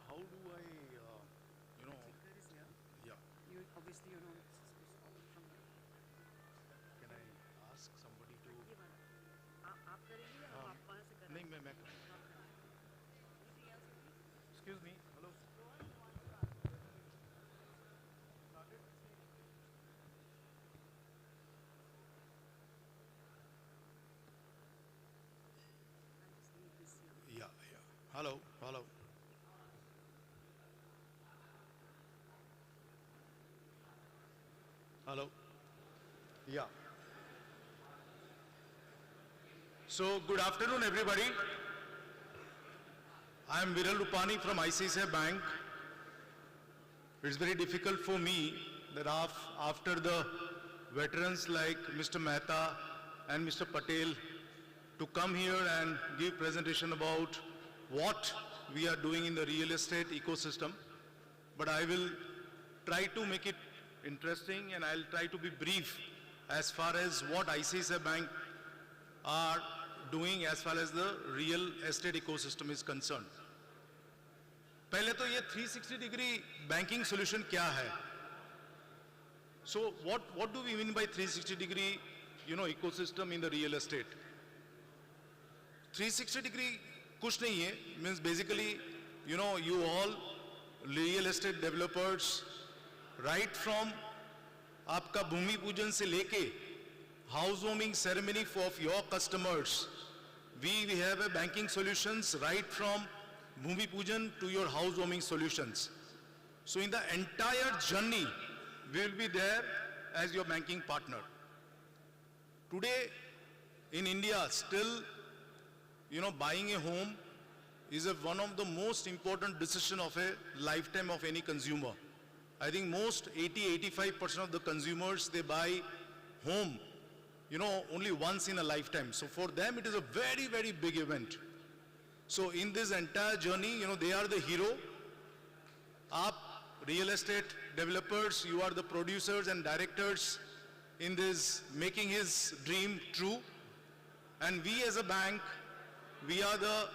Speaker 3: How do I,
Speaker 1: Obviously,
Speaker 3: can I ask somebody to? नहीं मैं Excuse me, hello. Yeah. Hello. Hello. Yeah. So, good afternoon, everybody. I am Viral Rupani from ICICI Bank. It's very difficult for me that after the veterans like Mr. Mehta and Mr. Patel to come here and give presentation about what we are doing in the real estate ecosystem. But I will try to make it interesting, and I'll try to be brief as far as what ICICI Bank are doing as far as the real estate ecosystem is concerned. पहले तो ये 360 degree banking solution क्या है? So what do we mean by 360-degree, ecosystem in the real estate? 360-degree kuch nahi hai, means basically, you all real estate developers, right from आपका भूमि पूजन से लेके housewarming ceremony for your customers, we have a banking solutions right from Bhumi Pujan to your housewarming solutions. So in the entire journey, we will be there as your banking partner. Today in India, still, buying a home is one of the most important decision of a lifetime of any consumer. I think most 80-85% of the consumers, they buy home, only once in a lifetime. So for them, it is a very, very big event. So in this entire journey, they are the hero. Aap, real estate developers, you are the producers and directors in this, making his dream true. And we as a bank, we are the,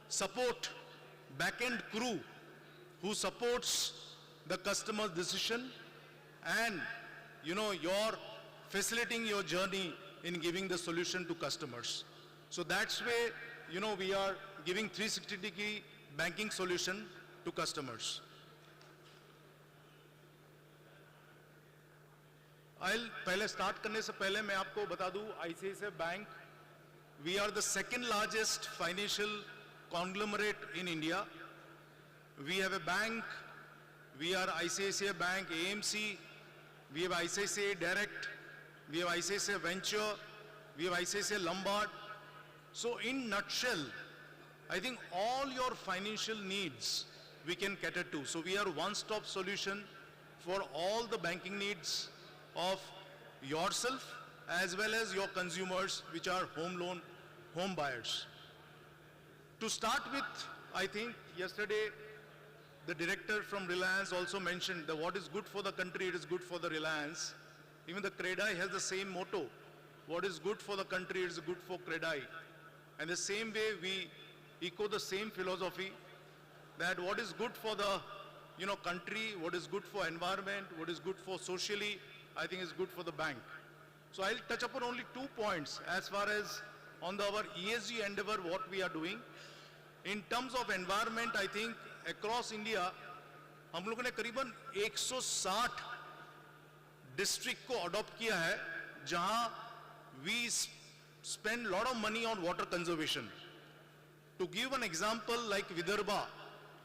Speaker 3: support, back-end crew who supports the customer's decision and, you're facilitating your journey in giving the solution to customers. So that's where, we are giving 360-degree banking solution to customers. पहले start करने से पहले मैं आपको बता दूं, ICICI Bank, we are the second largest financial conglomerate in India. We have a bank, we are ICICI Bank AMC, we have ICICI Direct, we have ICICI Venture, we have ICICI Lombard. So in nutshell, I think all your financial needs we can cater to. So we are one-stop solution for all the banking needs of yourself as well as your consumers, which are home buyers. To start with, I think yesterday the director from Reliance also mentioned that what is good for the country, it is good for the Reliance. Even the Credai has the same motto. What is good for the country, it is good for Credai. And the same way we echo the same philosophy that what is good for the country, what is good for environment, what is good for socially, I think is good for the bank. So I'll touch upon only 2 points as far as on our ESG endeavor what we are doing. In terms of environment, I think across India, हम लोगों ने करीबन 160 district को adopt किया है जहां we spend a lot of money on water conservation. To give an example, like Vidarbha,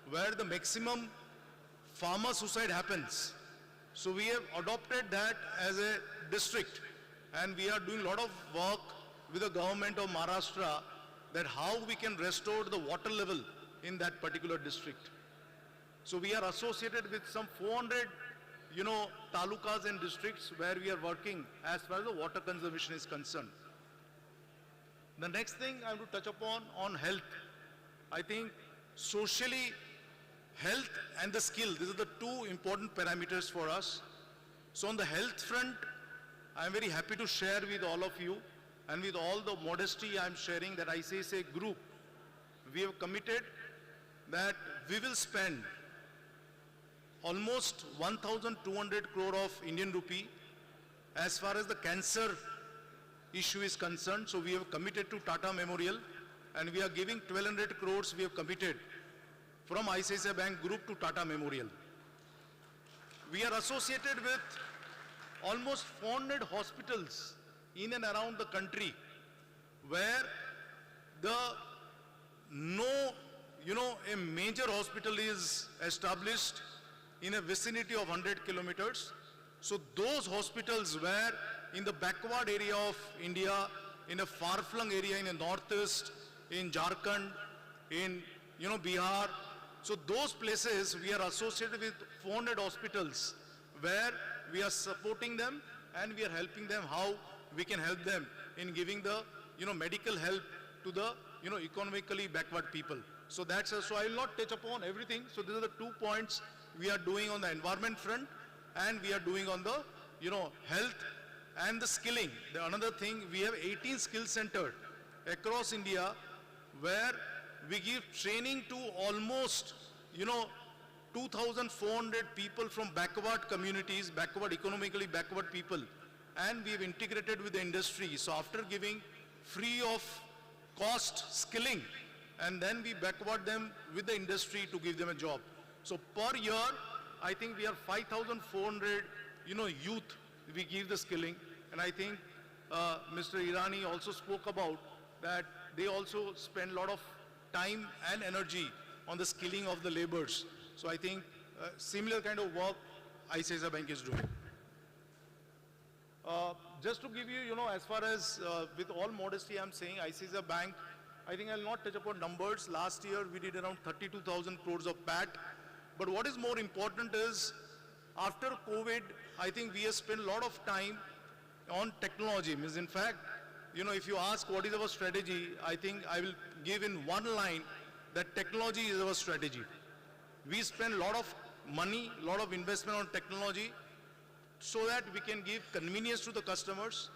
Speaker 3: where the maximum farmer suicide happens. So we have adopted that as a district, and we are doing a lot of work with the government of Maharashtra that how we can restore the water level in that particular district. So we are associated with some 400, talukas and districts where we are working as far as the water conservation is concerned. The next thing I want to touch upon on health. I think socially, health and the skill, these are the 2 important parameters for us. So on the health front, I am very happy to share with all of you, and with all the modesty I am sharing that ICICI Group, we have committed that we will spend almost 1,200 crore of Indian rupee as far as the cancer issue is concerned. So we have committed to Tata Memorial, and we are giving 1,200 crores we have committed from ICICI Bank Group to Tata Memorial. We are associated with almost 400 hospitals in and around the country where a major hospital is established in a vicinity of 100 kilometers. So those hospitals where in the backward area of India, in a far-flung area in the northeast, in Jharkhand, in Bihar, so those places we are associated with 400 hospitals where we are supporting them and we are helping them how we can help them in giving the medical help to the economically backward people. So that's so I will not touch upon everything. So these are the 2 points we are doing on the environment front, and we are doing on the health and the skilling. The another thing, we have 18 skill centers across India where we give training to almost 2,400 people from backward communities, backward, economically backward people, and we have integrated with the industry. So after giving free of cost skilling, and then we backward them with the industry to give them a job. So per year, I think we are 5,400, youth we give the skilling, and I think Mr. Irani also spoke about that they also spend a lot of time and energy on the skilling of the laborers. So I think similar kind of work ICICI Bank is doing. Just to give you, as far as, with all modesty I'm saying, ICICI Bank, I think I'll not touch upon numbers. Last year we did around 32,000 crores of PAT. But what is more important is, after COVID, I think we have spent a lot of time on technology. Means in fact, if you ask what is our strategy, I think I will give in one line that technology is our strategy. We spend a lot of money, a lot of investment on technology so that we can give convenience to the customers,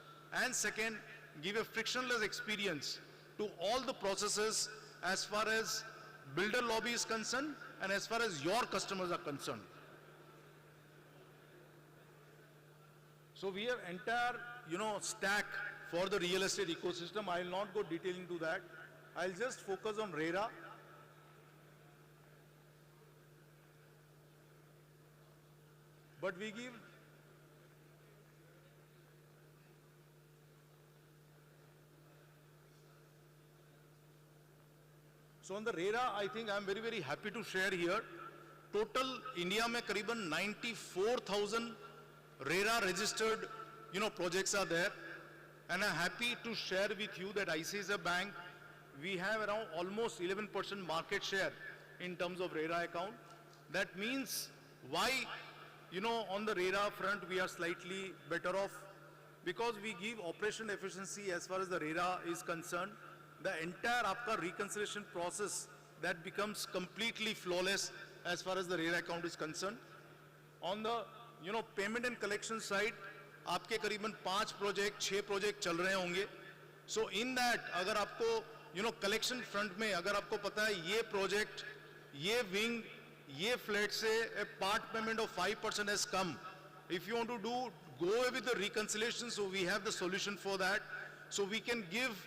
Speaker 3: and second, give a frictionless experience to all the processes as far as builder lobby is concerned and as far as your customers are concerned. So we have entire, stack for the real estate ecosystem. I will not go detail into that. I'll just focus on RERA. But we give so on the RERA, I think I'm very, very happy to share here. Total India में करीबन 94,000 RERA registered, projects are there. And I'm happy to share with you that ICICI Bank, we have around almost 11% market share in terms of RERA account. That means why, on the RERA front, we are slightly better off, because we give operation efficiency as far as the RERA is concerned. The entire आपका reconciliation process, that becomes completely flawless as far as the RERA account is concerned. On the, payment and collection side, आपके करीबन 5 project 6 project चल रहे होंगे. So in that, अगर आपको collection front में अगर आपको पता है ये प्रोजेक्ट, ये wing, ये flat से a part payment of 5% has come. If you want to go away with the reconciliation, so we have the solution for that. So we can give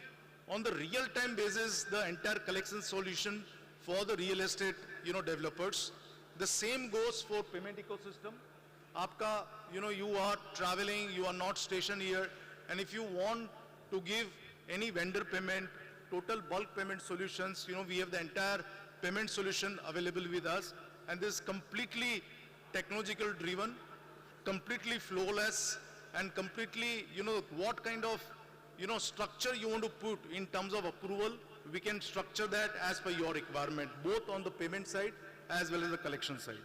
Speaker 3: on the real-time basis the entire collection solution for the real estate, developers. The same goes for payment ecosystem. Aapka, you are traveling, you are not stationed here, and if you want to give any vendor payment, total bulk payment solutions, we have the entire payment solution available with us, and this is completely technological driven, completely flawless, and completely, what kind of, structure you want to put in terms of approval, we can structure that as per your requirement, both on the payment side as well as the collection side.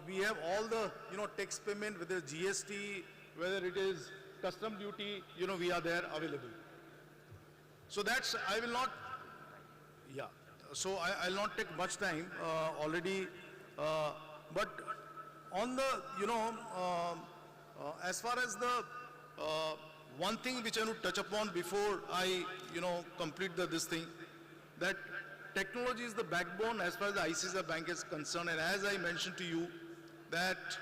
Speaker 3: We have all the, tax payment, whether it's GST, whether it is custom duty, we are there available. So that's, I will not, so I'll not take much time already, but on the, as far as the, one thing which I want to touch upon before I, complete this thing, that technology is the backbone as far as the ICICI Bank is concerned. And as I mentioned to you, that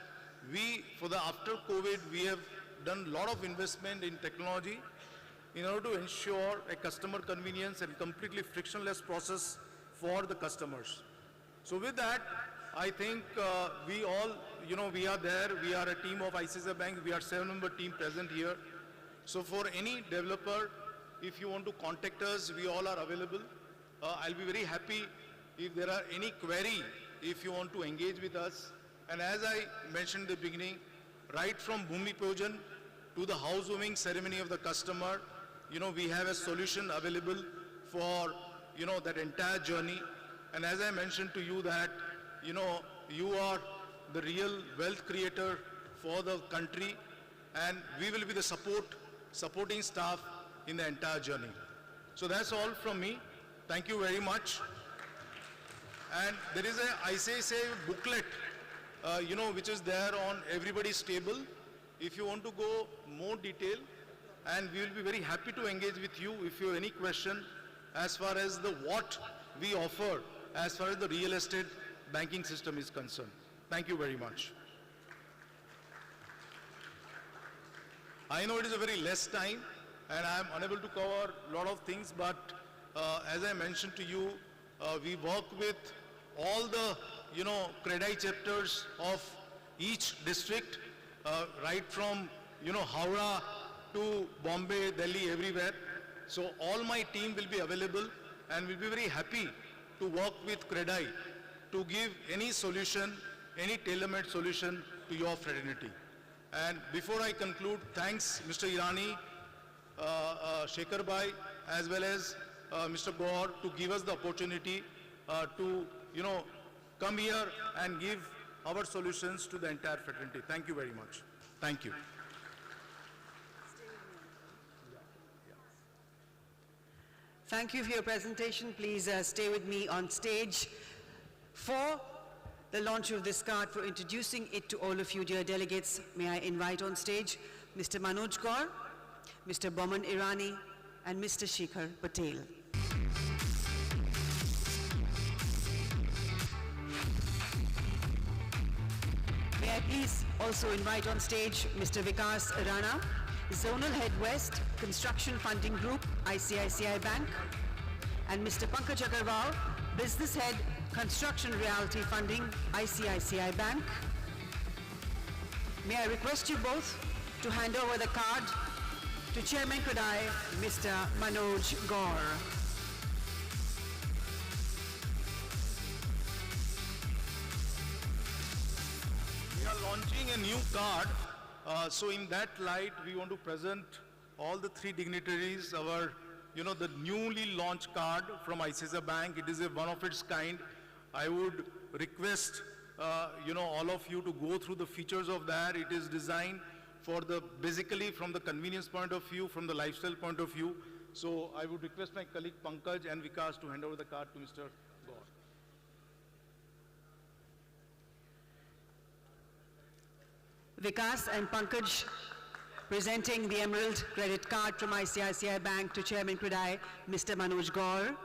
Speaker 3: we, for the after COVID, we have done a lot of investment in technology in order to ensure a customer convenience and completely frictionless process for the customers. So with that, I think we all, we are there. We are a team of ICICI Bank. We are 7-member team present here. So for any developer, if you want to contact us, we all are available. I'll be very happy if there are any query, if you want to engage with us. And as I mentioned in the beginning, right from Bhumi Pujan to the housewarming ceremony of the customer, we have a solution available for, that entire journey. And as I mentioned to you that, you are the real wealth creator for the country, and we will be the supporting staff in the entire journey. So that's all from me. Thank you very much. And there is a ICICI booklet, which is there on everybody's table. If you want to go more detail, and we will be very happy to engage with you if you have any question as far as the what we offer as far as the real estate banking system is concerned. Thank you very much. I know it is a very less time and I am unable to cover a lot of things, but as I mentioned to you, we work with all the, Credai chapters of each district, right from, Howrah to Bombay, Delhi, everywhere. So all my team will be available and will be very happy to work with Credai to give any solution, any tailor-made solution to your fraternity. And before I conclude, thanks Mr. Irani, Shekhar Bhai, as well as Mr. Gaur to give us the opportunity to, come here and give our solutions to the entire fraternity. Thank you very much. Thank you.
Speaker 1: Thank you for your presentation. Please stay with me on stage for the launch of this card. For introducing it to all of you, dear delegates, may I invite on stage Mr. Manoj Gaur, Mr. Boman Irani, and Mr. Shekhar Patel. May I please also invite on stage Mr. Vikas Rana, Zonal Head West, Construction Funding Group, ICICI Bank, and Mr. Pankaj Agarwal, Business Head, Construction Realty Funding, ICICI Bank. May I request you both to hand over the card to Chairman Credai, Mr. Manoj Gaur.
Speaker 3: We are launching a new card. So in that light, we want to present all the three dignitaries our, the newly launched card from ICICI Bank. It is a one of its kind. I would request, all of you to go through the features of that. It is designed for basically from the convenience point of view, from the lifestyle point of view. So I would request my colleague Pankaj and Vikas to hand over the card to Mr. Gaur.
Speaker 1: Vikas and Pankaj presenting the Emerald Credit Card from ICICI Bank to Chairman Credai, Mr. Manoj Gaur.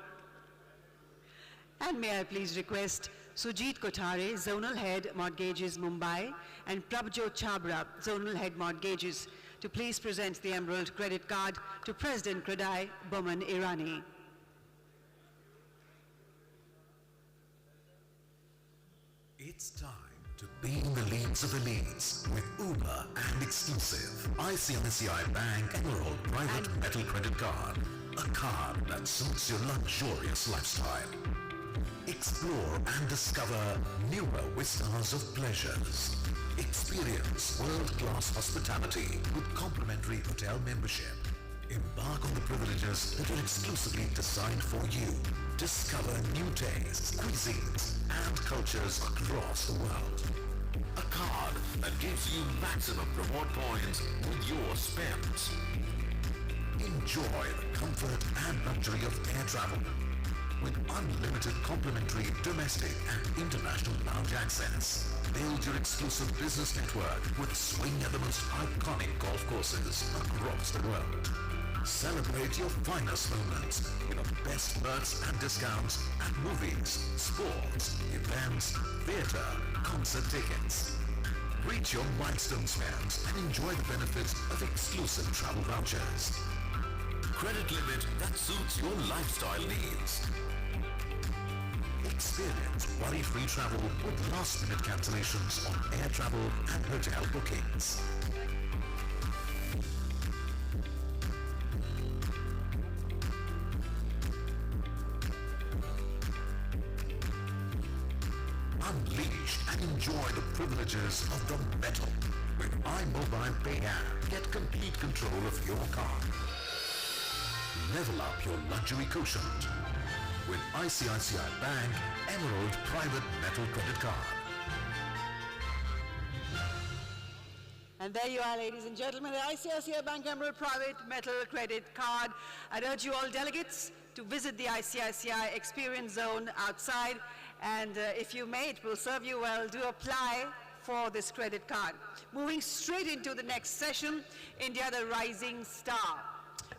Speaker 1: And may I please request Sujit Kothare, Zonal Head Mortgages Mumbai, and Prabhjot Chabra, Zonal Head Mortgages, to please present the Emerald Credit Card to President Credai, Boman Irani.
Speaker 18: It's time to be in the leagues of elites with Uber and exclusive ICICI Bank Emerald Private Metal Credit Card. A card that suits your luxurious lifestyle. Explore and discover newer vistas of pleasures. Experience world-class hospitality with complimentary hotel membership. Embark on the privileges that are exclusively designed for you. Discover new tastes, cuisines, and cultures across the world. A card that gives you maximum reward points with your spends. Enjoy the comfort and luxury of air travel with unlimited complimentary domestic and international lounge access. Build your exclusive business network with swing at the most iconic golf courses across the world. Celebrate your finest moments with the best perks and discounts at movies, sports, events, theater, concert tickets. Reach your milestone spends and enjoy the benefits of exclusive travel vouchers. Credit limit that suits your lifestyle needs. Experience worry-free travel with last-minute cancellations on air travel and hotel bookings. Unleash and enjoy the privileges of the metal. With iMobile Pay app, get complete control of your car. Level up your luxury quotient with ICICI Bank Emerald Private Metal Credit Card.
Speaker 1: And there you are, ladies and gentlemen, the ICICI Bank Emerald Private Metal Credit Card. I'd urge you all delegates to visit the ICICI Experience Zone outside, and if you may, it will serve you well. Do apply for this credit card. Moving straight into the next session, India the Rising Star.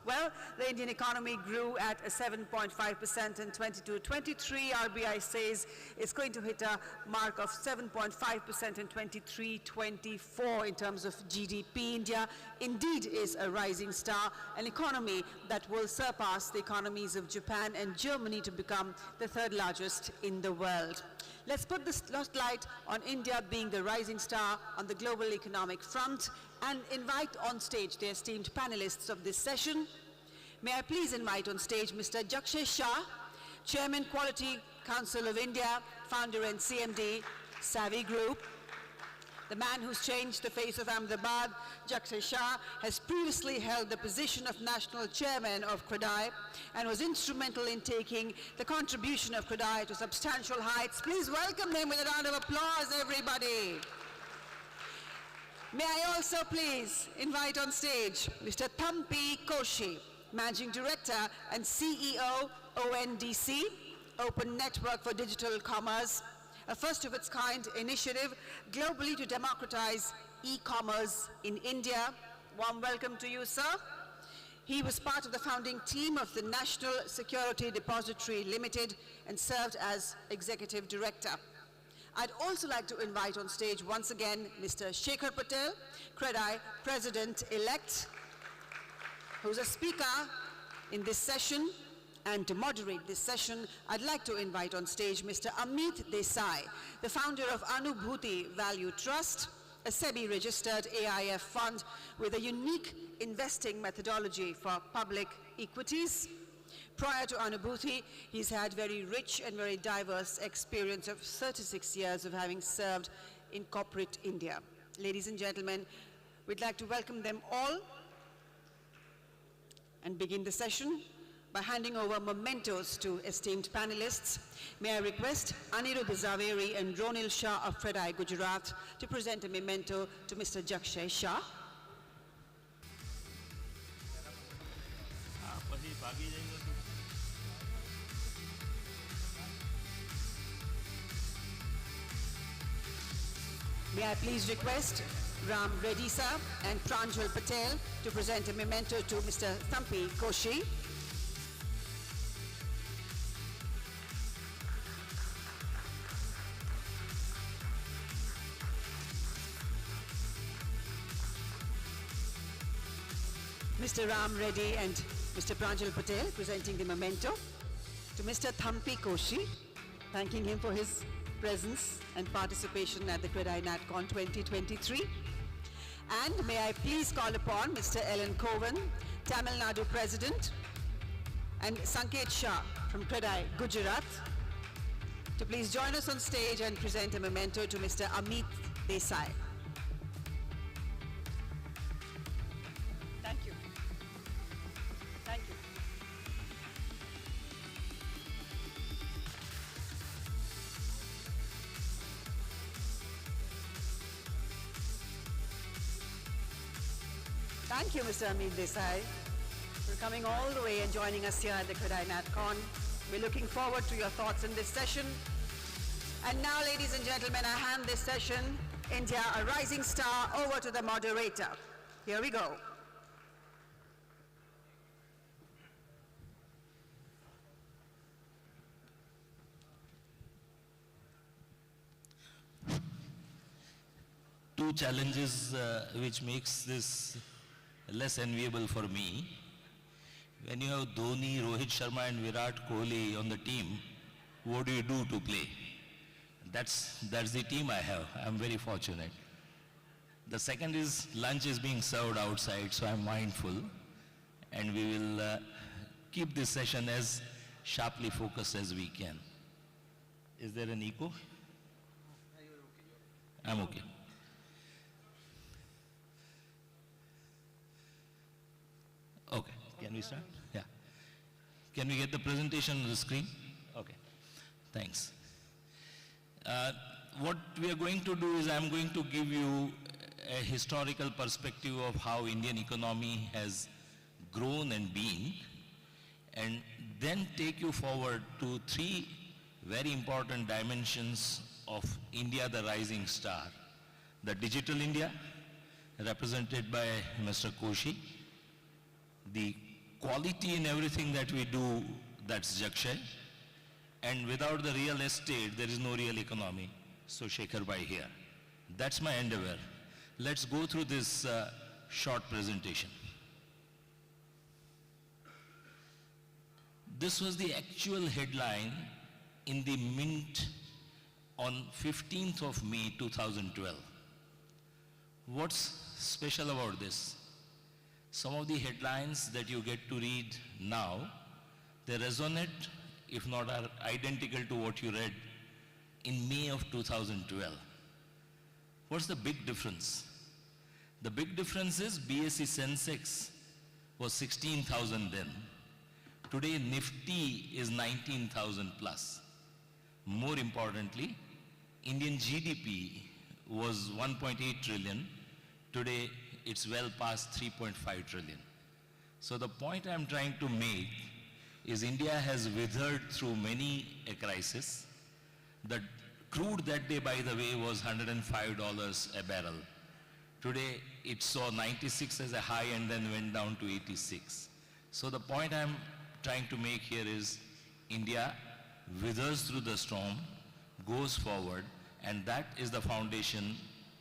Speaker 1: Well, the Indian economy grew at a 7.5% in 22-23. RBI says it's going to hit a mark of 7.5% in 23-24 in terms of GDP. India indeed is a rising star, an economy that will surpass the economies of Japan and Germany to become the third largest in the world. Let's put the spotlight on India being the rising star on the global economic front and invite on stage the esteemed panelists of this session. May I please invite on stage Mr. Jakshay Shah, Chairman, Quality Council of India, founder and CMD, Savvy Group. The man who's changed the face of Ahmedabad, Jakshay Shah, has previously held the position of National Chairman of Credai and was instrumental in taking the contribution of Credai to substantial heights. Please welcome them with a round of applause, everybody. May I also please invite on stage Mr. Thampi Koshi, Managing Director and CEO, ONDC, Open Network for Digital Commerce, a first-of-its-kind initiative globally to democratize e-commerce in India. Warm welcome to you, sir. He was part of the founding team of the National Security Depository Limited and served as Executive Director. I'd also like to invite on stage once again Mr. Shekhar Patel, Credai President-elect, who's a speaker in this session. And to moderate this session, I'd like to invite on stage Mr. Amit Desai, the founder of Anubhuti Value Trust, a SEBI-registered AIF fund with a unique investing methodology for public equities. Prior to Anubhuti, he's had very rich and very diverse experience of 36 years of having served in corporate India. Ladies and gentlemen, we'd like to welcome them all and begin the session by handing over mementos to esteemed panelists. May I request Anirudh Zaveri and Ronil Shah of Credai, Gujarat, to present a memento to Mr. Jakshay Shah. May I please request Ram Reddy sir and Pranjal Patel to present a memento to Mr. Thampi Koshi. Mr. Ram Reddy and Mr. Pranjal Patel presenting the memento to Mr. Thampi Koshi, thanking him for his presence and participation at the Credai Natcon 2023. And may I please call upon Mr. Ellen Kovan, Tamil Nadu President, and Sanket Shah from Credai, Gujarat, to please join us on stage and present a memento to Mr. Amit Desai. Thank you. Thank you. Thank you, Mr. Amit Desai, for coming all the way and joining us here at the Credai Natcon. We're looking forward to your thoughts in this session. And now, ladies and gentlemen, I hand this session, India, a rising star, over to the moderator. Here we go.
Speaker 17: Two challenges which makes this less enviable for me. When you have Dhoni, Rohit Sharma and Virat Kohli on the team, what do you do to play? That's the team I have. I'm very fortunate. The second is lunch is being served outside, so I'm mindful. And we will keep this session as sharply focused as we can. Is there an echo? I'm okay. Okay, can we start? Yeah. Can we get the presentation on the screen? Okay, thanks. What we are going to do is I'm going to give you a historical perspective of how Indian economy has grown and been, and then take you forward to three very important dimensions of India, the rising star. The digital India, represented by Mr. Koshi, the quality in everything that we do, that's Jakshay. And without the real estate, there is no real economy. So Shekhar Bhai here. That's my endeavor. Let's go through this short presentation. This was the actual headline in the Mint on 15th of May 2012. What's special about this? Some of the headlines that you get to read now, they resonate, if not are identical to what you read in May of 2012. What's the big difference? The big difference is BSE Sensex was 16,000 then. Today Nifty is 19,000 plus. More importantly, Indian GDP was 1.8 trillion. Today it's well past 3.5 trillion. So the point I'm trying to make is India has withered through many a crisis. The crude that day, by the way, was $105 a barrel. Today it saw 96 as a high and then went down to 86. So the point I'm trying to make here is India withers through the storm, goes forward, and that is the foundation,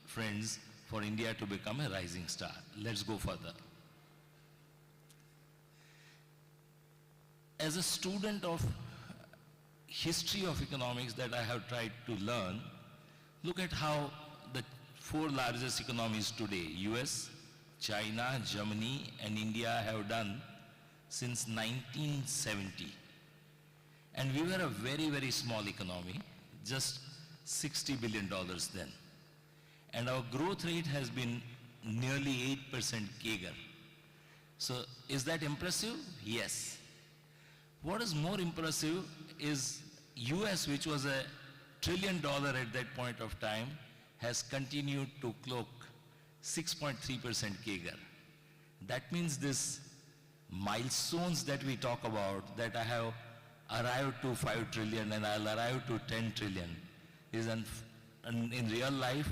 Speaker 17: friends, for India to become a rising star. Let's go further. As a student of history of economics that I have tried to learn, look at how the four largest economies today, US, China, Germany, and India have done since 1970. And we were a very, very small economy, just $60 billion then. And our growth rate has been nearly 8% CAGR. So is that impressive? Yes. What is more impressive is US, which was $1 trillion at that point of time, has continued to clock 6.3% CAGR. That means this milestones that we talk about, that I have arrived to 5 trillion and I'll arrive to 10 trillion, is in real life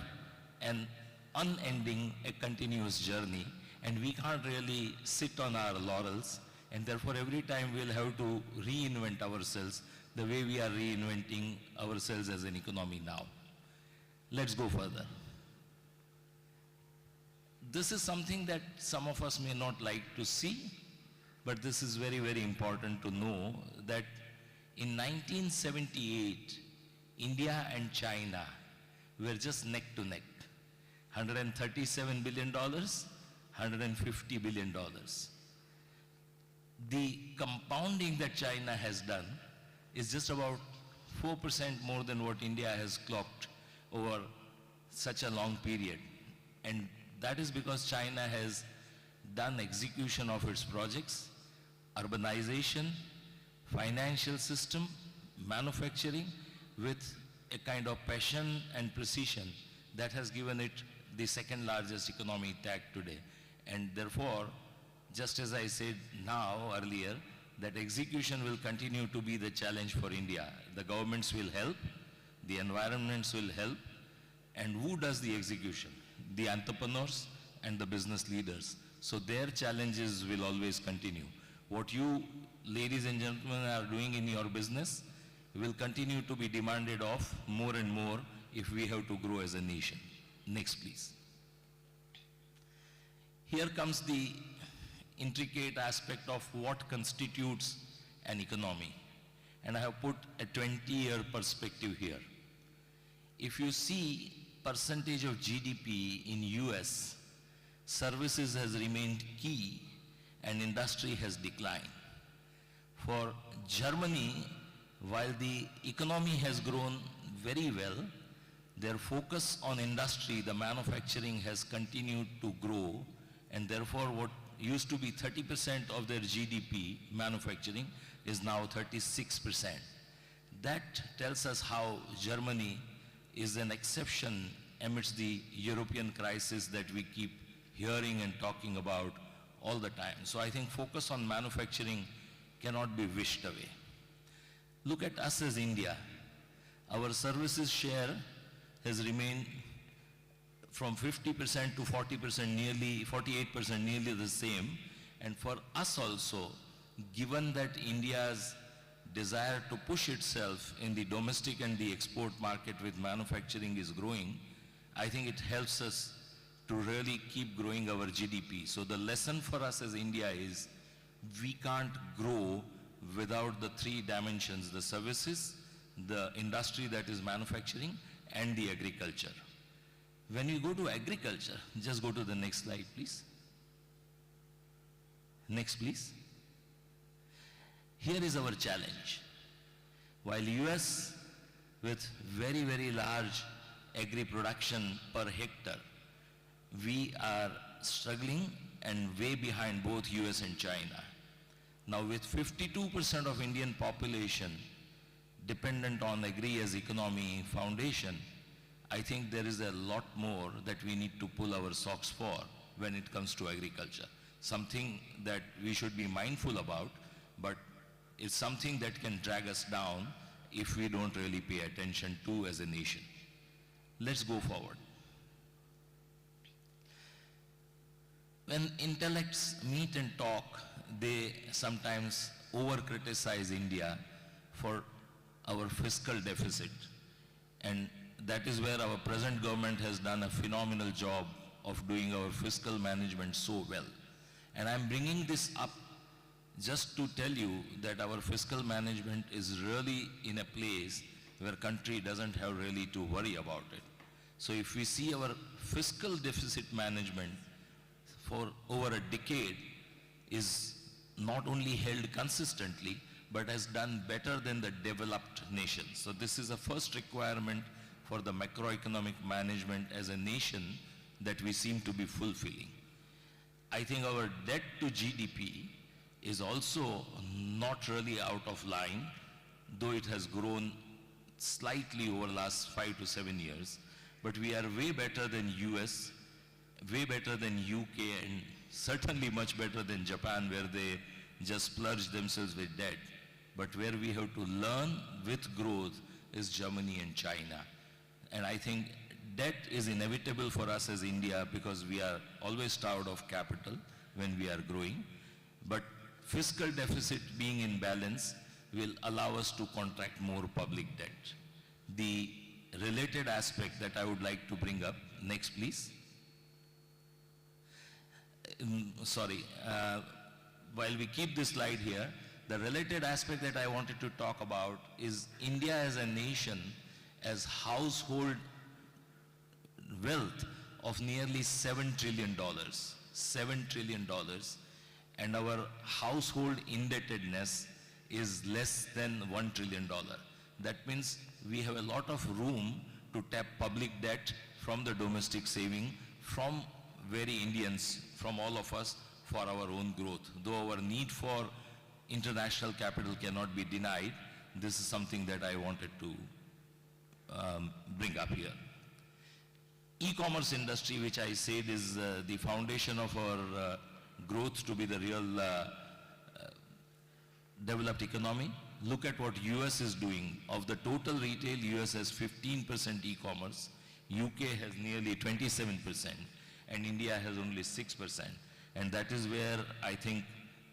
Speaker 17: an unending, a continuous journey, and we can't really sit on our laurels, and therefore every time we'll have to reinvent ourselves the way we are reinventing ourselves as an economy now. Let's go further. This is something that some of us may not like to see, but this is very, very important to know that in 1978, India and China were just neck to neck. $137 billion, $150 billion. The compounding that China has done is just about 4% more than what India has clocked over such a long period. And that is because China has done execution of its projects, urbanization, financial system, manufacturing, with a kind of passion and precision that has given it the second largest economy tag today. And therefore, just as I said earlier, that execution will continue to be the challenge for India. The governments will help, the environments will help, and who does the execution? The entrepreneurs and the business leaders. So their challenges will always continue. What you, ladies and gentlemen, are doing in your business will continue to be demanded of more and more if we have to grow as a nation. Next, please. Here comes the intricate aspect of what constitutes an economy. And I have put a 20-year perspective here. If you see percentage of GDP in US, services has remained key and industry has declined. For Germany, while the economy has grown very well, their focus on industry, the manufacturing, has continued to grow, and therefore what used to be 30% of their GDP, manufacturing, is now 36%. That tells us how Germany is an exception amidst the European crisis that we keep hearing and talking about all the time. So I think focus on manufacturing cannot be wished away. Look at us as India. Our services share has remained from 50% to 40%, nearly 48%, nearly the same. And for us also, given that India's desire to push itself in the domestic and the export market with manufacturing is growing, I think it helps us to really keep growing our GDP. So the lesson for us as India is we can't grow without the three dimensions: the services, the industry that is manufacturing, and the agriculture. When you go to agriculture, just go to the next slide, please. Next, please. Here is our challenge. While US with very, very large agri production per hectare, we are struggling and way behind both US and China. Now with 52% of Indian population dependent on agri as economy foundation, I think there is a lot more that we need to pull our socks for when it comes to agriculture. Something that we should be mindful about, but it's something that can drag us down if we don't really pay attention to as a nation. Let's go forward. When intellects meet and talk, they sometimes over-criticize India for our fiscal deficit. And that is where our present government has done a phenomenal job of doing our fiscal management so well. And I'm bringing this up just to tell you that our fiscal management is really in a place where country doesn't have really to worry about it. So if we see our fiscal deficit management for over a decade is not only held consistently, but has done better than the developed nations. So this is a first requirement for the macroeconomic management as a nation that we seem to be fulfilling. I think our debt to GDP is also not really out of line, though it has grown slightly over the last 5 to 7 years. But we are way better than US, way better than UK, and certainly much better than Japan, where they just splurge themselves with debt. But where we have to learn with growth is Germany and China. And I think debt is inevitable for us as India because we are always starved of capital when we are growing. But fiscal deficit being in balance will allow us to contract more public debt. The related aspect that I would like to bring up, next please. While we keep this slide here, the related aspect that I wanted to talk about is India as a nation as household wealth of nearly $7 trillion, $7 trillion, and our household indebtedness is less than $1 trillion. That means we have a lot of room to tap public debt from the domestic saving, from very Indians, from all of us, for our own growth. Though our need for international capital cannot be denied, this is something that I wanted to bring up here. E-commerce industry, which I said is the foundation of our growth to be the real developed economy. Look at what US is doing. Of the total retail, US has 15% e-commerce, UK has nearly 27%, and India has only 6%. And that is where I think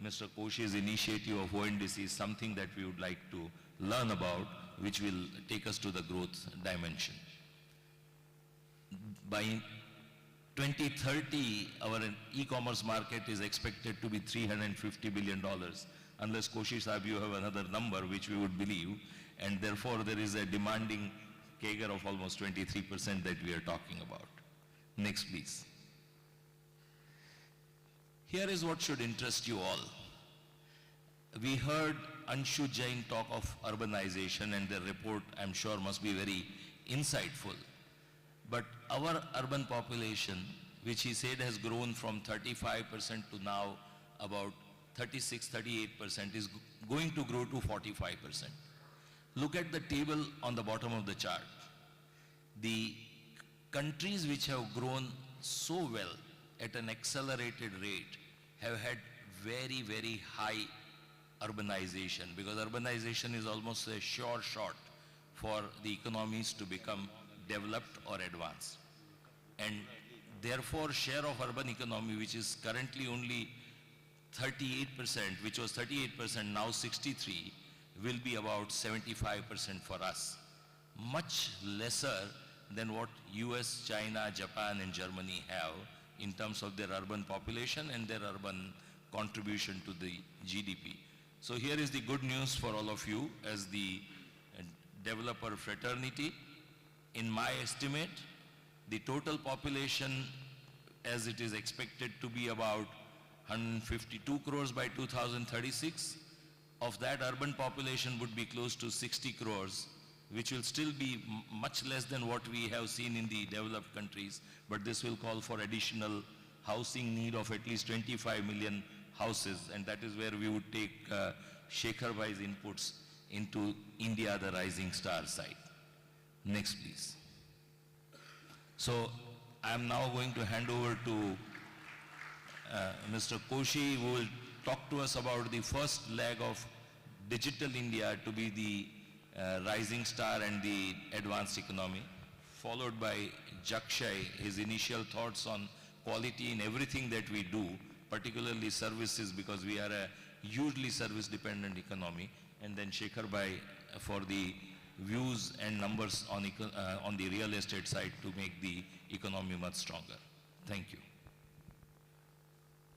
Speaker 17: Mr. Koshi's initiative of ONDC is something that we would like to learn about, which will take us to the growth dimension. By 2030, our e-commerce market is expected to be $350 billion, unless Koshi Sahib, you have another number which we would believe, and therefore there is a demanding CAGR of almost 23% that we are talking about. Next, please. Here is what should interest you all. We heard Anshu Jain talk of urbanization, and their report, I'm sure, must be very insightful. But our urban population, which he said has grown from 35% to now about 36, 38%, is going to grow to 45%. Look at the table on the bottom of the chart. The countries which have grown so well at an accelerated rate have had very, very high urbanization, because urbanization is almost a sure shot for the economies to become developed or advanced. And therefore, share of urban economy, which is currently only 38%, which was 38%, now 63, will be about 75% for us. Much lesser than what US, China, Japan and Germany have in terms of their urban population and their urban contribution to the GDP. So here is the good news for all of you as the developer fraternity. In my estimate, the total population as it is expected to be about 152 crores by 2036. Of that, urban population would be close to 60 crores, which will still be much less than what we have seen in the developed countries, but this will call for additional housing need of at least 25 million houses, and that is where we would take Shekhar Bhai's inputs into India, the rising star side. Next, please. So, I am now going to hand over to Mr. Koshi, who will talk to us about the first leg of Digital India to be the rising star and the advanced economy, followed by Jakshay, his initial thoughts on quality in everything that we do, particularly services, because we are a hugely service-dependent economy, and then Shekhar Bhai for the views and numbers on the real estate side to make the economy much stronger. Thank you.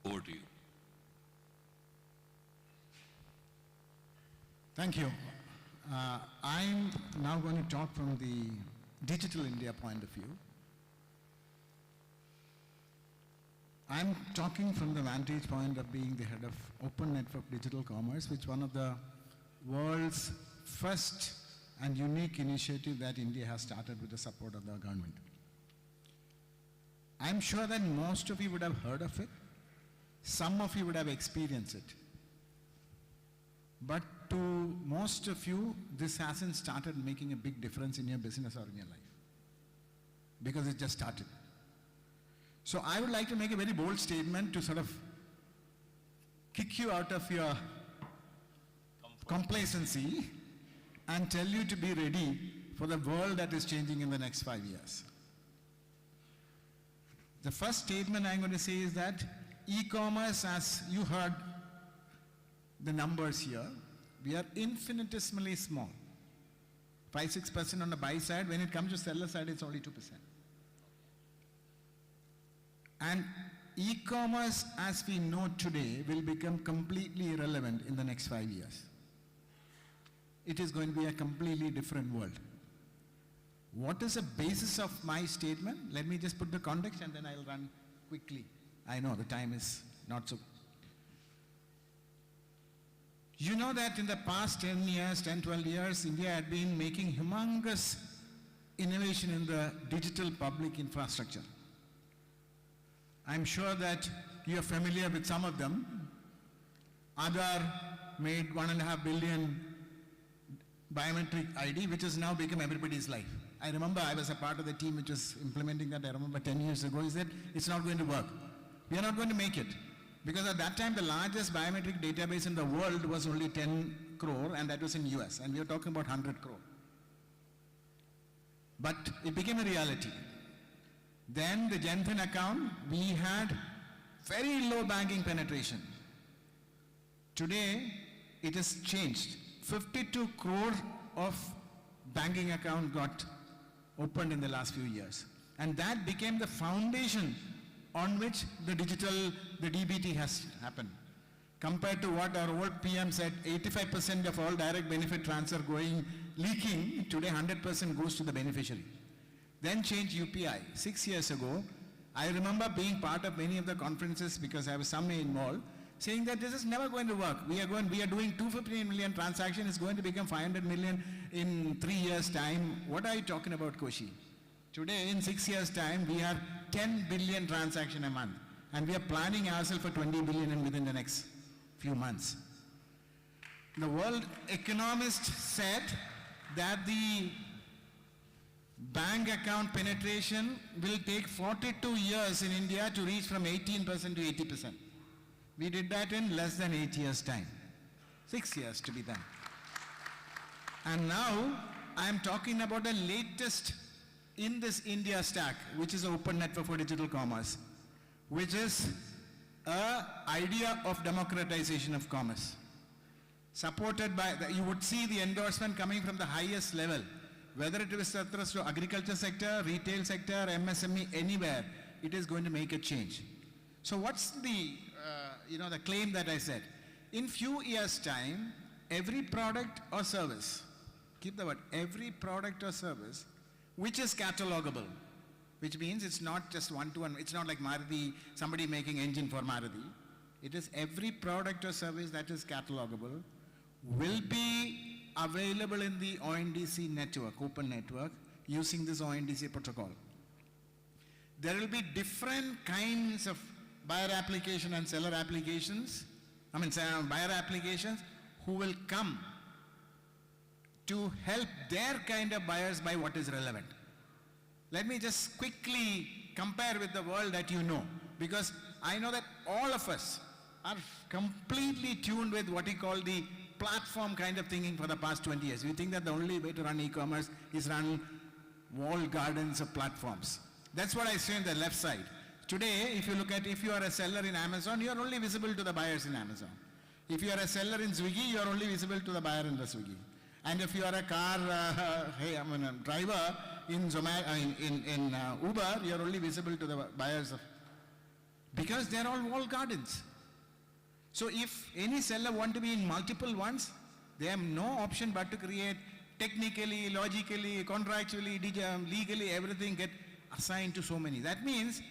Speaker 17: Over to you.
Speaker 19: Thank you. I'm now going to talk from the Digital India point of view. I'm talking from the vantage point of being the head of Open Network Digital Commerce, which is one of the world's first and unique initiative that India has started with the support of the government. I'm sure that most of you would have heard of it. Some of you would have experienced it. But to most of you, this hasn't started making a big difference in your business or in your life, because it just started. So I would like to make a very bold statement to sort of kick you out of your complacency and tell you to be ready for the world that is changing in the next 5 years. The first statement I'm going to say is that e-commerce, as you heard the numbers here, we are infinitesimally small. 5-6% on the buy side. When it comes to seller side, it's only 2%. And e-commerce as we know today will become completely irrelevant in the next 5 years. It is going to be a completely different world. What is the basis of my statement? Let me just put the context and then I'll run quickly. I know the time is not so. You know that in the past 10 years, 10, 12 years, India had been making humongous innovation in the digital public infrastructure. I'm sure that you are familiar with some of them. Aadhaar made 1.5 billion biometric ID, which has now become everybody's life. I remember I was a part of the team which was implementing that. I remember 10 years ago, he said, it's not going to work. We are not going to make it. Because at that time, the largest biometric database in the world was only 10 crore, and that was in US, and we are talking about 100 crore. But it became a reality. Then the Janthan account, we had very low banking penetration. Today, it has changed. 52 crore of banking account got opened in the last few years. And that became the foundation on which the DBT has happened. Compared to what our old PM said, 85% of all direct benefit transfer leaking, today 100% goes to the beneficiary. Then change UPI. 6 years ago, I remember being part of many of the conferences because I was somehow involved, saying that this is never going to work. We are doing 250 million transactions, it's going to become 500 million in 3 years' time. What are you talking about, Koshi? Today, in 6 years' time, we have 10 billion transactions a month. And we are planning ourselves for 20 billion within the next few months. The World Economist said that the bank account penetration will take 42 years in India to reach from 18% to 80%. We did that in less than 8 years' time. 6 years to be done. And now, I am talking about the latest in this India stack, which is Open Network for Digital Commerce, which is a idea of democratization of commerce. Supported by, you would see the endorsement coming from the highest level, whether it is to agriculture sector, retail sector, MSME, anywhere, it is going to make a change. So what's the, the claim that I said? In few years' time, every product or service, keep the word, every product or service, which is catalogable, which means it's not just one-to-one, it's not like Maruti, somebody making engine for Maruti. It is every product or service that is catalogable, will be available in the ONDC network, open network, using this ONDC protocol. There will be different kinds of buyer application and seller applications, buyer applications who will come to help their kind of buyers buy what is relevant. Let me just quickly compare with the world that you know, because I know that all of us are completely tuned with what we call the platform kind of thinking for the past 20 years. We think that the only way to run e-commerce is run walled gardens of platforms. That's what I say on the left side. Today, if you look at, if you are a seller in Amazon, you are only visible to the buyers in Amazon. If you are a seller in Swiggy, you are only visible to the buyer in the Swiggy. And if you are a car driver in Uber, you are only visible to the buyers of, because they are all walled gardens. So if any seller want to be in multiple ones, they have no option but to create technically, logically, contractually, legally, everything get assigned to so many. That means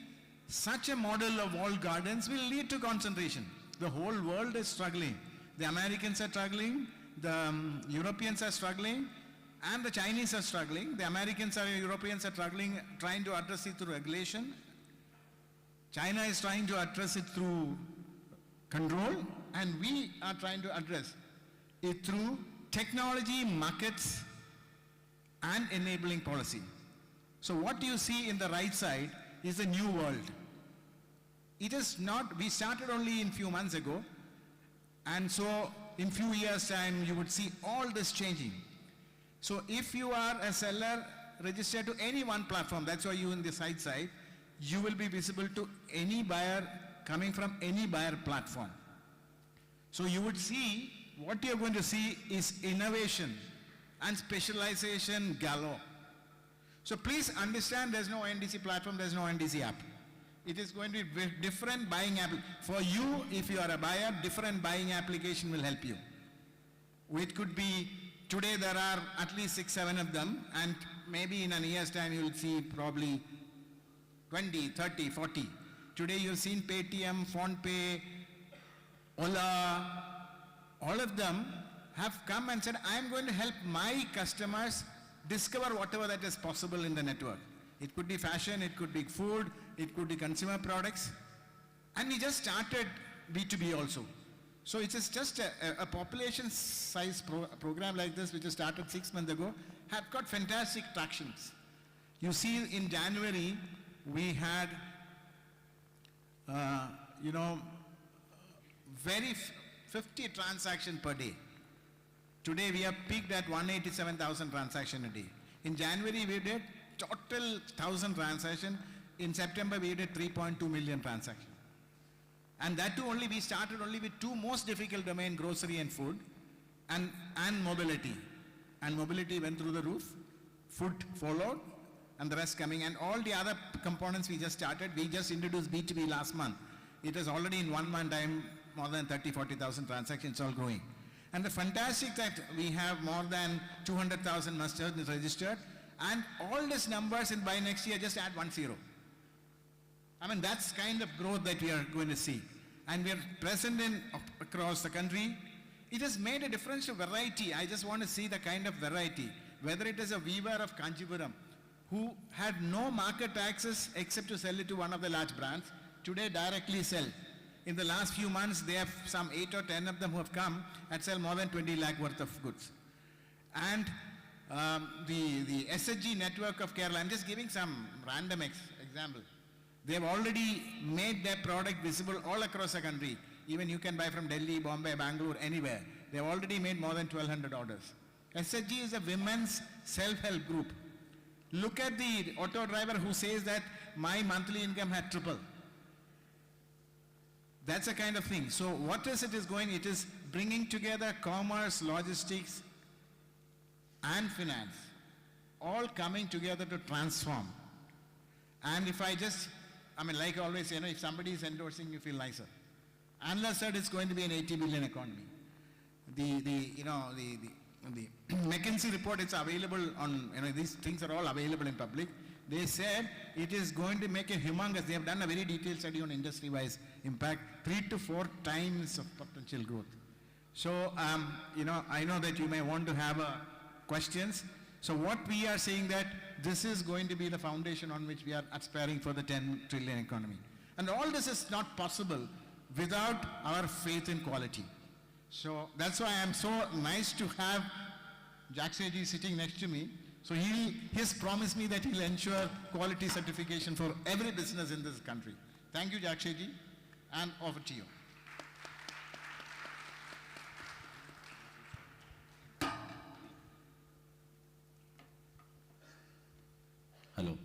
Speaker 19: such a model of walled gardens will lead to concentration. The whole world is struggling. The Americans are struggling, the Europeans are struggling, and the Chinese are struggling. The Americans and Europeans are struggling, trying to address it through regulation. China is trying to address it through control, and we are trying to address it through technology, markets, and enabling policy. So what you see in the right side is a new world. It is not, we started only in few months ago, and so in few years' time you would see all this changing. So if you are a seller registered to any one platform, that's why you in the side, you will be visible to any buyer coming from any buyer platform. So you would see, what you're going to see is innovation and specialization galore. So please understand, there's no NDC platform, there's no NDC app. It is going to be different buying app. For you, if you are a buyer, different buying application will help you. It could be, today there are at least 6, 7 of them, and maybe in a year's time you'll see probably 20, 30, 40. Today you've seen Paytm, PhonePe, Ola, all of them have come and said, I'm going to help my customers discover whatever that is possible in the network. It could be fashion, it could be food, it could be consumer products. And we just started B2B also. So it is just a population size program like this, which has started 6 months ago, have got fantastic tractions. You see in January, we had, 50 transactions per day. Today we have peaked at 187,000 transactions a day. In January we did total 1,000 transactions. In September we did 3.2 million transactions. And that too only, we started only with 2 most difficult domain, grocery and food, and mobility. And mobility went through the roof, food followed, and the rest coming. And all the other components we just started. We just introduced B2B last month. It is already in 1 month time, more than 30, 40,000 transactions all growing. And the fantastic that we have more than 200,000 merchants registered, and all these numbers, and by next year just add 1 0. That's kind of growth that we are going to see. And we are present across the country. It has made a difference to variety. I just want to see the kind of variety. Whether it is a weaver of Kanchipuram who had no market access except to sell it to one of the large brands, today directly sell. In the last few months, they have some 8 or 10 of them who have come and sell more than 20 lakh worth of goods. And the SHG network of Kerala, I'm just giving some random example. They have already made their product visible all across the country. Even you can buy from Delhi, Bombay, Bangalore, anywhere. They have already made more than 1,200 orders. SHG is a women's self-help group. Look at the auto driver who says that my monthly income had tripled. That's the kind of thing. So what is it is going? It is bringing together commerce, logistics, and finance, all coming together to transform. And if I just, I mean, like always, you know, if somebody is endorsing, you feel nicer. Analyst said it's going to be an 80 billion economy. The McKinsey report, it's available on, you know, these things are all available in public. They said it is going to make a humongous, they have done a very detailed study on industry-wise impact, 3 to 4 times of potential growth. So, you know, I know that you may want to have questions. So what we are saying that this is going to be the foundation on which we are aspiring for the 10 trillion economy. And all this is not possible without our faith in quality. So that's why I'm so nice to have Jakshay sitting next to me. So he's promised me that he'll ensure quality certification for every business in this country. Thank you, Jakshay, and over to you.
Speaker 20: Hello.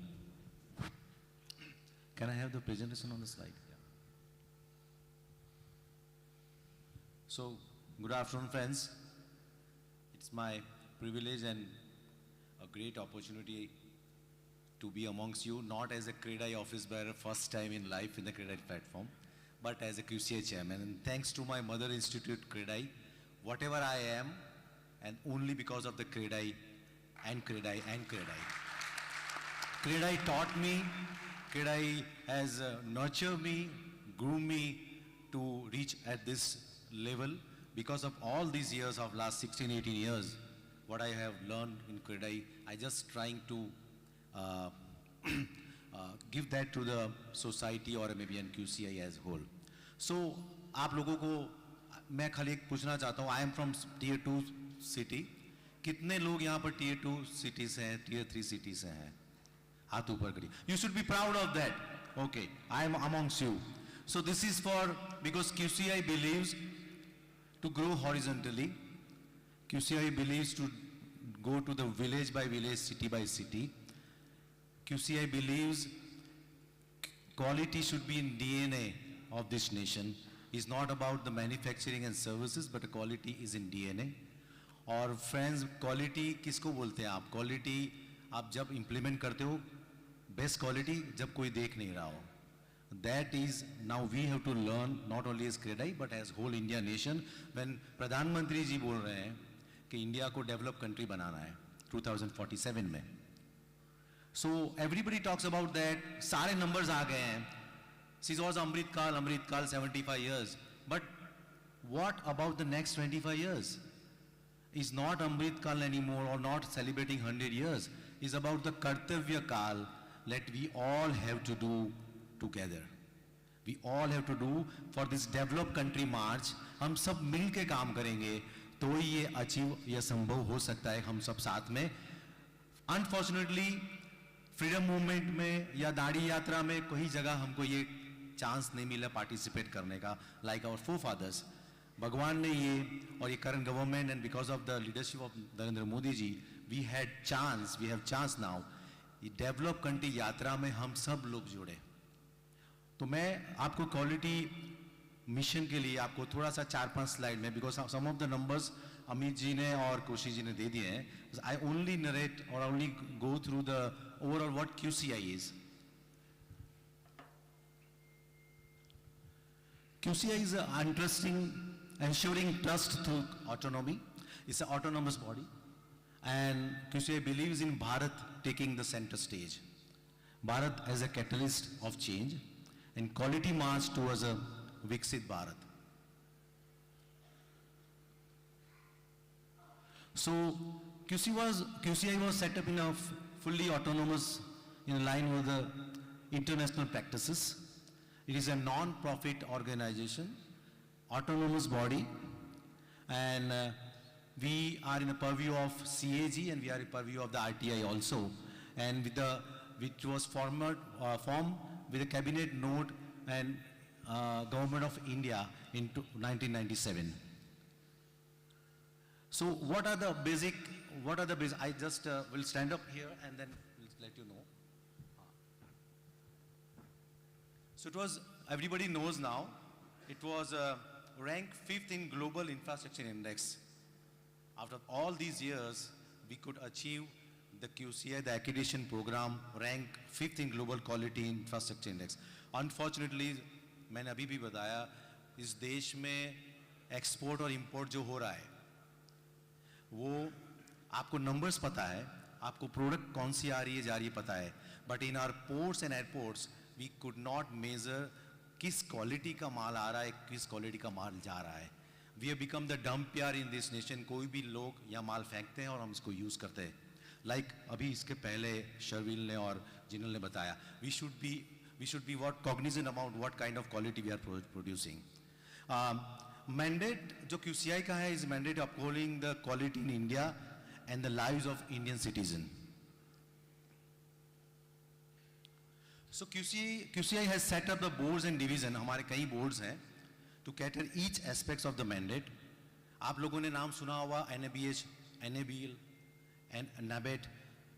Speaker 20: Can I have the presentation on the slide? Yeah. So, good afternoon, friends. It's my privilege and a great opportunity to be amongst you, not as a Credai office bearer, first time in life in the Credai platform, but as a QCI chairman. And thanks to my mother institute, Credai, whatever I am, and only because of the Credai and Credai and Credai. Credai taught me, Credai has nurtured me, groomed me to reach at this level because of all these years of last 16, 18 years. What I have learned in Credai, I just trying to give that to the society or maybe in QCI as whole. So, आप लोगों को मैं खाली एक पूछना चाहता हूँ, I am from tier 2 city. कितने लोग यहाँ पर tier 2 cities हैं, tier 3 cities हैं? हाथ ऊपर करिए. You should be proud of that. Okay, I am amongst you. So this is for, because QCI believes to grow horizontally. QCI believes to go to the village by village, city by city. QCI believes quality should be in DNA of this nation. It's not about the manufacturing and services, but the quality is in DNA. और friends, quality किसको बोलते हैं आप? Quality आप जब implement करते हो, best quality जब कोई देख नहीं रहा हो. That is, now we have to learn not only as Credai but as whole India nation. When प्रधानमंत्री जी बोल रहे हैं कि इंडिया को डेवलप कंट्री बनाना है 2047 में, so everybody talks about that. सारे numbers आ गए हैं. This was Amrit Kal 75 years. But what about the next 25 years? Is not Amrit Kal anymore or not celebrating 100 years. It's about the Kartavya Kal that we all have to do together. We all have to do for this developed country march. हम सब मिल के काम करेंगे तो ये achieve या संभव हो सकता है हम सब साथ में. Unfortunately, फ्रीडम मूवमेंट में या दांडी यात्रा में कोई जगह हमको ये चांस नहीं मिला पार्टिसिपेट करने का, like our forefathers. भगवान ने ये और ये current government and because of the leadership of Narendra Modi ji, we have chance now. ये डेवलप कंट्री यात्रा में हम सब लोग जुड़े. तो मैं आपको क्वालिटी मिशन के लिए आपको थोड़ा सा 4-5 स्लाइड में, because some of the numbers Amit ji ने और कोशी जी ने दे दिए हैं. आई ओनली नरेट और only go through the overall what QCI is. QCI is ensuring trust through autonomy. It's an autonomous body, and QCI believes in Bharat taking the center stage. Bharat as a catalyst of change and quality march towards a Viksit Bharat. So QCI was set up in a fully autonomous, in line with the international practices. It is a non-profit organization, autonomous body, and we are in the purview of CAG and we are in purview of the RTI also, and which was formed with a cabinet note and Government of India in 1997. So what are the basic, I just will stand up here and then we'll let you know. So it was, everybody knows now, it was ranked 5th in Global Infrastructure Index. After all these years, we could achieve the QCI, the accreditation program, ranked 5th in Global Quality Infrastructure Index. Unfortunately, मैंने अभी भी बताया, इस देश में export और import जो हो रहा है, वो आपको नंबर्स पता है, आपको प्रोडक्ट कौन सी आ रही है, जा रही है पता है, but in our ports and airports we could not measure किस क्वालिटी का माल आ रहा है, किस क्वालिटी का माल जा रहा है. We have become the dump yard in this nation. कोई भी लोग यहाँ माल फेंकते हैं और हम इसको यूज़ करते हैं. लाइक अभी इसके पहले शर्विल ने और जिनल ने बताया, we should be what cognizant about what kind of quality we are producing. Mandate जो QCI का है, is mandate upholding the quality in India and the lives of Indian citizen. So QCI has set up the boards and division. हमारे कई boards हैं to cater each aspects of the mandate. आप लोगों ने नाम सुना होगा NABH, NABL and NABET.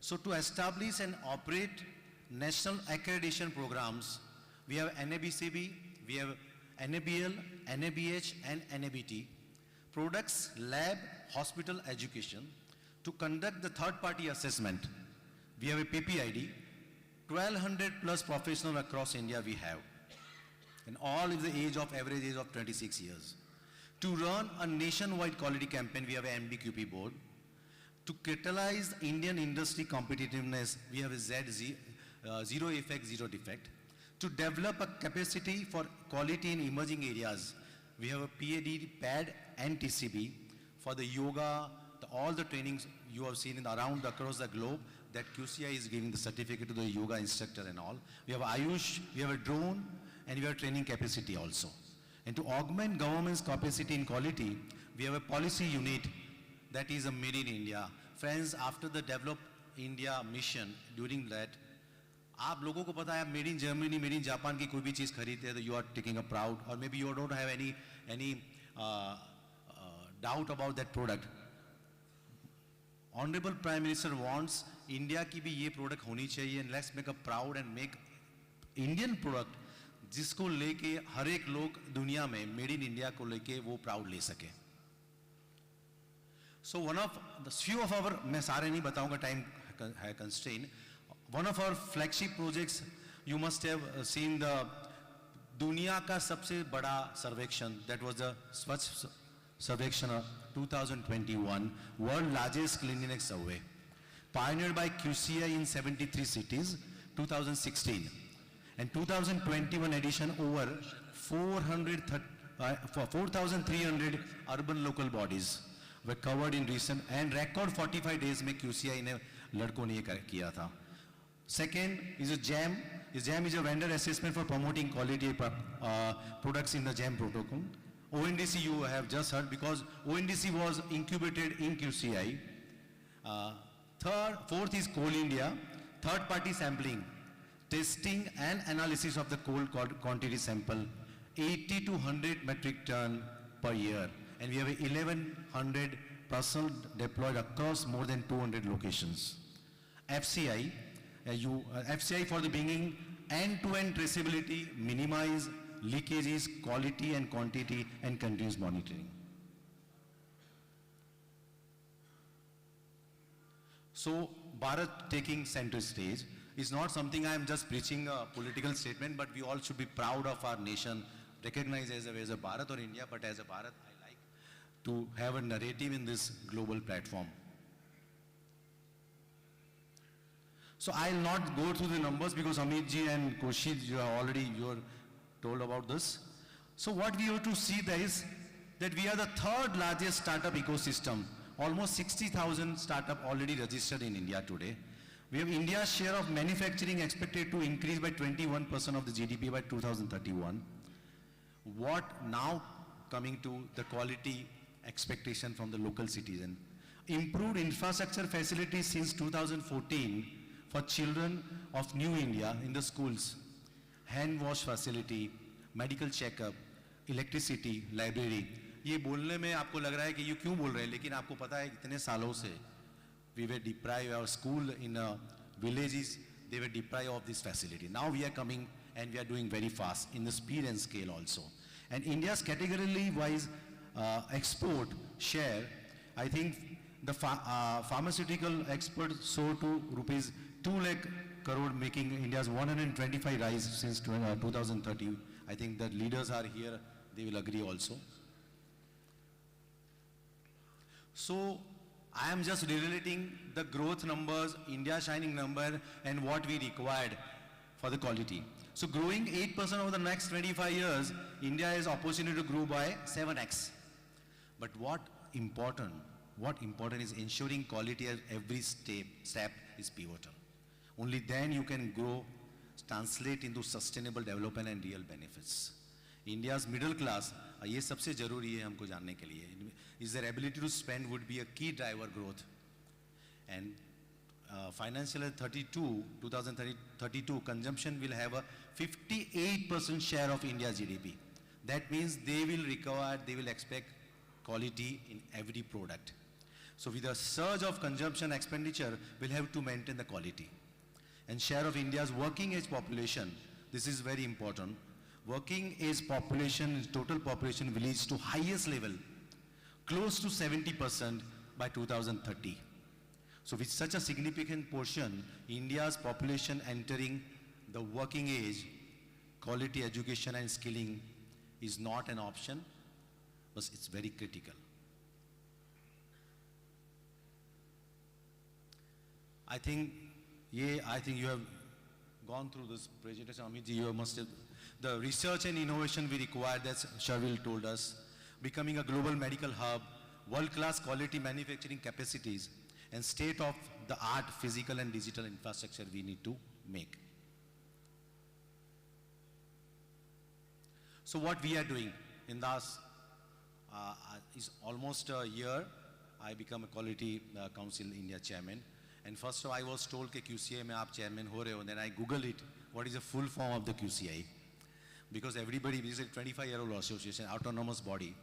Speaker 20: So to establish and operate national accreditation programs, we have NABCB, we have NABL, NABH and NABT. Products, lab, hospital, education. To conduct the third-party assessment, we have a PPID. 1,200 plus professionals across India we have, and all is the average age of 26 years. To run a nationwide quality campaign, we have an MBQP board. To catalyze Indian industry competitiveness, we have a zero effect, zero defect. To develop a capacity for quality in emerging areas, we have a PAD and TCB. For the yoga, all the trainings you have seen across the globe, that QCI is giving the certificate to the yoga instructor and all. We have Ayush, we have a drone, and we have training capacity also. And to augment government's capacity in quality, we have a policy unit that is a Made in India. Friends, after the Develop India mission, during that, आप लोगों को पता है, Made in Germany, Made in Japan की कोई भी चीज़ खरीदते हैं तो you are taking a proud, or maybe you don't have any doubt about that product. Honorable Prime Minister wants India की भी ये product होनी चाहिए, and let's make a proud and make Indian product जिसको लेके हर एक लोग दुनिया में Made in India को लेके वो proud ले सके. So one of the few of our, मैं सारे नहीं बताऊंगा, time है constraint. One of our flagship projects, you must have seen the दुनिया का सबसे बड़ा सर्वेक्षण, that was the Swachh Sarvekshana 2021, world largest cleanliness survey, pioneered by QCI in 73 cities, 2016, and 2021 edition over 4,300 urban local bodies were covered in recent, and record 45 days में QCI ने लड़कों ने ये किया था. Second is a JAM. JAM is a vendor assessment for promoting quality products in the JAM protocol. ONDC you have just heard, because ONDC was incubated in QCI. Fourth is Coal India, third party sampling, testing and analysis of the coal quantity sample, 80 to 100 metric ton per year. And we have 1,100 personnel deployed across more than 200 locations. FCI, FCI for the bringing end-to-end traceability, minimize leakages, quality and quantity, and continuous monitoring. So Bharat taking center stage is not something I am just preaching a political statement, but we all should be proud of our nation, recognized as a Bharat or India, but as a Bharat, I like to have a narrative in this global platform. So I'll not go through the numbers because Amit ji and Koshid, you are told about this. So what we have to see there is that we are the third largest startup ecosystem. Almost 60,000 startup already registered in India today. We have India's share of manufacturing expected to increase by 21% of the GDP by 2031. What now coming to the quality expectation from the local citizen? Improved infrastructure facilities since 2014 for children of New India in the schools. Hand wash facility, medical checkup, electricity, library. ये बोलने में आपको लग रहा है कि ये क्यों बोल रहे हैं, लेकिन आपको पता है इतने सालों से we were deprived, our school in villages, they were deprived of this facility. Now we are coming and we are doing very fast in the speed and scale also. And India's category-wise export share, I think the pharmaceutical export soared to rupees 2 lakh crore, making India's 125 rise since 2030. I think the leaders are here, they will agree also. So I am just relating the growth numbers, India shining number, and what we required for the quality. So growing 8% over the next 25 years, India has opportunity to grow by 7x. But what important is ensuring quality at every step is pivotal. Only then you can grow, translate into sustainable development and real benefits. India's middle class, ये सबसे जरूरी है हमको जानने के लिए, is their ability to spend would be a key driver growth. And financial year 2032, consumption will have a 58% share of India's GDP. That means they will expect quality in every product. So with a surge of consumption expenditure, we'll have to maintain the quality. And share of India's working age population, this is very important. Working age population, total population will reach to highest level, close to 70% by 2030. So with such a significant portion, India's population entering the working age, quality education and skilling is not an option, but it's very critical. I think you have gone through this presentation, Amit ji, you must have, the research and innovation we require, that's Sharvil told us, becoming a global medical hub, world-class quality manufacturing capacities, and state-of-the-art physical and digital infrastructure we need to make. So what we are doing in last is almost a year, I become a Quality Council India chairman. And first of all, I was told that QCI mein aap chairman ho rahe ho, then I Googled it, what is the full form of the QCI? Because everybody, this is a 25-year-old association, autonomous body.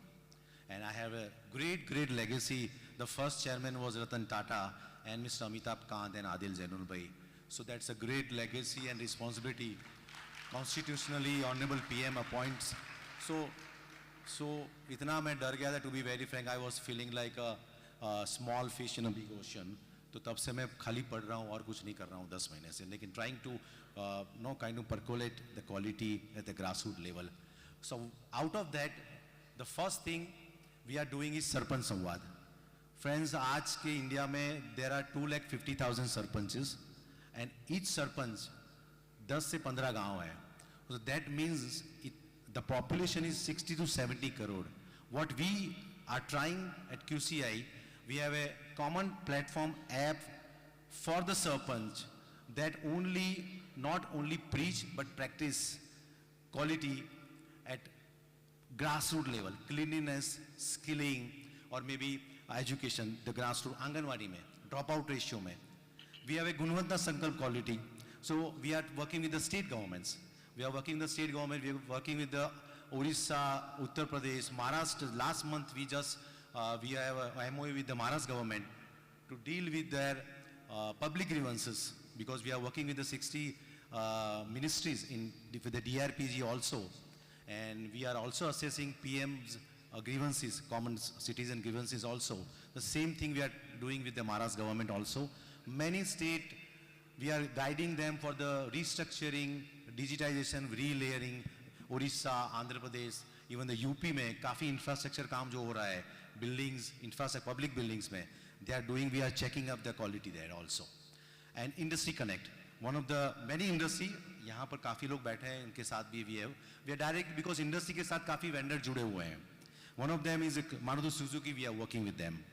Speaker 20: And I have a great legacy. The first chairman was Ratan Tata and Mr. Amitabh Kant and Adil Zainul Bhai. So that's a great legacy and responsibility. Constitutionally, Honorable PM appoints. So itna main dar gaya that, to be very frank, I was feeling like a small fish in a big ocean. तो तब से मैं खाली पढ़ रहा हूँ और कुछ नहीं कर रहा हूँ 10 महीने से, लेकिन trying to kind of percolate the quality at the grassroots level. So out of that, the first thing we are doing is Sarpanch Samvad. Friends, आज के इंडिया में there are 250,000 sarpanches and each sarpanch 10 से 15 गांव है. So that means the population is 60 to 70 crore. What we are trying at QCI, we have a common platform app for the sarpanch that not only preach but practice quality at grassroots level, cleanliness, skilling, or maybe education, the grassroots, Anganwadi mein, dropout ratio mein. We have a Gunavata Sankalp quality. So we are working with the state governments. We are working with the state government, we are working with the Orissa, Uttar Pradesh, Maharashtra. Last month we have a MOU with the Maharashtra government to deal with their public grievances, because we are working with the 60 ministries with the DRPG also. And we are also assessing PM's grievances, common citizen grievances also. The same thing we are doing with the Maharashtra government also. Many states, we are guiding them for the restructuring, digitization, relayering. Orissa, Andhra Pradesh, even the UP में काफी infrastructure काम जो हो रहा है, buildings, infrastructure, public buildings में, we are checking up the quality there also. And Industry Connect, one of the many industry, यहाँ पर काफी लोग बैठे हैं, इनके साथ भी we are direct, because industry के साथ काफी vendor जुड़े हुए हैं. One of them is Maruti Suzuki, we are working with them.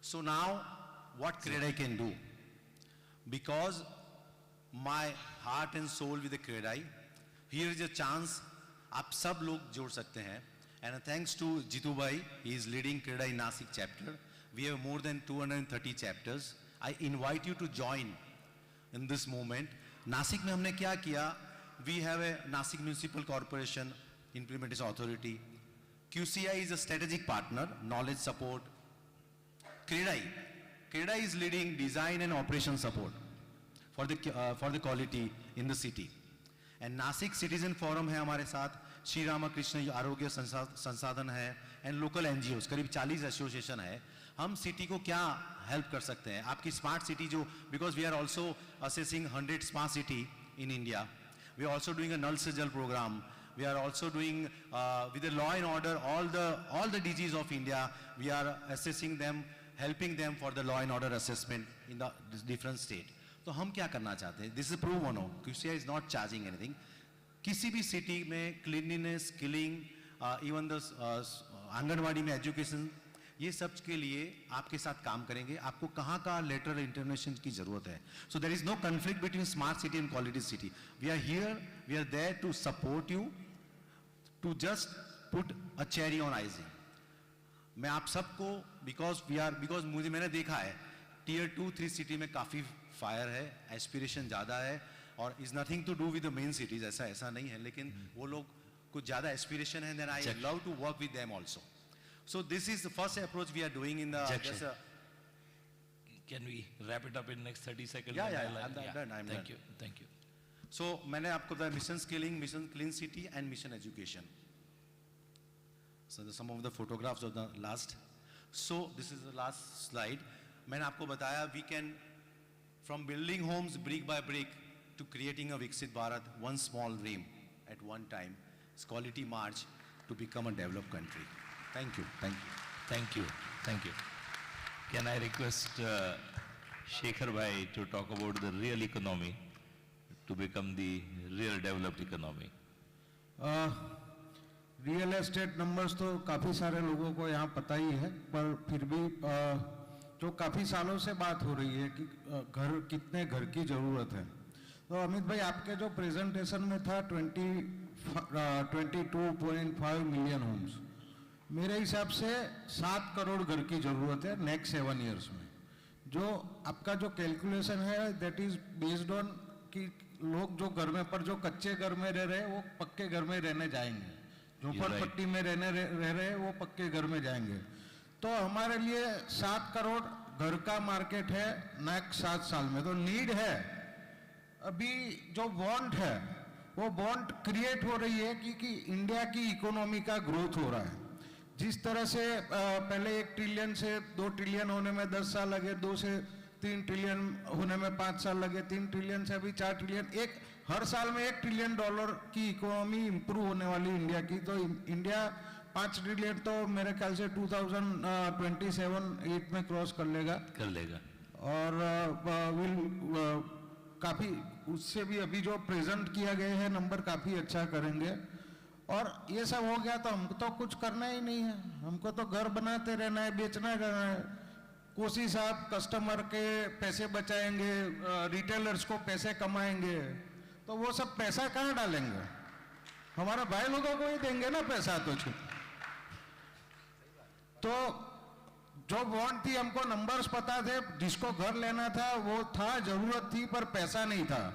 Speaker 20: So now, what Credai can do? Because my heart and soul with the Credai, here is a chance, आप सब लोग जोड़ सकते हैं. And thanks to Jitu Bhai, he is leading Credai Nasik chapter. We have more than 230 chapters. I invite you to join in this movement. Nasik में हमने क्या किया? We have a Nasik Municipal Corporation Implementation Authority. QCI is a strategic partner, knowledge support. Credai is leading design and operation support for the quality in the city. And Nashik citizen forum है हमारे साथ, श्री रामकृष्ण आरोग्य संसाधन है, and local NGOs, करीब 40 association है। हम city को क्या हेल्प कर सकते हैं? आपकी स्मार्ट सिटी जो, because we are also assessing 100 smart city in India, we are also doing a Nal Se Jal programme, we are also doing with the law and order all the DGs of India, we are assessing them, helping them for the law and order assessment in the different state. तो हम क्या करना चाहते हैं? This is pro bono. QCI is not charging anything. किसी भी city में cleanliness, skilling, even the anganwadi में education, ये सब के लिए आपके साथ काम करेंगे। आपको कहाँ का लेटर इंटरनेशन की जरूरत है? So there is no conflict between smart city and quality city. We are here, we are there to support you, to just put a cherry on icing. मैं आप सबको because मैंने देखा है Tier 2-3 सिटी में काफ़ी फायर है, aspiration ज़्यादा है, और is nothing to do with the main cities, ऐसा नहीं है, लेकिन वो लोग कुछ ज़्यादा एस्पिरेशन है, then I love to work with them also. So this is the first approach we are doing in the.
Speaker 17: Can we wrap it up in next 30 seconds?
Speaker 20: Yeah, I'm done.
Speaker 17: Thank you.
Speaker 20: So मैंने आपको बताया mission skilling, mission clean city and mission education. So some of the photographs of the last. So this is the last slide. मैंने आपको बताया we can from building homes brick by brick to creating a Viksit Bharat, one small dream at one time. It's quality march to become a developed country. Thank you.
Speaker 17: Can I request Shekhar bhai to talk about the real economy to become the real developed economy?
Speaker 4: Real estate numbers तो काफ़ी सारे लोगों को यहाँ पता ही है, पर फिर भी जो काफ़ी सालों से बात हो रही है कि कितने घर की ज़रूरत है। तो अमित भाई, आपके जो प्रेजेंटेशन में था 22.5 मिलियन होम्स, मेरे हिसाब से 7 करोड़ घर की ज़रूरत है नेक्स्ट 7 इयर्स में। जो आपका जो कैलकुलेशन है दैट इज़ बेस्ड ऑन कि लोग जो घर में पर जो कच्चे घर में रह रहे हैं वो पक्के घर में रहने जाएंगे, झोपड़पट्टी में रह रहे हैं वो पक्के घर में जाएंगे। तो हमारे लिए 7 करोड़ घर का मार्केट है नेक्स्ट 7 साल में। तो नीड है, अभी जो वांट है वो वांट क्रिएट हो रही है कि इंडिया की इकोनॉमी का ग्रोथ हो रहा है। जिस तरह से पहले 1 ट्रिलियन से 2 ट्रिलियन होने में 10 साल लगे, 2 से 3 ट्रिलियन होने में 5 साल लगे, 3 ट्रिलियन से अभी 4 ट्रिलियन, हर साल में $1 ट्रिलियन की इकोनॉमी इंप्रूव होने वाली इंडिया की। तो इंडिया 5 ट्रिलियन तो मेरे ख्याल से 2027-8 में क्रॉस कर लेगा। और काफ़ी उससे भी अभी जो प्रेजेंट किया गया है नंबर काफ़ी अच्छा करेंगे। और ये सब हो गया तो हमको तो कुछ करना ही नहीं है, हमको तो घर बनाते रहना है, बेचना रहना है। कोसी साहब कस्टमर के पैसे बचाएंगे, रिटेलर्स को पैसे कमाएंगे, तो वो सब पैसा कहाँ डालेंगे? हमारा भाई लोगों को ही देंगे ना पैसा। तो जो वांट थी, हमको नंबर्स पता थे, जिसको घर लेना था वो था, जरूरत थी, पर पैसा नहीं था।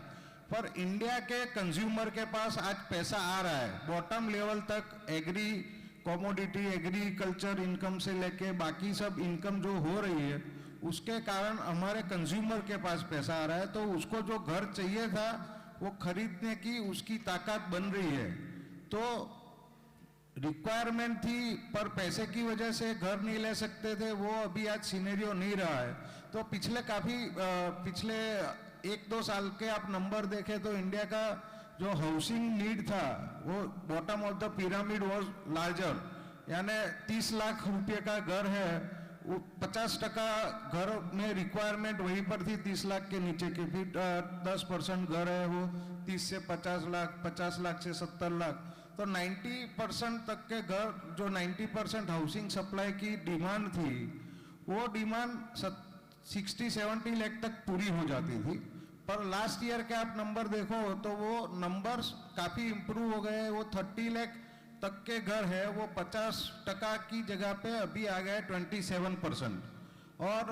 Speaker 4: पर इंडिया के कंज्यूमर के पास आज पैसा आ रहा है, बॉटम लेवल तक एग्री कॉमोडिटी, एग्रीकल्चर इनकम से लेके बाकी सब इनकम जो हो रही है, उसके कारण हमारे कंज्यूमर के पास पैसा आ रहा है। तो उसको जो घर चाहिए था वो खरीदने की उसकी ताकत बन रही है। तो रिक्वायरमेंट थी पर पैसे की वजह से घर नहीं ले सकते थे, वो अभी आज सिनेरियो नहीं रहा है। तो पिछले 1-2 साल के आप नंबर देखें तो इंडिया का जो हाउसिंग नीड था वो bottom of the pyramid was larger, यानी 30 लाख रुपए का घर है, वो 50% घर में रिक्वायरमेंट वहीं पर थी 30 लाख के नीचे की। फिर 10% घर है वो 30 से 50 लाख, 50 लाख से 70 लाख। तो 90% तक के घर, जो 90% हाउसिंग सप्लाई की डिमांड थी, वो डिमांड 60-70 लाख तक पूरी हो जाती थी। पर लास्ट ईयर के आप नंबर देखो तो वो नंबर्स काफ़ी इम्प्रूव हो गए। वो 30 लाख तक के घर है वो 50% की जगह पे अभी आ गए 27%। और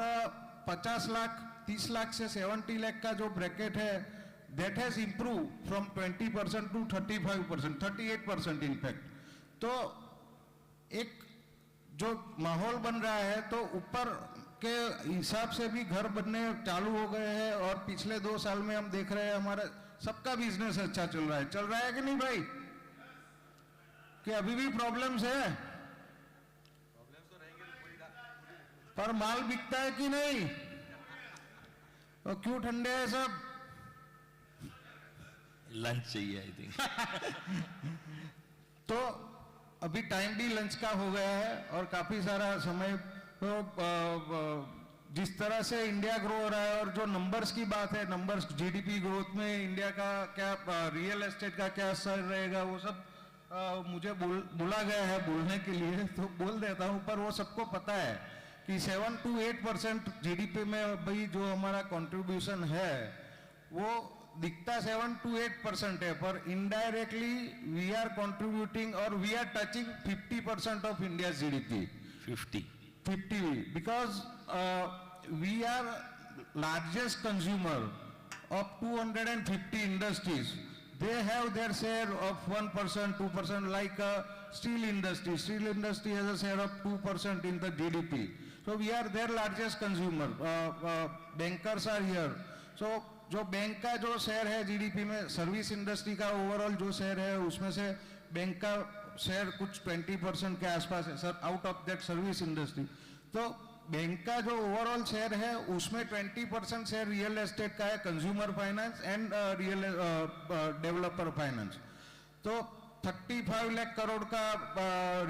Speaker 4: 50 लाख 30 लाख से 70 लाख का जो ब्रैकेट है that has improve from 20% to 35%, 38% in fact. तो एक जो माहौल बन रहा है, तो ऊपर के हिसाब से भी घर बनने चालू हो गए हैं। और पिछले 2 साल में हम देख रहे हैं हमारे सबका बिजनेस अच्छा चल रहा है कि नहीं भाई? कि अभी भी प्रॉब्लम्स है? पर माल बिकता है कि नहीं? तो क्यों ठंडे हैं सब?
Speaker 17: लंच चाहिए आई थिंक।
Speaker 4: तो अभी टाइम भी लंच का हो गया है और काफी सारा समय, तो जिस तरह से इंडिया ग्रो हो रहा है और जो नंबर्स की बात है, नंबर्स जीडीपी ग्रोथ में इंडिया का क्या, रियल एस्टेट का क्या असर रहेगा, वो सब मुझे बोला गया है बोलने के लिए, तो बोल देता हूँ। पर वो सबको पता है कि 7 to 8% जीडीपी में भाई जो हमारा कंट्रीब्यूशन है वो दिखता 7 to 8% है, पर इनडायरेक्टली वी आर कंट्रीब्यूटिंग और we are touching 50% of India GDP. 50 because we are largest consumer of 250 industries. They have their share of 1%, 2%, like steel industry. Steel industry has a share of 2% in the GDP. So we are their largest consumer. Bankers are here. So जो bank का जो share है GDP में, service industry का overall जो share है उसमें से बैंक का शेयर कुछ 20% के आसपास है sir, out of that service industry. तो बैंक का जो ओवरऑल शेयर है उसमें 20% शेयर रियल एस्टेट का है, consumer finance and real developer finance. तो 35 लाख करोड़ का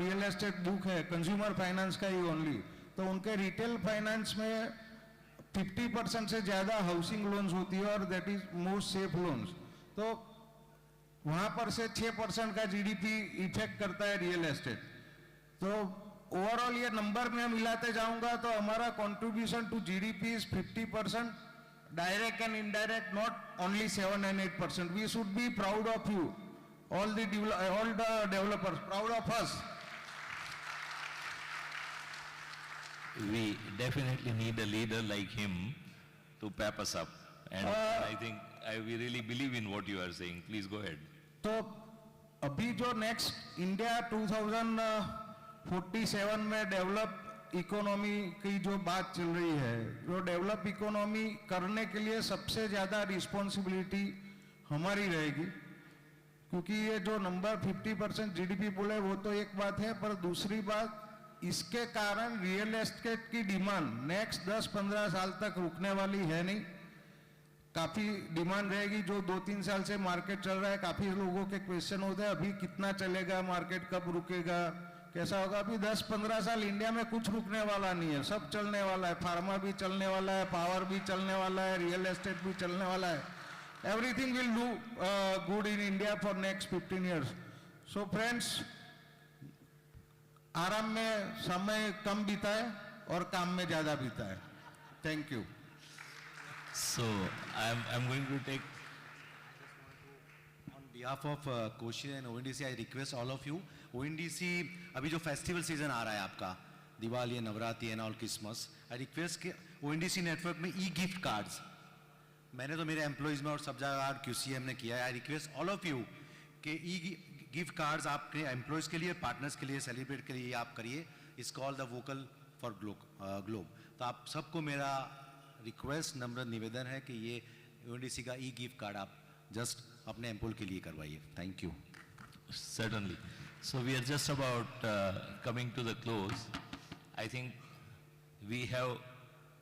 Speaker 4: रियल एस्टेट बुक है कंज्यूमर फाइनेंस का ही ओनली। तो उनके रिटेल फाइनेंस में 50% से ज्यादा हाउसिंग लोन्स होती है और that is most safe loans. तो वहां पर से 6% का जीडीपी इफेक्ट करता है रियल एस्टेट। तो ओवरऑल ये नंबर में मिलाते जाऊंगा तो हमारा contribution to GDP is 50%, direct and indirect not only 7 and 8%। We should be proud of you, all the developers, proud of us.
Speaker 17: We definitely need a leader like him to pep us up, and I think we really believe in what you are saying. Please go ahead.
Speaker 4: तो अभी जो next India 2047 में develop economy की जो बात चल रही है, जो डेवलप इकोनॉमी करने के लिए सबसे ज्यादा रिस्पॉन्सिबिलिटी हमारी रहेगी, क्योंकि ये जो नंबर 50% जीडीपी बोले वो तो एक बात है, पर दूसरी बात इसके कारण रियल एस्टेट की डिमांड नेक्स्ट 10-15 साल तक रुकने वाली है नहीं। काफी डिमांड रहेगी। जो 2-3 साल से मार्केट चल रहा है, काफी लोगों के क्वेश्चन होते हैं अभी कितना चलेगा मार्केट, कब रुकेगा, कैसा होगा। अभी 10-15 साल इंडिया में कुछ रुकने वाला नहीं है, सब चलने वाला है। फार्मा भी चलने वाला है, पावर भी चलने वाला है, रियल एस्टेट भी चलने वाला है। Everything will do good in India for next 15 years। So friends, आराम में समय कम बीता है और काम में ज्यादा बीता है। Thank you.
Speaker 17: So I'm going to take.
Speaker 20: On behalf of Koshi and ONDC, I request all of you, ONDC अभी जो फेस्टिवल सीजन आ रहा है आपका, Diwali, Navratri and all Christmas, I request कि ONDC नेटवर्क में ई गिफ्ट कार्ड्स, मैंने तो मेरे एम्प्लॉइज में और सब जगह QCM ने किया है। I request all of you कि ई गिफ्ट कार्ड्स आपके एम्प्लॉयज़ के लिए, पार्टनर्स के लिए, सेलिब्रेट के लिए आप करिए। It's called the vocal for globe. तो आप सबको मेरा रिक्वेस्ट, नम्र निवेदन है कि ये ONDC का ई गिफ्ट कार्ड आप जस्ट अपने एम्प्लॉय के लिए करवाइए। Thank you.
Speaker 17: Certainly. So we are just about coming to the close. I think we have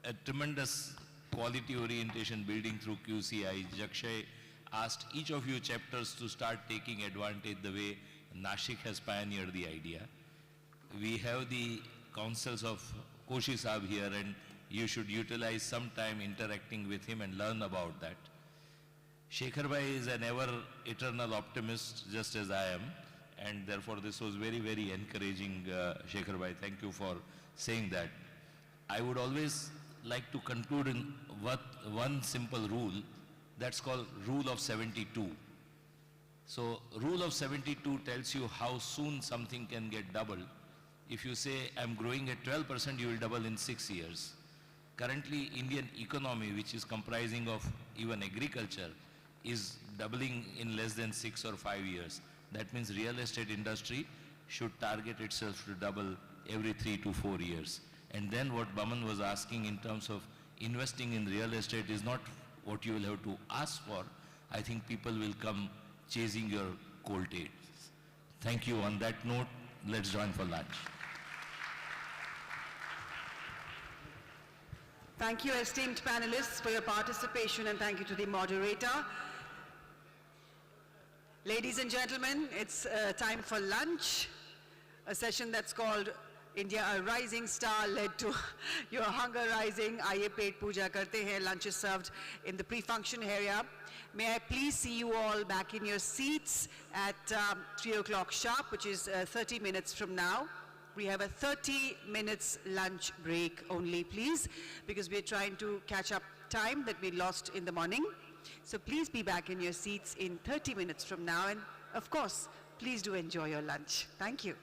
Speaker 17: a tremendous quality orientation building through QCI. Jakshay asked each of you chapters to start taking advantage the way Nashik has pioneered the idea. We have the counsels of Koshi Saab here, and you should utilize some time interacting with him and learn about that. Shekhar Bhai is an ever eternal optimist, just as I am, and therefore this was very, very encouraging. Shekhar Bhai, thank you for saying that. I would always like to conclude in one simple rule, that's called rule of 72. So rule of 72 tells you how soon something can get doubled. If you say I'm growing at 12%, you will double in 6 years. Currently, Indian economy, which is comprising of even agriculture, is doubling in less than 6 or 5 years. That means real estate industry should target itself to double every 3 to 4 years. And then what Baman was asking in terms of investing in real estate is not what you will have to ask for. I think people will come chasing your cold dates. Thank you. On that note, let's join for lunch.
Speaker 1: Thank you, esteemed panelists, for your participation, and thank you to the moderator. Ladies and gentlemen, it's time for lunch, a session that's called India a Rising Star led to your hunger rising. Aaye pet puja karte hain. Lunch is served in the pre-function area. May I please see you all back in your seats at 3 o'clock sharp, which is 30 minutes from now. We have a 30 minutes lunch break only, please, because we're trying to catch up time that we lost in the morning. So please be back in your seats in 30 minutes from now. And of course, please do enjoy your lunch. Thank you.